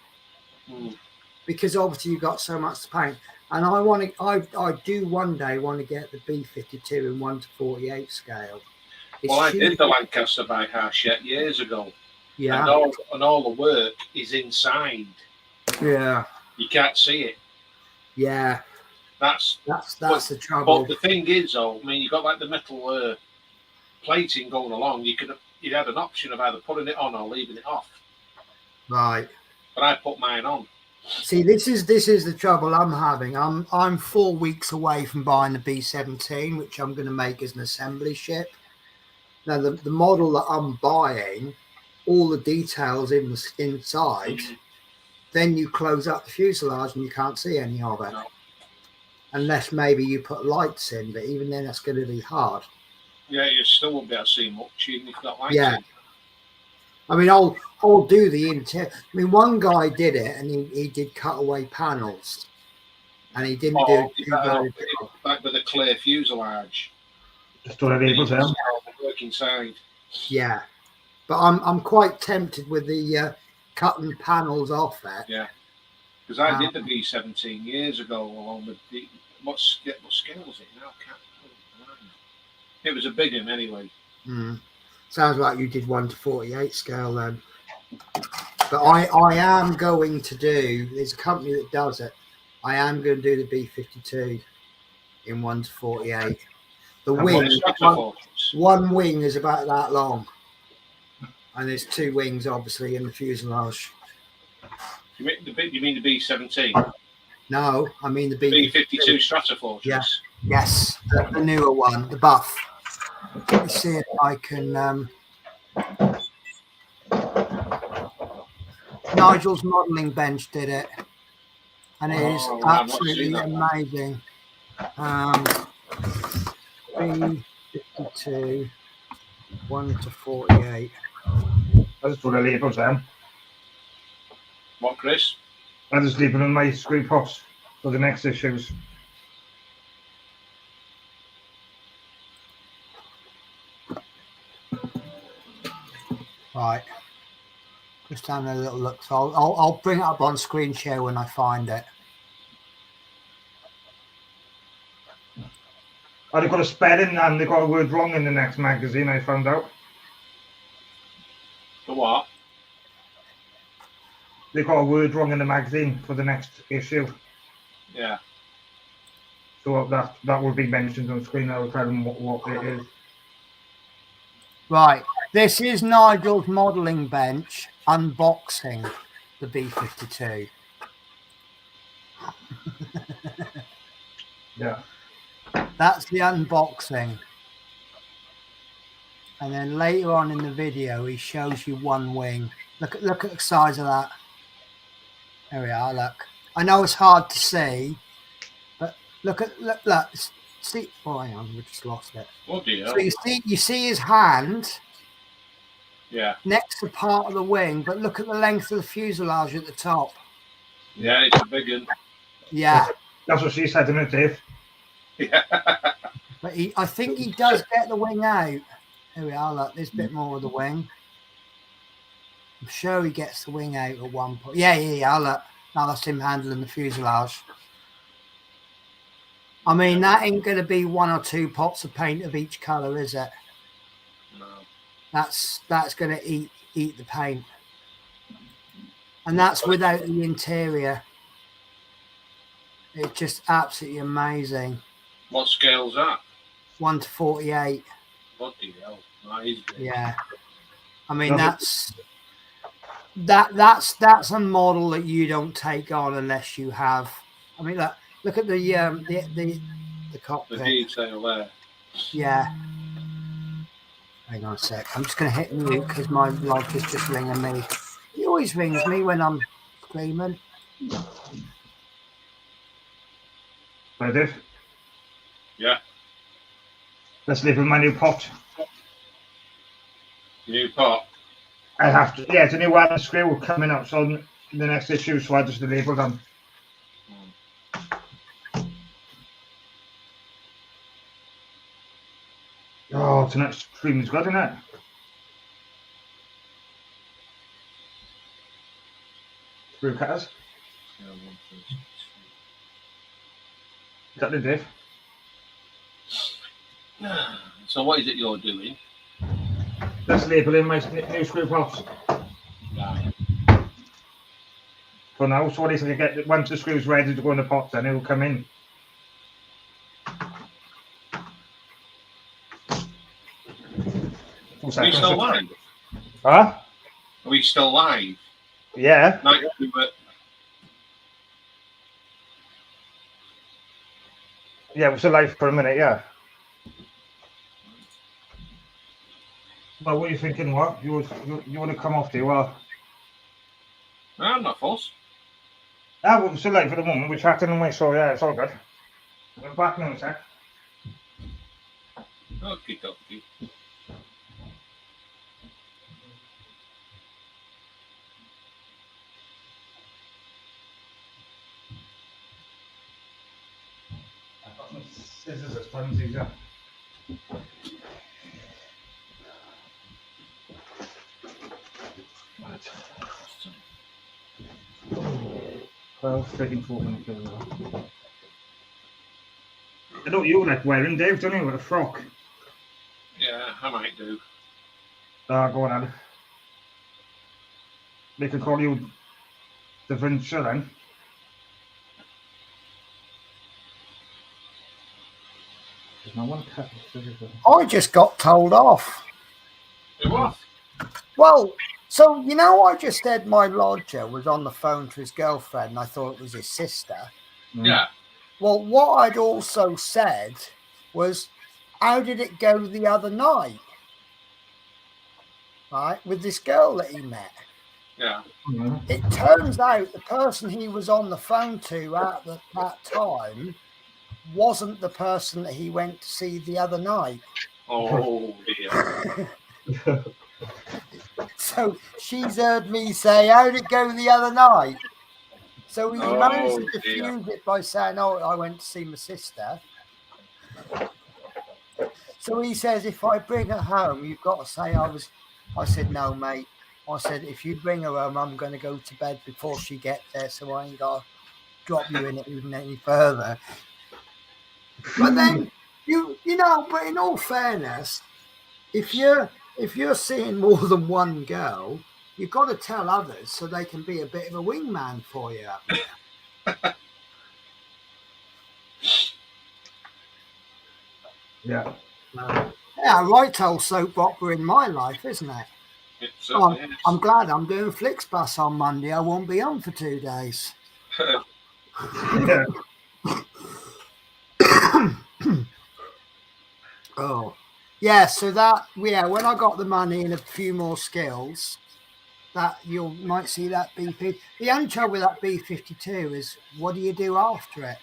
because obviously you've got so much to paint. And I do one day want to get the B52 in 1/48 scale. Well, I did the Lancaster by Hachette years ago. Yeah. And all the work is inside. Yeah. You can't see it. Yeah. That's the trouble. But the thing is, though, I mean, you got like the metal plating going along. You had an option of either putting it on or leaving it off. Right. But I put mine on. See, this is the trouble I'm having. I'm 4 weeks away from buying the B17, which I'm going to make as an assembly ship. Now, the model that I'm buying, all the details inside, then you close up the fuselage and you can't see any of it. No. Unless maybe you put lights in, but even then that's going to be hard. Yeah, you still won't be able to see much even if you've got lights Yeah. in. I mean, I'll do the interior. I mean, one guy did it and he did cutaway panels. And he didn't do like with a clear fuselage. Just do it able to. Work inside. Yeah. But I'm quite tempted with the cutting panels off it. Yeah. Because I did the B17 years ago along with the what scale was it now? It was a big one anyway. Sounds like you did 1/48 scale then. But I am going to do, there's a company that does it. I am going to do the B52 in 1/48. The wing, one wing is about that long. And there's 2 wings obviously in the fuselage. You mean the B17? No, I mean the B52 Stratofortress. Yeah. Yes, the newer one, the buff. Let me see if I can. Nigel's modelling bench did it, and it is absolutely amazing. B52, 1/48. I just put a label down. What, Chris? I just leave it on my screen pops for the next issues. Right. Just having a little look. So I'll bring it up on screen share when I find it. Oh, they got a spelling and they got a word wrong in the next magazine, I found out. The what? They got a word wrong in the magazine for the next issue. Yeah. So that will be mentioned on screen. I will tell them what it is. Right. This is Nigel's modelling bench unboxing the B52. Yeah. That's the unboxing. And then later on in the video, he shows you one wing. Look at the size of that. There we are, look. I know it's hard to see, but look. See, oh, hang on, we just lost it. Oh dear. So you see his hand. Yeah. Next to part of the wing, but look at the length of the fuselage at the top. Yeah, it's a big one. Yeah. That's what she said, isn't it, Dave? Yeah. But I think he does get the wing out. Here we are, look, there's a bit more of the wing. I'm sure he gets the wing out at one point. Yeah, look. Now that's him handling the fuselage. I mean, that ain't going to be 1 or 2 pots of paint of each colour, is it? No. That's going to eat the paint. And that's without the interior. It's just absolutely amazing. What scale's that? 1/48. Bloody hell. That is big. Yeah. I mean, that's a model that you don't take on unless you have. I mean, look at the cockpit. The detail there. Yeah. Hang on a sec. I'm just going to hit mute because my lodge is just ringing me. He always rings me when I'm screaming. Right, Dave? Yeah. Let's leave with my new pot. New pot. I have to. Yeah, it's a new one screw coming up on the next issue, so I just label them. Oh, tonight's stream is good, isn't it? Screw cutters. Is that the Dave? So what is it you're doing? Let's label in my new screw pots. Yeah. For now, so what is it? Get once the screw's ready to go in the pot, then it'll come in. Are we still live? Huh? Are we still live? Yeah. Yeah, we're still live for a minute, yeah. Well, what are you thinking? What? You want to come off, do you? Well, No, I'm not false. we're still live for the moment. We're chatting away, so yeah, it's all good. We're back now, sec. Okay, okay. I've got some scissors, it's times easier. Right. 12, 13, 14 minutes. I know what you like wearing, Dave, don't you? With a frock. Yeah, I might do. Go on, Ad. They could call you the Venture then. There's no one cut. I just got told off. It was. Well, so you know, I just said my lodger was on the phone to his girlfriend, and I thought it was his sister. Yeah. Well, what I'd also said was, how did it go the other night? Right, with this girl that he met. Yeah. It turns out the person he was on the phone to at that time wasn't the person that he went to see the other night. Oh dear. So she's heard me say, how did it go the other night? So he managed to diffuse it by saying, oh, I went to see my sister. So he says, if I bring her home, you've got to say I said, no, mate. I said, if you bring her home, I'm going to go to bed before she gets there, so I ain't got to drop you in it even any further. But then, you know, but in all fairness, if you're seeing more than one girl, you've got to tell others so they can be a bit of a wingman for you. Yeah. Yeah, right old soap opera in my life, isn't it? I'm glad I'm doing Flixbus on Monday. I won't be on for 2 days. Yeah. Oh, yeah. So that, yeah, when I got the money and a few more skills, that you might see that BP. The only trouble with that B-52 is, what do you do after it?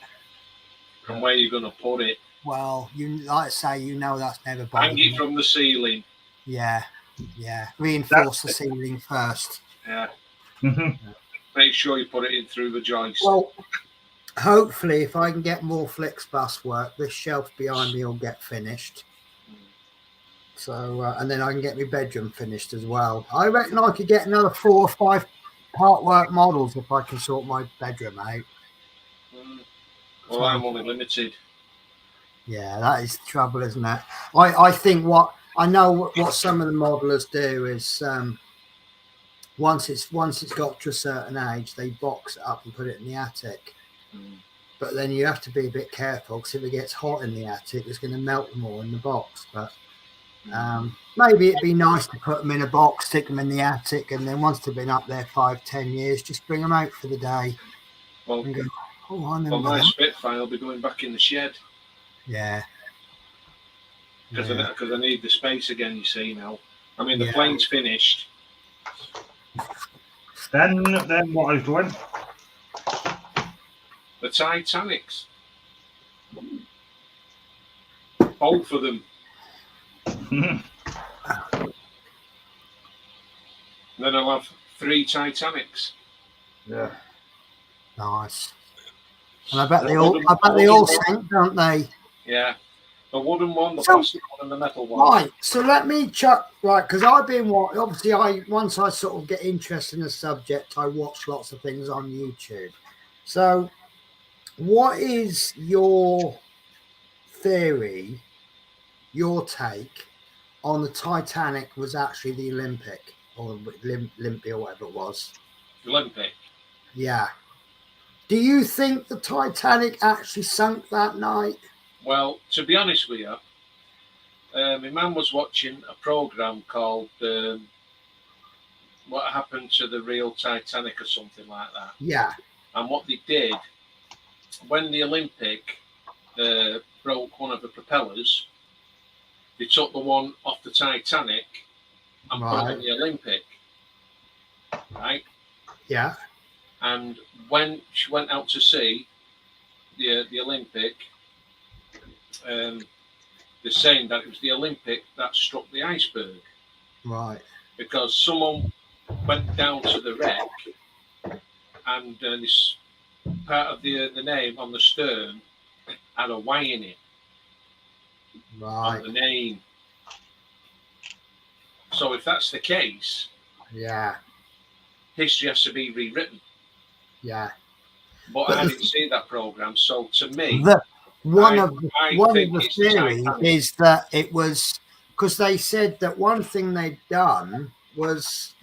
And where are you going to put it? Well, like I say, you know that's never bothered Hang it from the ceiling. Yeah. Reinforce the ceiling first. Yeah. Mm-hmm. Make sure you put it in through the joist. Well, hopefully, if I can get more Flixbus work, this shelf behind me will get finished. So, and then I can get my bedroom finished as well. I reckon I could get another 4 or 5 part work models if I can sort my bedroom out. Well, I'm only limited. Yeah, that is the trouble, isn't it? I think what some of the modelers do is once it's got to a certain age, they box it up and put it in the attic. But then you have to be a bit careful, because if it gets hot in the attic, it's going to melt more in the box. But Maybe it'd be nice to put them in a box, stick them in the attic, and then once they've been up there 5-10 years, just bring them out for the day. Well, and go, oh, I remember my that. Spitfire will be going back in the shed. Yeah. Because I need the space again, you see, now. I mean, the Yeah. plane's finished. Then what I was doing? The Titanics. Both of them. Then I'll have 3 Titanics. Yeah. Nice. And I bet they all sink, don't they? Yeah. The wooden one, the plastic one, and the metal one. Right. So let me chuck, right, because I've been, obviously, once I sort of get interested in the subject, I watch lots of things on YouTube. So what is your theory, your take on the Titanic was actually the Olympic or Olympia, whatever it was? Olympic. Yeah. Do you think the Titanic actually sunk that night? Well, to be honest with you, my mum was watching a program called What Happened to the Real Titanic or something like that. Yeah. And what they did, when the Olympic broke one of the propellers, they took the one off the Titanic and put it on the Olympic. Right? Yeah. And when she went out to sea, the Olympic, they're saying that it was the Olympic that struck the iceberg. Right. Because someone went down to the wreck and this part of the name on the stern had a Y in it. Right. On the name. So if that's the case, yeah, history has to be rewritten. Yeah. But I didn't see that program, so to me, one of the theories is that it was because they said that one thing they'd done was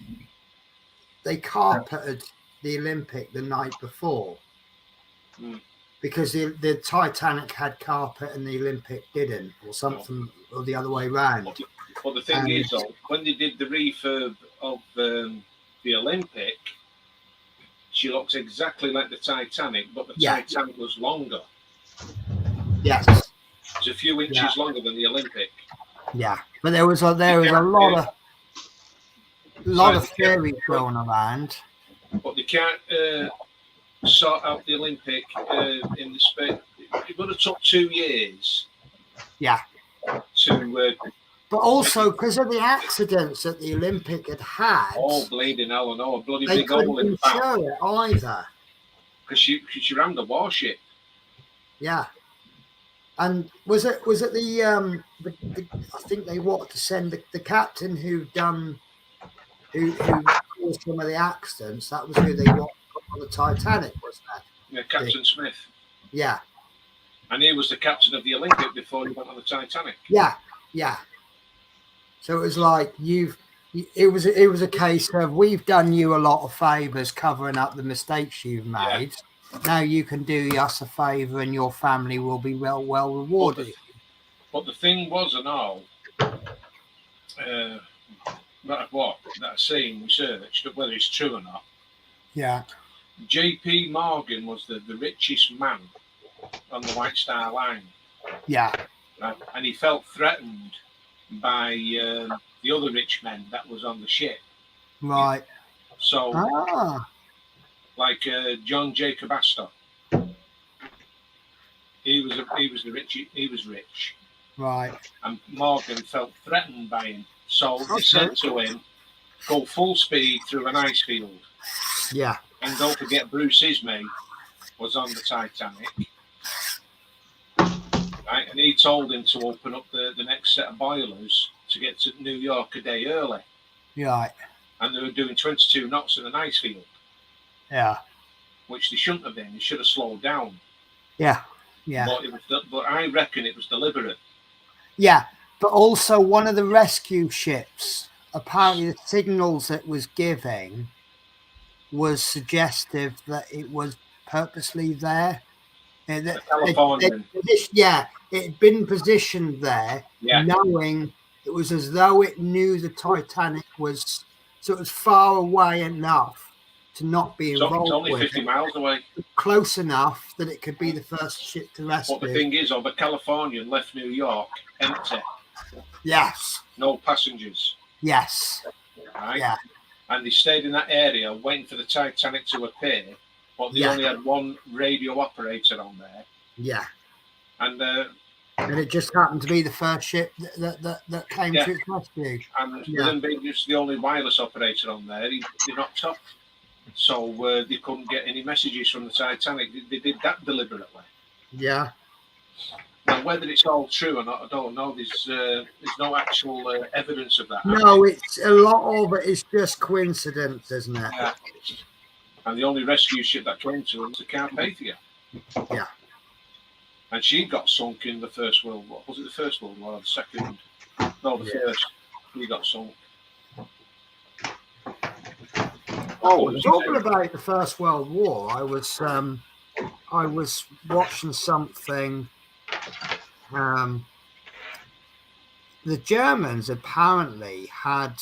they carpeted the Olympic the night before because the Titanic had carpet and the Olympic didn't, or something, or the other way around. But the thing is, though, when they did the refurb of the Olympic, she looks exactly like the Titanic, but the Titanic was longer. Yes. It's a few inches longer than the Olympic. Yeah, but there was a lot of theories going around. But they can't sort out the Olympic in the space. It would have took 2 years. Yeah. To. But also because of the accidents that the Olympic had. Oh, bleeding hell, I know, a bloody big big hole in the back. They couldn't insure it either. Because she rammed the warship. Yeah. And was it the I think they wanted to send the captain who caused some of the accidents. That was who they wanted on the Titanic, wasn't that? Yeah, Captain Smith. Yeah. And he was the captain of the Olympic before he went on the Titanic. Yeah, yeah. So it was like it was a case of we've done you a lot of favours covering up the mistakes you've made. Yeah. Now you can do us a favour and your family will be well rewarded. But the thing was and all, that I've seen researched, whether it's true or not. Yeah. J.P. Morgan was the richest man on the White Star Line. Yeah. And he felt threatened by the other rich men that was on the ship. Right. So, like John Jacob Astor, he was rich. Right. And Morgan felt threatened by him. So they said to him, go full speed through an ice field. Yeah. And don't forget Bruce Ismay was on the Titanic. Right? And he told him to open up the next set of boilers to get to New York a day early. Right. And they were doing 22 knots in an ice field. Yeah. Which they shouldn't have been. They should have slowed down. Yeah. Yeah. But I reckon it was deliberate. Yeah. But also one of the rescue ships, apparently the signals it was giving was suggestive that it was purposely there. It had been positioned there, knowing it was as though it knew the Titanic was sort of far away enough to not be So involved it's only with 50 it, miles away. close enough that it could be the first ship to rescue. But the thing is, the Californian left New York empty. Yes. No passengers. Yes. Right? Yeah. And they stayed in that area waiting for the Titanic to appear, but they only had one radio operator on there. Yeah. And it just happened to be the first ship that came to its rescue. And with them being just the only wireless operator on there, they knocked off. So they couldn't get any messages from the Titanic. They did that deliberately. Yeah. Now, whether it's all true or not, I don't know. There's no actual evidence of that. No, it's a lot of it is just coincidence, isn't it? Yeah. And the only rescue ship that came to them was the Carpathia. Yeah. And she got sunk in the First World War. Was it the First World War or the Second? No, the first. She got sunk. Oh, talking about the First World War, I was watching something. The Germans apparently had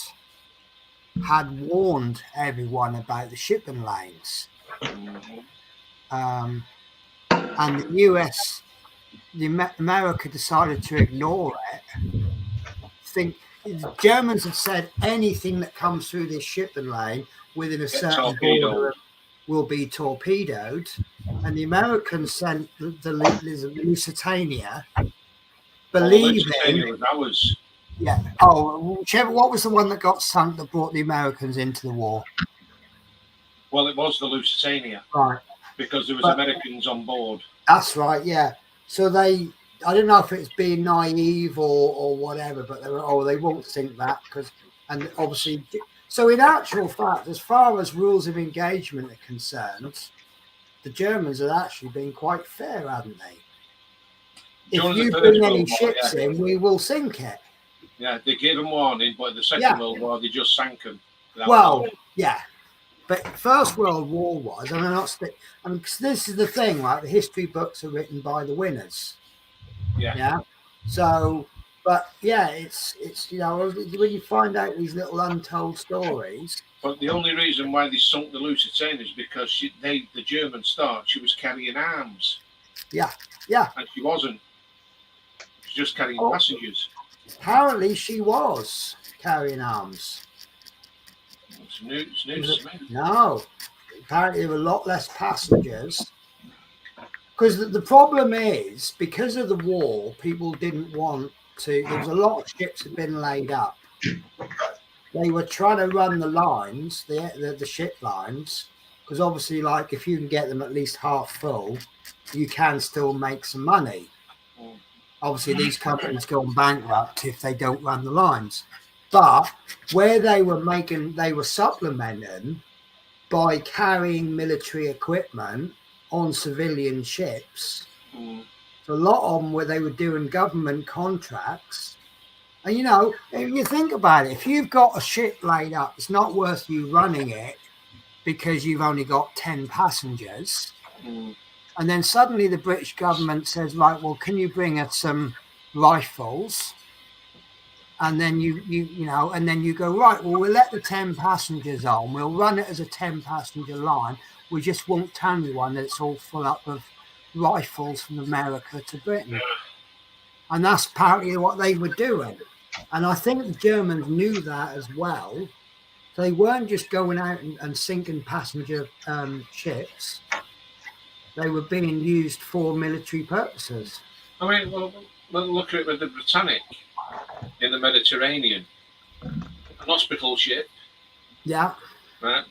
warned everyone about the shipping lanes, and the US, America decided to ignore it. The Germans had said anything that comes through this shipping lane within a certain border will be torpedoed, and the Americans sent the Lusitania, believing. Yeah. Oh, whichever. What was the one that got sunk that brought the Americans into the war? Well, it was the Lusitania, right? Because there was Americans on board. That's right. Yeah. So I don't know if it's being naive or whatever, but they won't sink that and obviously. So in actual fact, as far as rules of engagement are concerned, the Germans have actually been quite fair, haven't they? If you bring any ships in, we will sink it. Yeah, they gave them warning, but in the Second World War, they just sank them. Yeah. But First World War was, cause this is the thing, right? The history books are written by the winners. Yeah. So, but yeah, it's when you find out these little untold stories. But the only reason why they sunk the Lusitania is because the Germans thought she was carrying arms. Yeah. Yeah. And she wasn't. She was just carrying passengers. Apparently, she was carrying arms. It's news to me. No, apparently there were a lot less passengers. Because the problem is, because of the war, people didn't want to. There was a lot of ships had been laid up. They were trying to run the lines, the ship lines, because obviously, like if you can get them at least half full, you can still make some money. Obviously, these companies go bankrupt if they don't run the lines. But where they were supplementing by carrying military equipment on civilian ships. So a lot of them where they were doing government contracts. And if you think about it, if you've got a ship laid up, it's not worth you running it because you've only got 10 passengers. And then suddenly the British government says, right, well, can you bring us some rifles? And then and then you go, right, well, we'll let the 10 passengers on. We'll run it as a 10-passenger line. We just won't tell anyone that it's all full up of rifles from America to Britain. Yeah. And that's apparently what they were doing. And I think the Germans knew that as well. So they weren't just going out and sinking passenger ships. They were being used for military purposes. I mean, well, look at it with the Britannic in the Mediterranean. An hospital ship. Yeah. Right.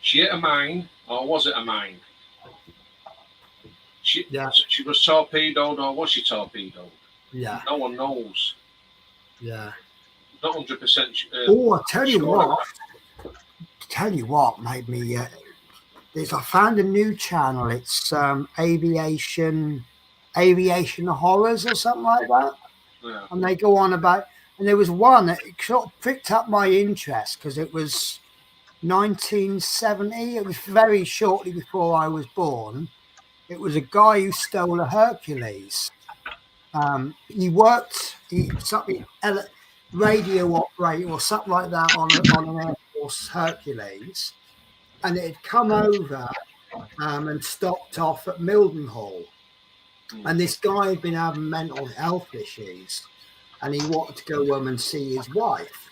She hit a mine, or was it a mine? She was torpedoed, or was she torpedoed? Yeah. No one knows. Yeah. Not 100%. I tell you what made me. I found a new channel. It's aviation horrors or something like that. Yeah. And they go on about. And there was one that sort of picked up my interest because it was 1970. It was very shortly before I was born. It was a guy who stole a Hercules. radio operator or something like that on an Air Force Hercules, and it had come over and stopped off at Mildenhall. And this guy had been having mental health issues, and he wanted to go home and see his wife.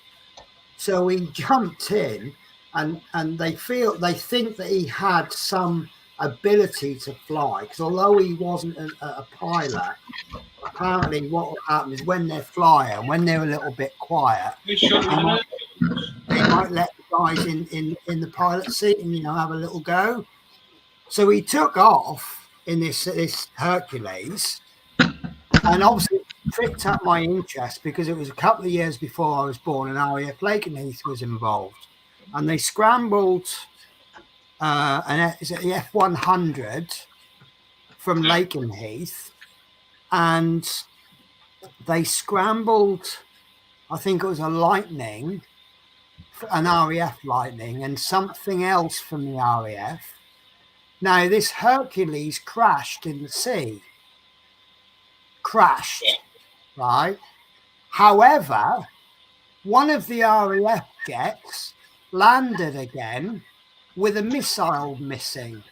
So he jumped in, and they think that he had some ability to fly, because although he wasn't a pilot, apparently what will happen is when they're flying, when they're a little bit quiet, they might let the guys in the pilot seat and have a little go. So he took off in this Hercules, and obviously it pricked up my interest because it was a couple of years before I was born, and RAF Lakenheath was involved, and they scrambled an F-100 from Lakenheath, and they scrambled, I think it was a Lightning, an RAF Lightning, and something else from the RAF. Now, this Hercules crashed in the sea. Right? However, one of the RAF jets landed again with a missile missing.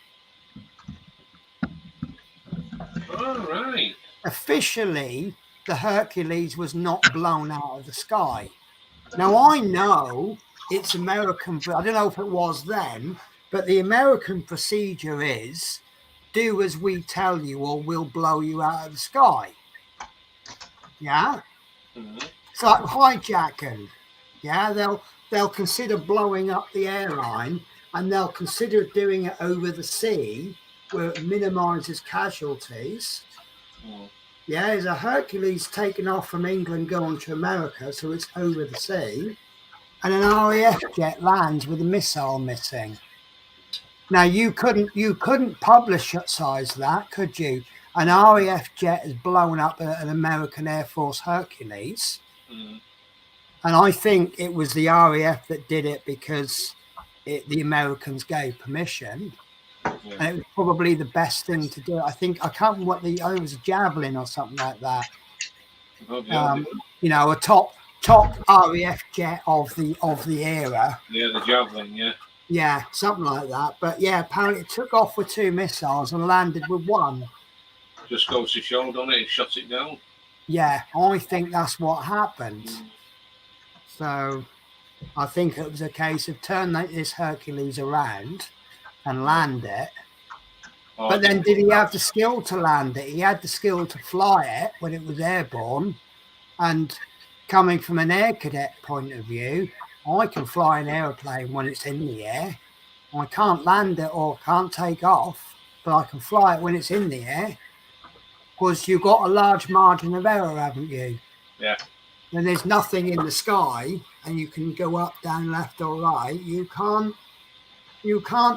All right. Officially, the Hercules was not blown out of the sky. Now, I know it's American, but I don't know if it was then, but the American procedure is do as we tell you or we'll blow you out of the sky. Yeah? Mm-hmm. It's like hijacking. Yeah? They'll consider blowing up the airline, and they'll consider doing it over the sea where it minimises casualties. Mm. Yeah, there's a Hercules taken off from England going to America, so it's over the sea, and an RAF jet lands with a missile missing. Now you couldn't publicize that, could you? An RAF jet has blown up an American Air Force Hercules, and I think it was the RAF that did it because the Americans gave permission. Yeah. And it was probably the best thing to do. I can't remember what it was, a Javelin or something like that. A top RAF jet of the era. Yeah, the Javelin, yeah. Yeah, something like that. But yeah, apparently it took off with 2 missiles and landed with 1. Just goes to show, doesn't it? It shuts it down. Yeah, I think that's what happened. So I think it was a case of turn this Hercules around and land it. Oh, but then did he have the skill to land it? He had the skill to fly it when it was airborne. And coming from an air cadet point of view, I can fly an aeroplane when it's in the air. I can't land it or can't take off, but I can fly it when it's in the air. Because you've got a large margin of error, haven't you? Yeah. When there's nothing in the sky and you can go up, down, left or right, you can't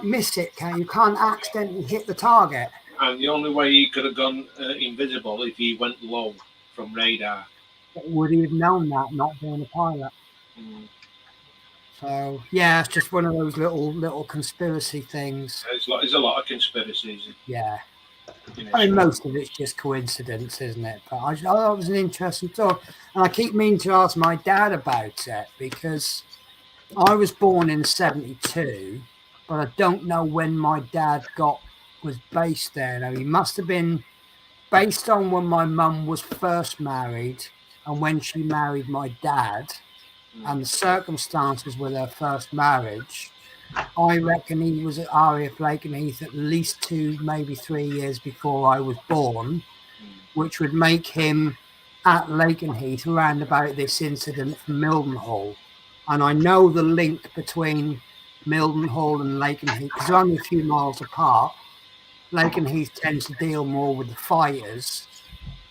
miss it, can you? You can't accidentally hit the target. And the only way he could have gone invisible if he went low from radar. Would he have known that, not being a pilot? So yeah, it's just one of those little conspiracy things. There's a lot of conspiracies. Yeah. I mean, most of it's just coincidence, isn't it? But I thought it was an interesting thought. And I keep meaning to ask my dad about it because I was born in 72, but I don't know when my dad was based there. Now, he must have been based on when my mum was first married and when she married my dad and the circumstances with her first marriage. I reckon he was at RAF Lakenheath at least 2, maybe 3 years before I was born, which would make him at Lakenheath around about this incident from Mildenhall. And I know the link between Mildenhall and Lakenheath, because they're only a few miles apart. Lakenheath tends to deal more with the fighters,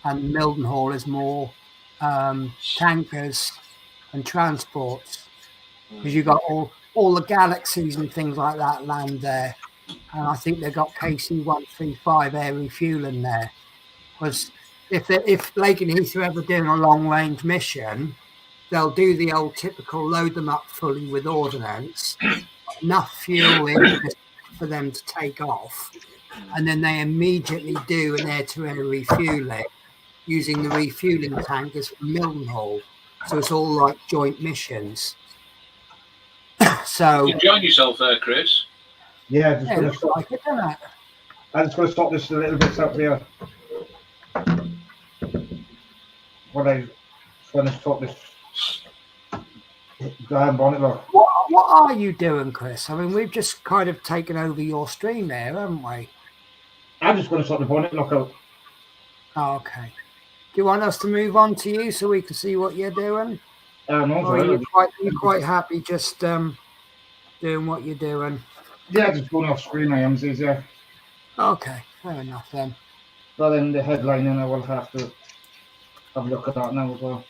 and Mildenhall is more tankers and transports, because you've got all the Galaxies and things like that land there. And I think they've got KC-135 air refueling there. Because if Lakenheath are ever doing a long-range mission, they'll do the old typical load them up fully with ordnance, enough fuel in for them to take off, and then they immediately do an air-to-air refueling using the refueling tankers from Mildenhall. So it's all like joint missions. So You enjoying yourself there, Chris? Yeah, just yeah, it gonna looks stop. like it, doesn't it? I'm just gonna stop this a little bit up here. When I stop this bonnet look. What are you doing, Chris? I mean, we've just kind of taken over your stream there, haven't we? I'm just gonna stop the bonnet look out. Oh, okay. Do you want us to move on to you so we can see what you're doing? No, Or are sorry. you quite happy just doing what you're doing? Yeah, just going off screen. I am easier. Okay, fair enough then. But then the headline, and I will have to have a look at that now as well.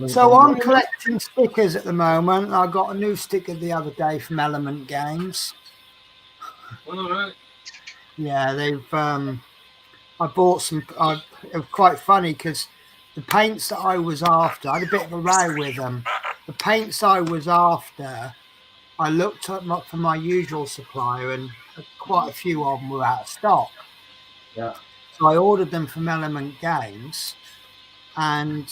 So I'm collecting stickers at the moment. I got a new sticker the other day from Element Games. All right. Yeah, they've. I bought some. It was quite funny because the paints that I was after, I had a bit of a row with them. The paints I was after, I looked up for my usual supplier, and quite a few of them were out of stock. Yeah. So I ordered them from Element Games, and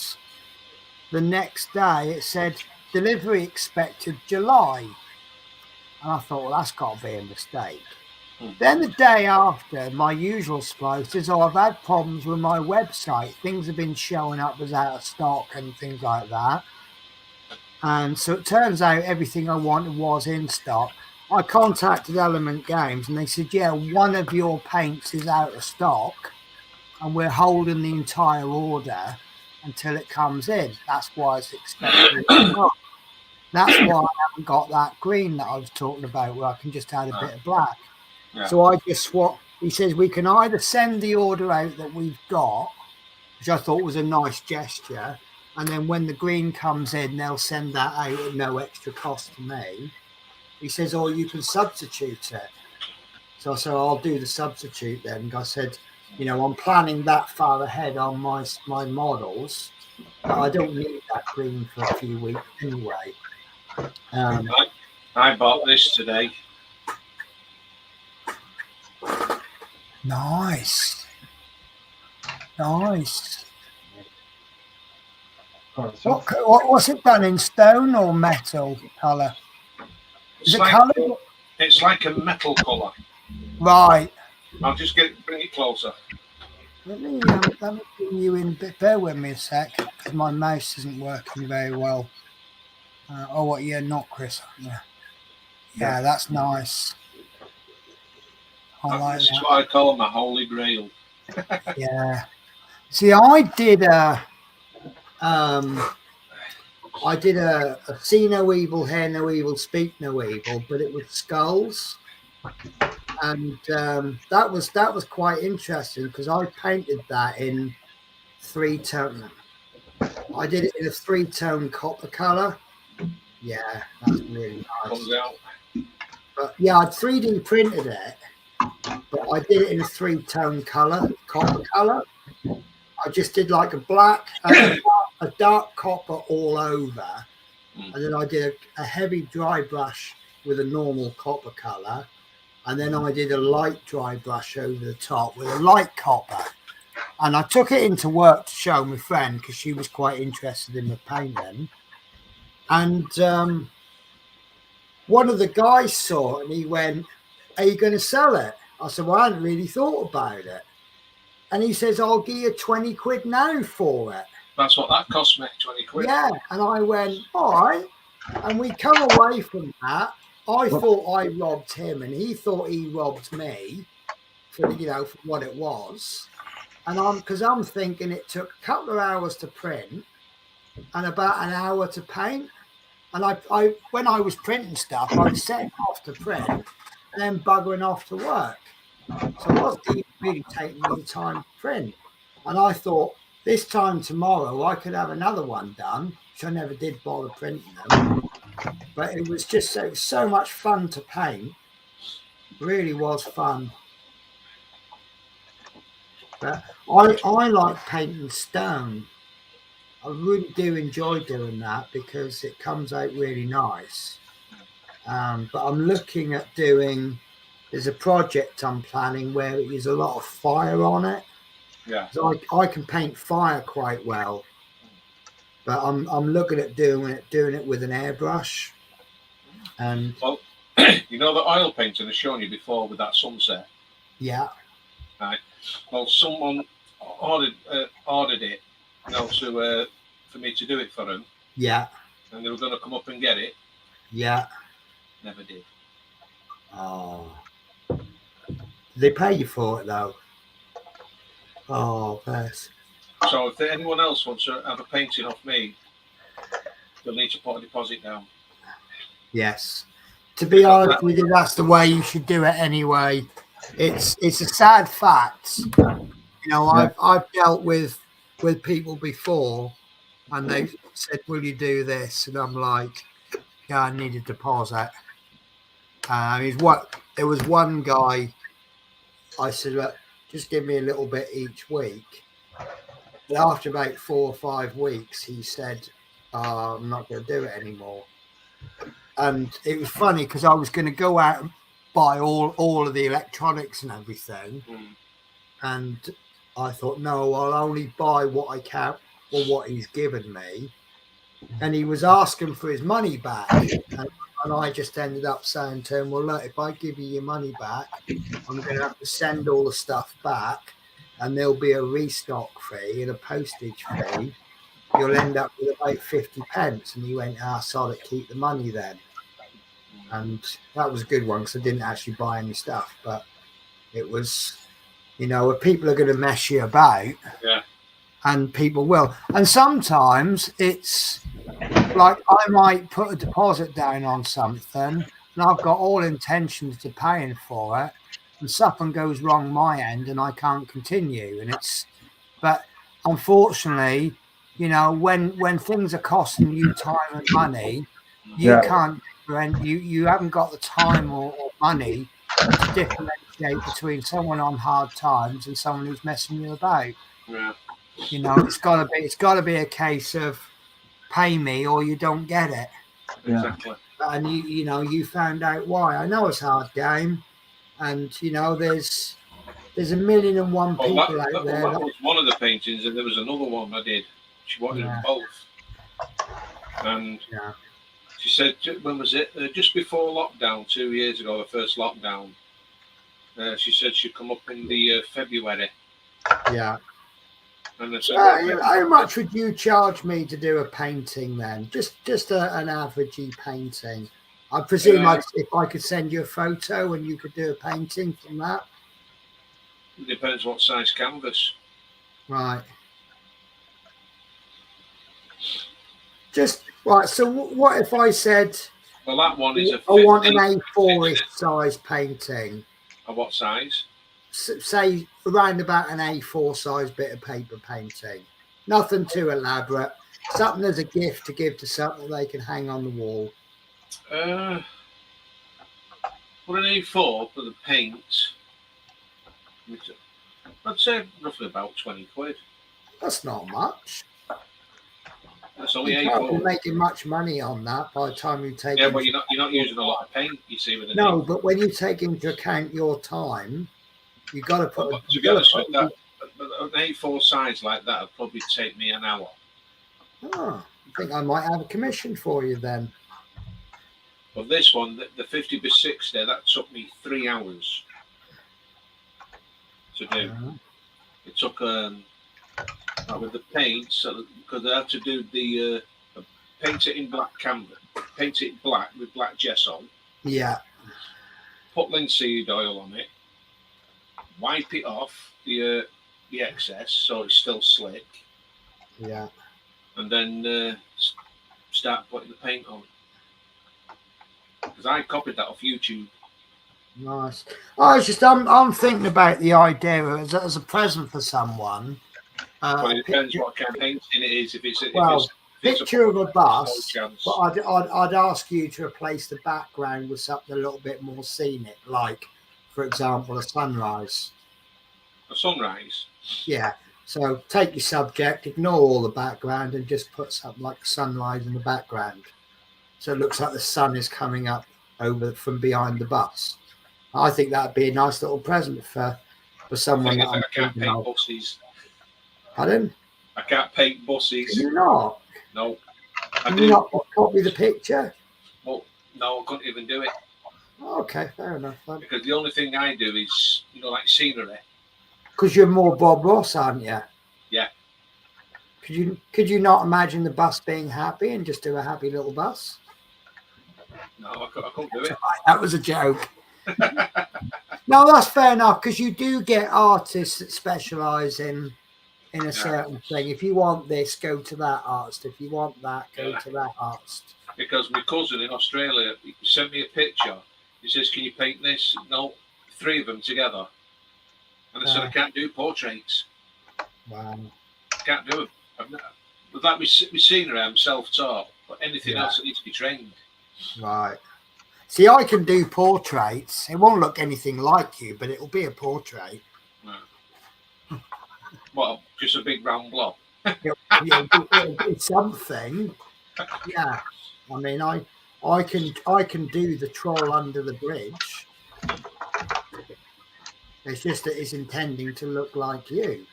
the next day it said delivery expected July. And I thought, well, that's got to be a mistake. Then the day after, my usual supplier says, oh, I've had problems with my website. Things have been showing up as out of stock and things like that. And so it turns out everything I wanted was in stock. I contacted Element Games and they said, yeah, one of your paints is out of stock and we're holding the entire order until it comes in. That's why it's expected. That's why I haven't got that green that I was talking about where I can just add a bit of black. Yeah. So I just swapped. He says we can either send the order out that we've got, which I thought was a nice gesture, and then when the green comes in, they'll send that out at no extra cost to me. He says, or you can substitute it. So I said, I'll do the substitute then. I said, you know, I'm planning that far ahead on my models, but I don't need that green for a few weeks anyway. I bought this today. Nice. What's it done in stone or metal colour? It's like a metal colour. Right. I'll just bring it closer. Let me bring you in. Bear with me a sec, because my mouse isn't working very well. Not Chris. Yeah, that's nice. This is what I call my holy grail. Yeah. See, I did a see no evil, hear no evil, speak no evil, but it was skulls, and that was quite interesting because I painted that in 3-tone. I did it in a 3-tone copper color. Yeah, that's really nice. Comes out. But yeah, I'd 3D printed it, but I did it in a 3-tone color, copper color. I just did like a black, a dark copper all over, and then I did a heavy dry brush with a normal copper color, and then I did a light dry brush over the top with a light copper. And I took it into work to show my friend because she was quite interested in the painting. And one of the guys saw it and he went, are you going to sell it? I said, well, I hadn't really thought about it. And he says, I'll give you 20 quid now for it. That's what that cost me, 20 quid. Yeah. And I went, all right. And we come away from that. I thought I robbed him and he thought he robbed me for what it was. And because I'm thinking it took a couple of hours to print and about an hour to paint. And I when I was printing stuff, I was setting off to print and then buggering off to work. So it wasn't even really taking me the time to print. And I thought this time tomorrow I could have another one done, which I never did bother printing them. But it was just so much fun to paint. It really was fun. But I like painting stone. I really do enjoy doing that because it comes out really nice. But I'm looking at there's a project I'm planning where there's a lot of fire on it. Yeah. So I can paint fire quite well, but I'm looking at doing it with an airbrush. And Well, you know the oil painting I've shown you before with that sunset. yeah, Right. Well, someone ordered it, for me to do it for them, yeah, and they were going to come up and get it. yeah. Never did. Oh, did they pay you for it though? Oh, bless. So if anyone else wants to have a painting off me, they'll need to put a deposit down. Yes. To be honest with you, that's the way you should do it anyway. It's a sad fact. You know, I've dealt with people before, and they said, "Will you do this?" And I'm like, "Yeah, I need a deposit." There was one guy. I said, "Look, just give me a little bit each week." But after about 4 or 5 weeks, he said, "I'm not going to do it anymore." And it was funny because I was going to go out and buy all of the electronics and everything, and I thought, no, I'll only buy what I can or what he's given me. And he was asking for his money back, and I just ended up saying to him, well, look, if I give you your money back, I'm going to have to send all the stuff back, and there'll be a restock fee and a postage fee. You'll end up with about 50 pence. And he went, sod it, keep the money then. And that was a good one because I didn't actually buy any stuff, but it was, you know, if people are going to mess you about, yeah, and people will. And sometimes it's like I might put a deposit down on something and I've got all intentions to paying for it, and something goes wrong my end and I can't continue. But unfortunately, you know, when things are costing you time and money, you can't you haven't got the time or money to differentiate between someone on hard times and someone who's messing you about. Yeah. You know, it's gotta be a case of pay me or you don't get it. Exactly. And you know, you found out why. I know it's a hard game, and you know, there's a 1,000,001 people out there. That was one of the paintings, and there was another one I did. She wanted them both. And she said, when was it? Just before lockdown, 2 years ago, the first lockdown. She said she'd come up in the February. Yeah. And I said, how much would you charge me to do a painting then? Just an averagey painting. I presume if I could send you a photo and you could do a painting from that. It depends what size canvas. Right. Just right. So what if I said? Well, that one is I want an A4-ish size painting. Of what size? Say around about an A4 size bit of paper painting. Nothing too elaborate. Something as a gift to give to something they can hang on the wall. For an A4 for the paint, I'd say roughly about 20 quid. That's not much. That's only you A4. can't be making much money on that by the time you take. Yeah, but you're not using a lot of paint. You see with no, but when you take into account your time, you got to put. To be honest with that, an A4 size like that would probably take me an hour. Oh, I think I might have a commission for you then. But this one, the 50 by 60, that took me 3 hours to do. It took with the paint, so because I had to do the paint it in black canvas, paint it black with black gesso. Yeah. Put linseed oil on it. Wipe it off the excess so it's still slick. Yeah. And then start putting the paint on. Because I copied that off YouTube. Nice. I'm thinking about the idea as a present for someone. Well, it depends what kind of painting it is. If it's picture of a bus, but I'd ask you to replace the background with something a little bit more scenic, like, for example, a sunrise. A sunrise? Yeah. So take your subject, ignore all the background, and just put something like sunrise in the background. So it looks like the sun is coming up over from behind the bus. I think that'd be a nice little present for someone. I can't paint buses. Pardon? I can't paint Can buses. you not? No. I Can do. you not copy the picture? Well, no, I couldn't even do it. Okay, fair enough. Because the only thing I do is, like scenery. Because you're more Bob Ross, aren't you? Yeah. Could you not imagine the bus being happy and just do a happy little bus? No, I couldn't do it. That was a joke. No, that's fair enough, because you do get artists that specialise in a certain thing. If you want this, go to that artist. If you want that, go to that artist. Because my cousin in Australia, he sent me a picture. He says, "Can you paint this?" No, 3 of them together. And I said, "I can't do portraits." Wow. I can't do them. But like with scenery, I'm self-taught. But anything else, I need to be trained. Right. See, I can do portraits. It won't look anything like you, but it'll be a portrait. No. Well, just a big round blob. It'll be something. Yeah. I mean, I can do the troll under the bridge. It's just that it's intending to look like you,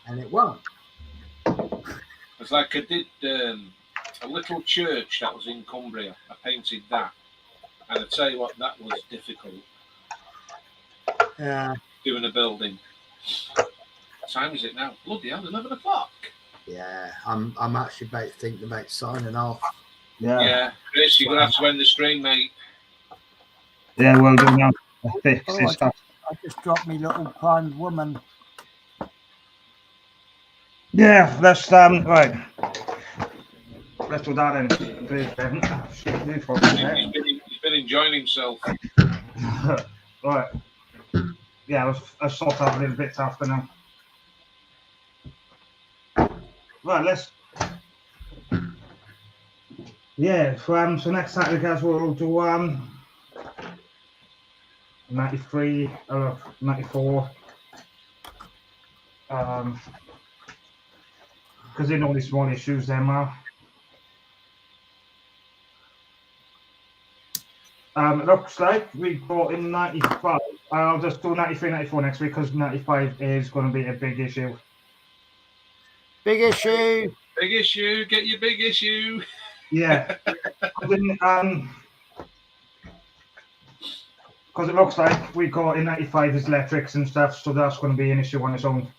and it won't. It's like I did a little church that was in Cumbria. I painted that. And I tell you what, that was difficult. Yeah. Doing a building. What time is it now? Bloody hell, 11 o'clock. Yeah, I'm actually thinking about signing off. Yeah, Chris, you're going to have to end the stream, mate. Yeah, well done now. I just dropped me little kind woman. Yeah, let's right. Let's do that then. He's been enjoying himself. Right. Yeah, I'll sort out a little bit after now. Right, let's. Yeah, so next Saturday, guys, we'll do 93 or 94. Because they know these small issues there, Mark. It looks like we got in 95. I'll just do 93, 94 next week because 95 is going to be a big issue. Big issue. Big issue. Get your big issue. Yeah. Because it looks like we got in 95 is electrics and stuff, so that's going to be an issue on its own.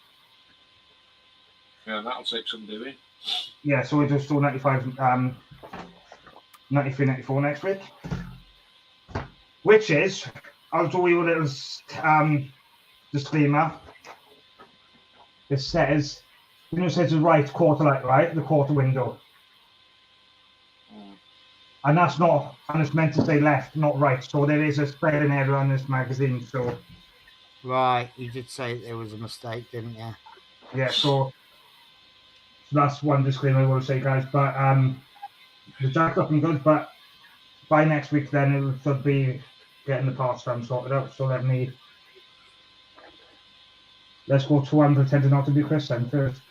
Yeah, that'll take some doing. Yeah, so we'll just do 95, 93, 94 next week. Which is, I'll do you a little disclaimer. It says, it says the right quarter light, right? The quarter window. And that's not, and it's meant to say left, not right. So there is a spelling error on this magazine. So right, you did say there was a mistake, didn't you? Yeah, so that's one disclaimer I will say, guys. But the jack's looking good, but by next week then it should be getting the parts sorted out. So let's go to one pretending not to be Chris then first.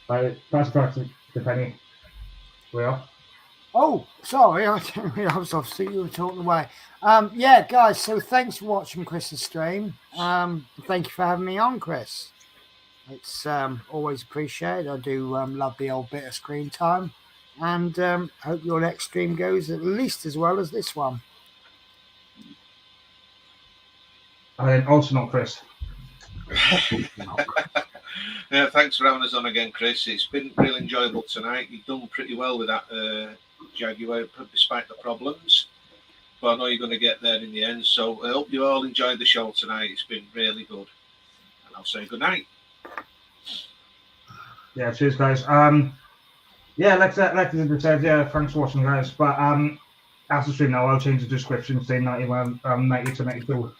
Right, pass back to the penny. We are. Oh, sorry, I didn't realise obviously you were talking away. Yeah, guys, so thanks for watching Chris's stream. Thank you for having me on, Chris. It's always appreciated. I do love the old bit of screen time, and hope your next stream goes at least as well as this one. And also not Chris. Yeah, thanks for having us on again, Chris. It's been really enjoyable tonight. You've done pretty well with that Jaguar, despite the problems. But I know you're going to get there in the end. So I hope you all enjoyed the show tonight. It's been really good. And I'll say good night. Yeah, cheers, guys. Yeah, like I said, yeah, thanks for watching, guys. But after the stream now, I'll change the description, say 91, 90 to 92.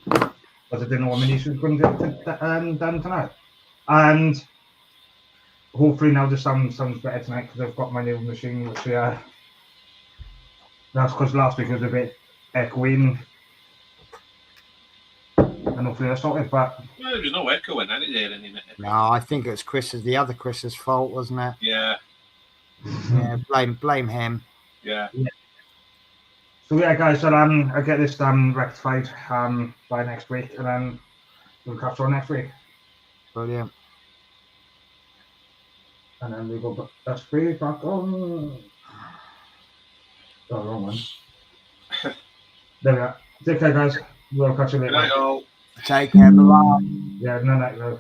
But I didn't know what many issues going to get done tonight. And hopefully now the sound sounds better tonight because I've got my new machine, which that's because last week was a bit echoing. And hopefully that's sorted, but Well, there was no echo in any there any minute. No, I think it was the other Chris's fault, wasn't it? Yeah. Yeah, blame him. Yeah. So yeah, guys, I'll get this rectified by next week, and then We'll catch you on next week. Brilliant. And then we go back. That's free back on. Oh, wrong one. There we are. Take care, guys. We'll catch you Good later. night, all. Take care. Bye. Yeah, no,